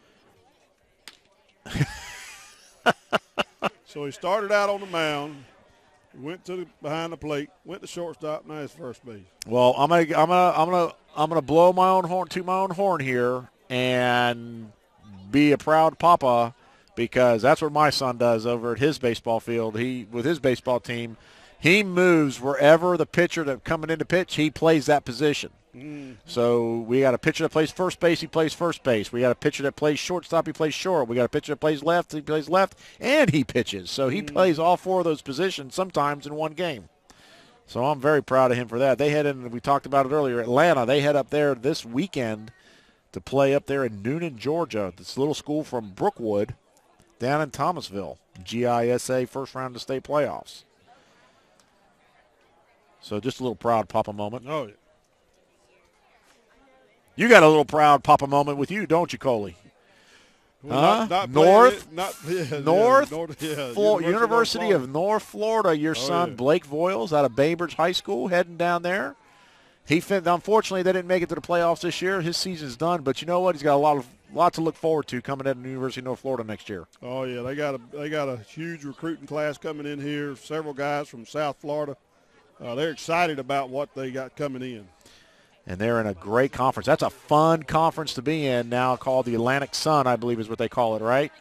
So he started out on the mound, went to behind the plate, went to shortstop, now he's first base. Well, I'm gonna blow my own horn, to my own horn here, and be a proud papa, because that's what my son does over at his baseball field. With his baseball team, he moves wherever the pitcher that's coming in to pitch, he plays that position. So we got a pitcher that plays first base, he plays first base. We got a pitcher that plays shortstop, he plays short. We got a pitcher that plays left, he plays left, and he pitches. So he plays all four of those positions sometimes in one game. So I'm very proud of him for that. They head in, we talked about it earlier, Atlanta. They head up there this weekend to play up there in Noonan, Georgia, this little school from Brookwood down in Thomasville, GHSA first round of the state playoffs. So just a little proud papa moment. Oh, yeah. You got a little proud papa moment with you, don't you, Coley? Well, University of North Florida. Your son, Blake Voiles, out of Bainbridge High School, heading down there. Unfortunately, they didn't make it to the playoffs this year. His season's done, but you know what? He's got lots to look forward to coming at the University of North Florida next year. Oh yeah, they got a huge recruiting class coming in here. Several guys from South Florida. They're excited about what they got coming in. And they're in a great conference. That's a fun conference to be in now, called the Atlantic Sun, I believe is what they call it, right?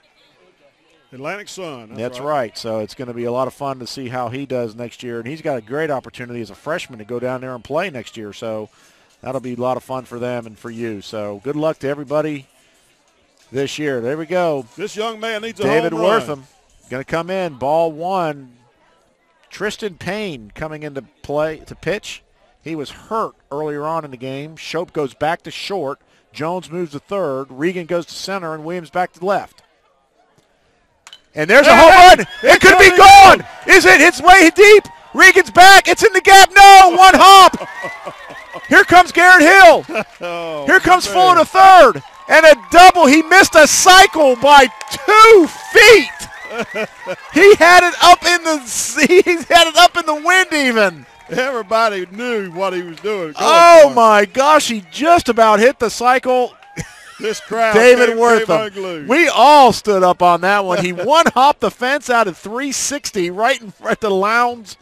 Atlantic Sun. That's right. So it's going to be a lot of fun to see how he does next year. And he's got a great opportunity as a freshman to go down there and play next year. So that'll be a lot of fun for them and for you. So good luck to everybody this year. There we go. This young man needs a David home run. Wortham going to come in. Ball one. Tristan Payne coming into play to pitch. He was hurt earlier on in the game. Shope goes back to short. Jones moves to third. Regan goes to center, and Williams back to left. And there's a home run. It could be gone. Is it? It's way deep. Regan's back. It's in the gap. No, one hop. Here comes Garrett Hill. Here comes Fuller to third. And a double. He missed a cycle by 2 feet. He had it up in the wind even. Everybody knew what he was doing. Oh, my gosh. He just about hit the cycle. This crowd, David Wortham. We all stood up on that one. He one-hopped the fence out at 360 right at the Lowndes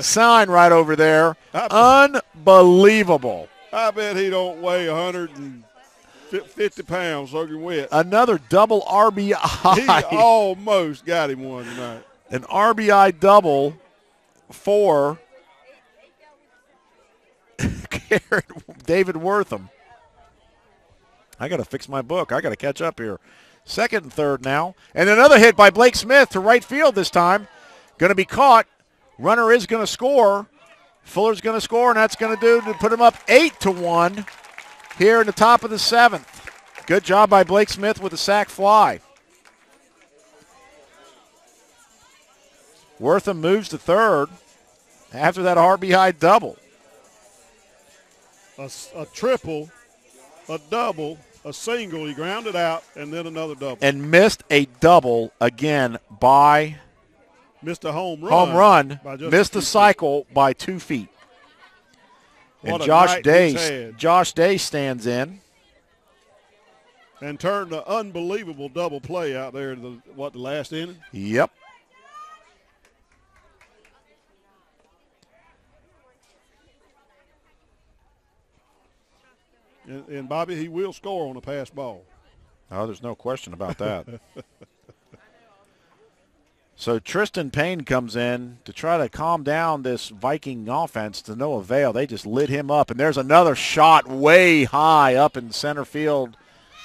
sign right over there. Unbelievable. I bet he don't weigh 150 pounds soaking wet. Another double RBI. He almost got him one tonight. An RBI double for David Wortham. I got to fix my book. I got to catch up here. Second and third now. And another hit by Blake Smith to right field this time. Going to be caught. Runner is going to score. Fuller's going to score, and that's going to put him up 8-1 here in the top of the seventh. Good job by Blake Smith with a sac fly. Wortham moves to third after that RBI double. A triple, a double, a single. He grounded out, and then another double. And missed a double again by – missed a home run. Missed the cycle by 2 feet. And Josh Day stands in. And turned an unbelievable double play out there in the last inning? Yep. And Bobby, he will score on a pass ball. Oh, there's no question about that. So Tristan Payne comes in to try to calm down this Viking offense to no avail. They just lit him up. And there's another shot way high up in center field.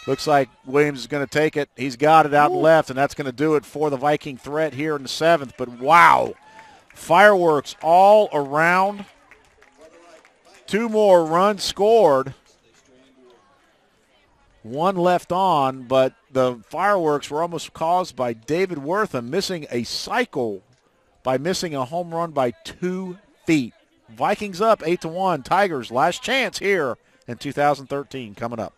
Looks like Williams is going to take it. He's got it out and left, and that's going to do it for the Viking threat here in the 7th. But, wow, fireworks all around. 2 more runs scored. 1 left on, but the fireworks were almost caused by David Wortham missing a cycle by missing a home run by 2 feet. Vikings up 8-1. Tigers last chance here in 2013 coming up.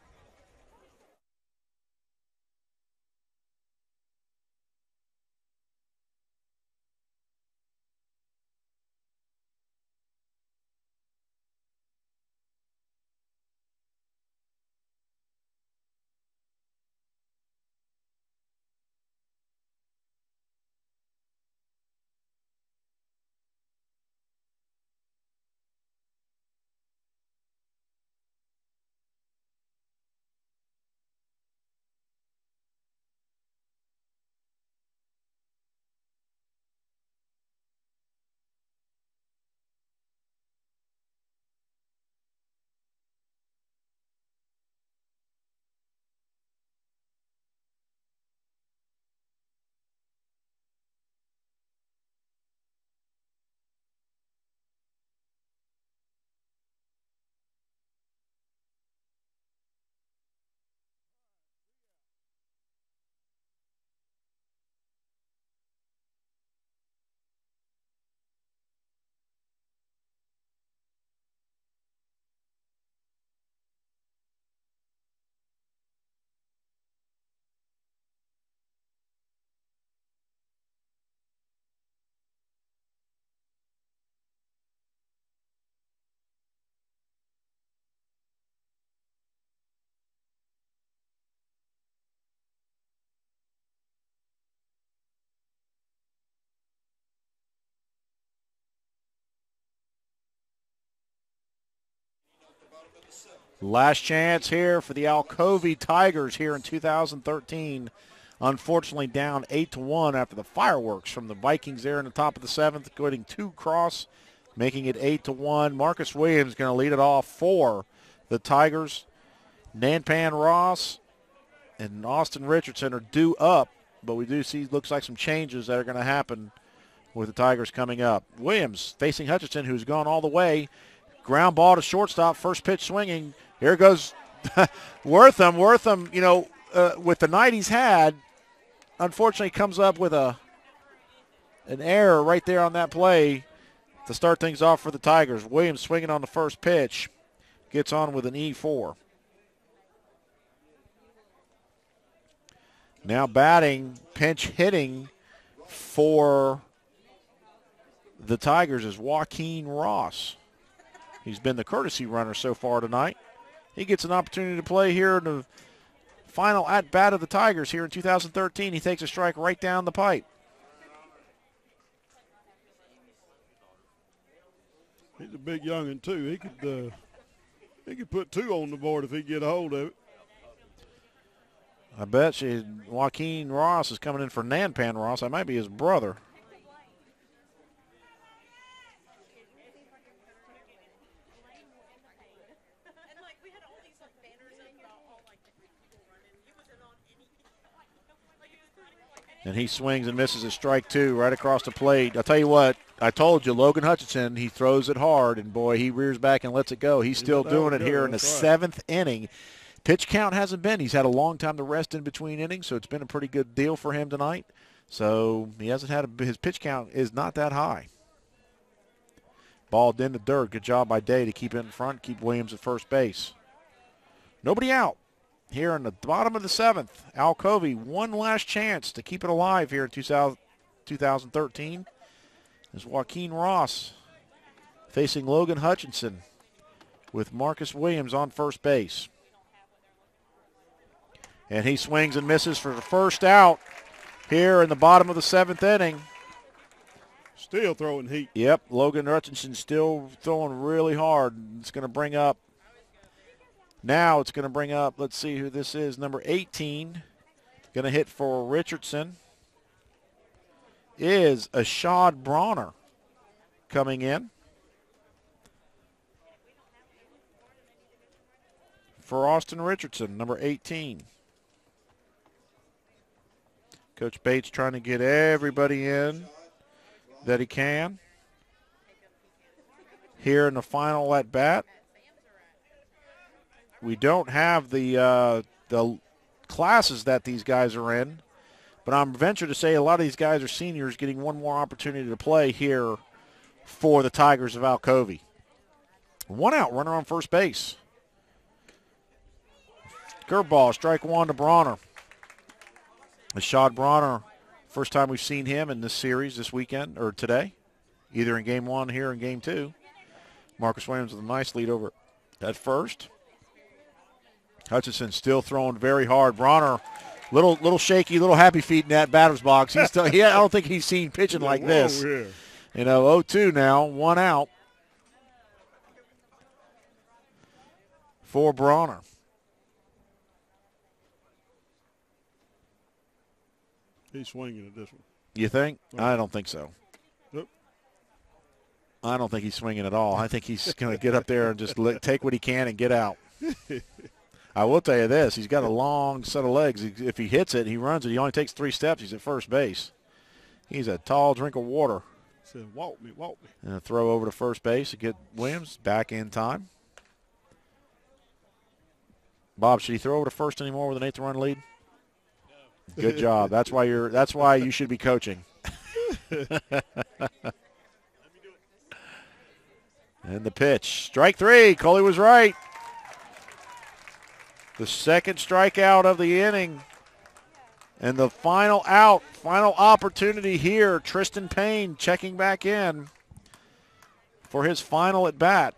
Last chance here for the Alcovy Tigers here in 2013. Unfortunately down 8-1 after the fireworks from the Vikings there in the top of the 7th, getting 2 cross, making it 8-1. Marcus Williams going to lead it off for the Tigers. Nanpan Ross and Austin Richardson are due up, but we do see looks like some changes that are going to happen with the Tigers coming up. Williams facing Hutchinson, who's gone all the way. Ground ball to shortstop, first pitch swinging. Here goes Wortham. Wortham, you know, with the night he's had, unfortunately comes up with an error right there on that play to start things off for the Tigers. Williams swinging on the first pitch, gets on with an E4. Now batting, pinch hitting for the Tigers is Joaquin Ross. He's been the courtesy runner so far tonight. He gets an opportunity to play here in the final at-bat of the Tigers here in 2013. He takes a strike right down the pipe. He's a big young'un too. He could put 2 on the board if he could get a hold of it. I bet you Joaquin Ross is coming in for Nanpan Ross. That might be his brother. And he swings and misses a strike 2 right across the plate. I'll tell you what, I told you, Logan Hutchinson, he throws it hard, and boy, he rears back and lets it go. He's still doing it here in the 7th inning. Pitch count hasn't been. He's had a long time to rest in between innings, so it's been a pretty good deal for him tonight. So he hasn't had his pitch count is not that high. Balled in the dirt. Good job by Day to keep it in front, keep Williams at first base. Nobody out. Here in the bottom of the 7th, Alcovy, one last chance to keep it alive here in 2013. Is Joaquin Ross facing Logan Hutchinson with Marcus Williams on first base. And he swings and misses for the first out here in the bottom of the 7th inning. Still throwing heat. Yep, Logan Hutchinson still throwing really hard. It's going to bring up Now it's going to bring up, let's see who this is, number 18. Going to hit for Richardson is Ashad Bronner coming in for Austin Richardson, number 18. Coach Bates trying to get everybody in that he can here in the final at bat. We don't have the classes that these guys are in, but I'm venture to say a lot of these guys are seniors getting one more opportunity to play here for the Tigers of Alcovy. One out, runner on first base. Curveball, strike one to Bronner. Ashad Bronner, first time we've seen him in this series this weekend, or today, either in game one here in game two. Marcus Williams with a nice lead over at first. Hutchinson still throwing very hard. Bronner, little shaky, little happy feet in that batter's box. He's still, I don't think he's seen pitching like this. Yeah. You know, 0-2 now, one out for Bronner. He's swinging at this one. You think? I don't think so. Nope. I don't think he's swinging at all. I think he's going to get up there and just take what he can and get out. I will tell you this. He's got a long set of legs. If he hits it, he runs it. He only takes 3 steps. He's at first base. He's a tall drink of water. Said, walk me. And a throw over to first base to get Williams back in time. Bob, should he throw over to first anymore with an 8-run lead? Good job. That's why you should be coaching. And the pitch. Strike 3. Coley was right. The second strikeout of the inning. And the final out, final opportunity here. Tristan Payne checking back in for his final at bat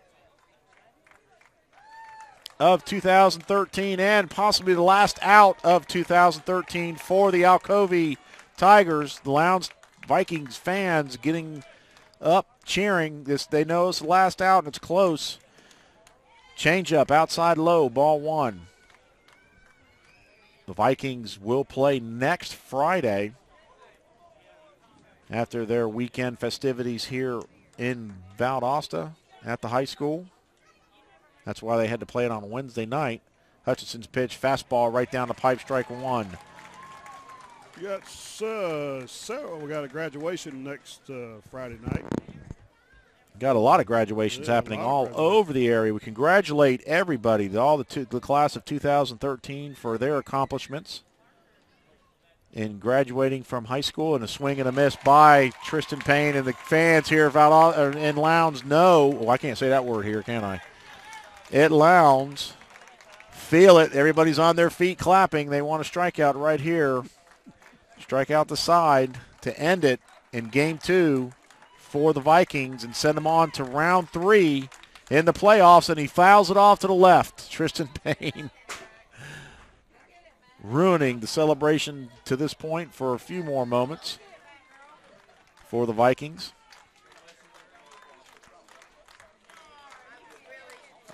of 2013 and possibly the last out of 2013 for the Alcovy Tigers. The Lowndes Vikings fans getting up, cheering. They know it's the last out and it's close. Changeup outside low, ball 1. The Vikings will play next Friday after their weekend festivities here in Valdosta at the high school. That's why they had to play it on Wednesday night. Hutchinson's pitch, fastball right down the pipe, strike 1. We got several. We got a graduation next Friday night. Got a lot of graduations happening all over the area. We congratulate everybody, all the class of 2013 for their accomplishments in graduating from high school, and a swing and a miss by Tristan Payne. And the fans here in Lowndes know, I can't say that word here, can I? At Lowndes, feel it. Everybody's on their feet clapping. They want a strikeout right here. Strike out the side to end it in game 2 for the Vikings and send them on to round 3 in the playoffs, and he fouls it off to the left. Tristan Payne ruining the celebration to this point for a few more moments for the Vikings.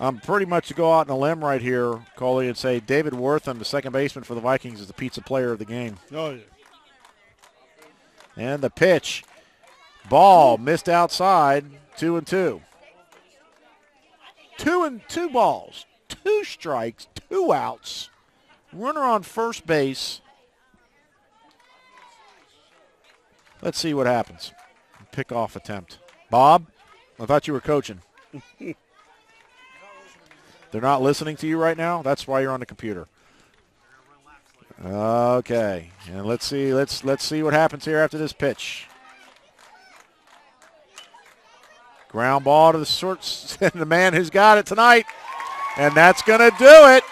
I'm pretty much to go out on a limb right here, Coley, and say David Wortham, the second baseman for the Vikings, is the pizza player of the game. Oh, yeah. And the pitch. Ball missed outside, 2-2. 2 balls, 2 strikes, 2 outs. Runner on first base. Let's see what happens. Pickoff attempt. Bob, I thought you were coaching. They're not listening to you right now? That's why you're on the computer. Okay, and let's see what happens here after this pitch. Ground ball to the shorts, the man who's got it tonight, and that's going to do it.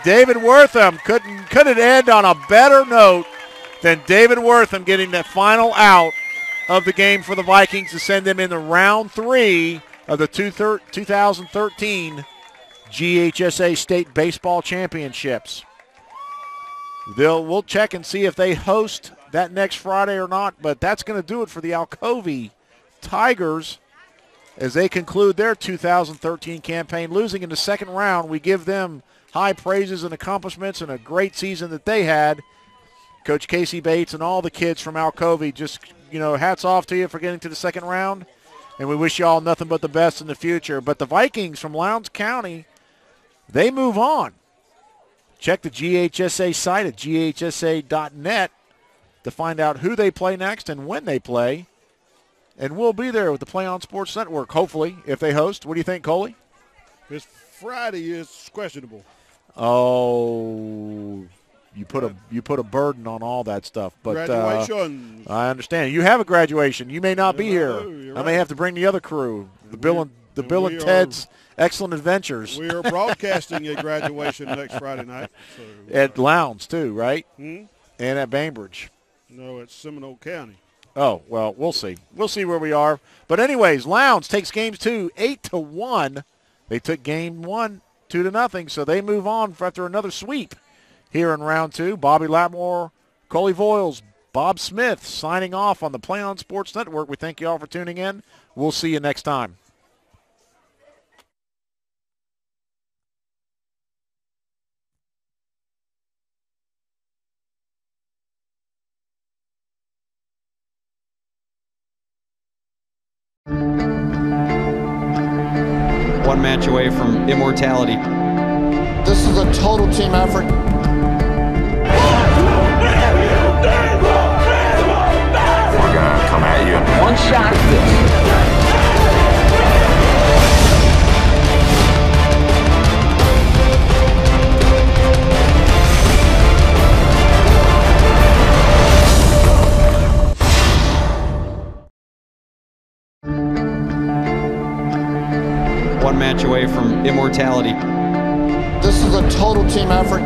David Wortham couldn't end on a better note than David Wortham getting that final out of the game for the Vikings to send them into round 3 of the 2013 GHSA State Baseball Championships. We'll check and see if they host that next Friday or not, but that's going to do it for the Alcovy Tigers as they conclude their 2013 campaign. Losing in the second round, we give them high praises and accomplishments and a great season that they had. Coach Casey Bates and all the kids from Alcovy, just, hats off to you for getting to the second round. And we wish you all nothing but the best in the future. But the Vikings from Lowndes County, they move on. Check the GHSA site at ghsa.net to find out who they play next and when they play. And we'll be there with the Play On Sports Network, hopefully, if they host. What do you think, Coley? This Friday is questionable. Oh, you put a burden on all that stuff. But graduation. I understand. You have a graduation. You may not be here. I may right. have to bring the other crew, Bill and Ted's Excellent Adventures. We are broadcasting a graduation next Friday night. So, at Lowndes, too, right? Hmm? And at Bainbridge. No, it's Seminole County. Oh, well, we'll see. We'll see where we are. But anyways, Lowndes takes game 2, 8-1. They took game 1, 2-0, so they move on after another sweep here in round 2. Bobby Latmore, Coley Voiles, Bob Smith signing off on the Play On Sports Network. We thank you all for tuning in. We'll see you next time. One match away from immortality. This is a total team effort. We're gonna come at you. One shot at this. One match away from immortality. This is a total team effort.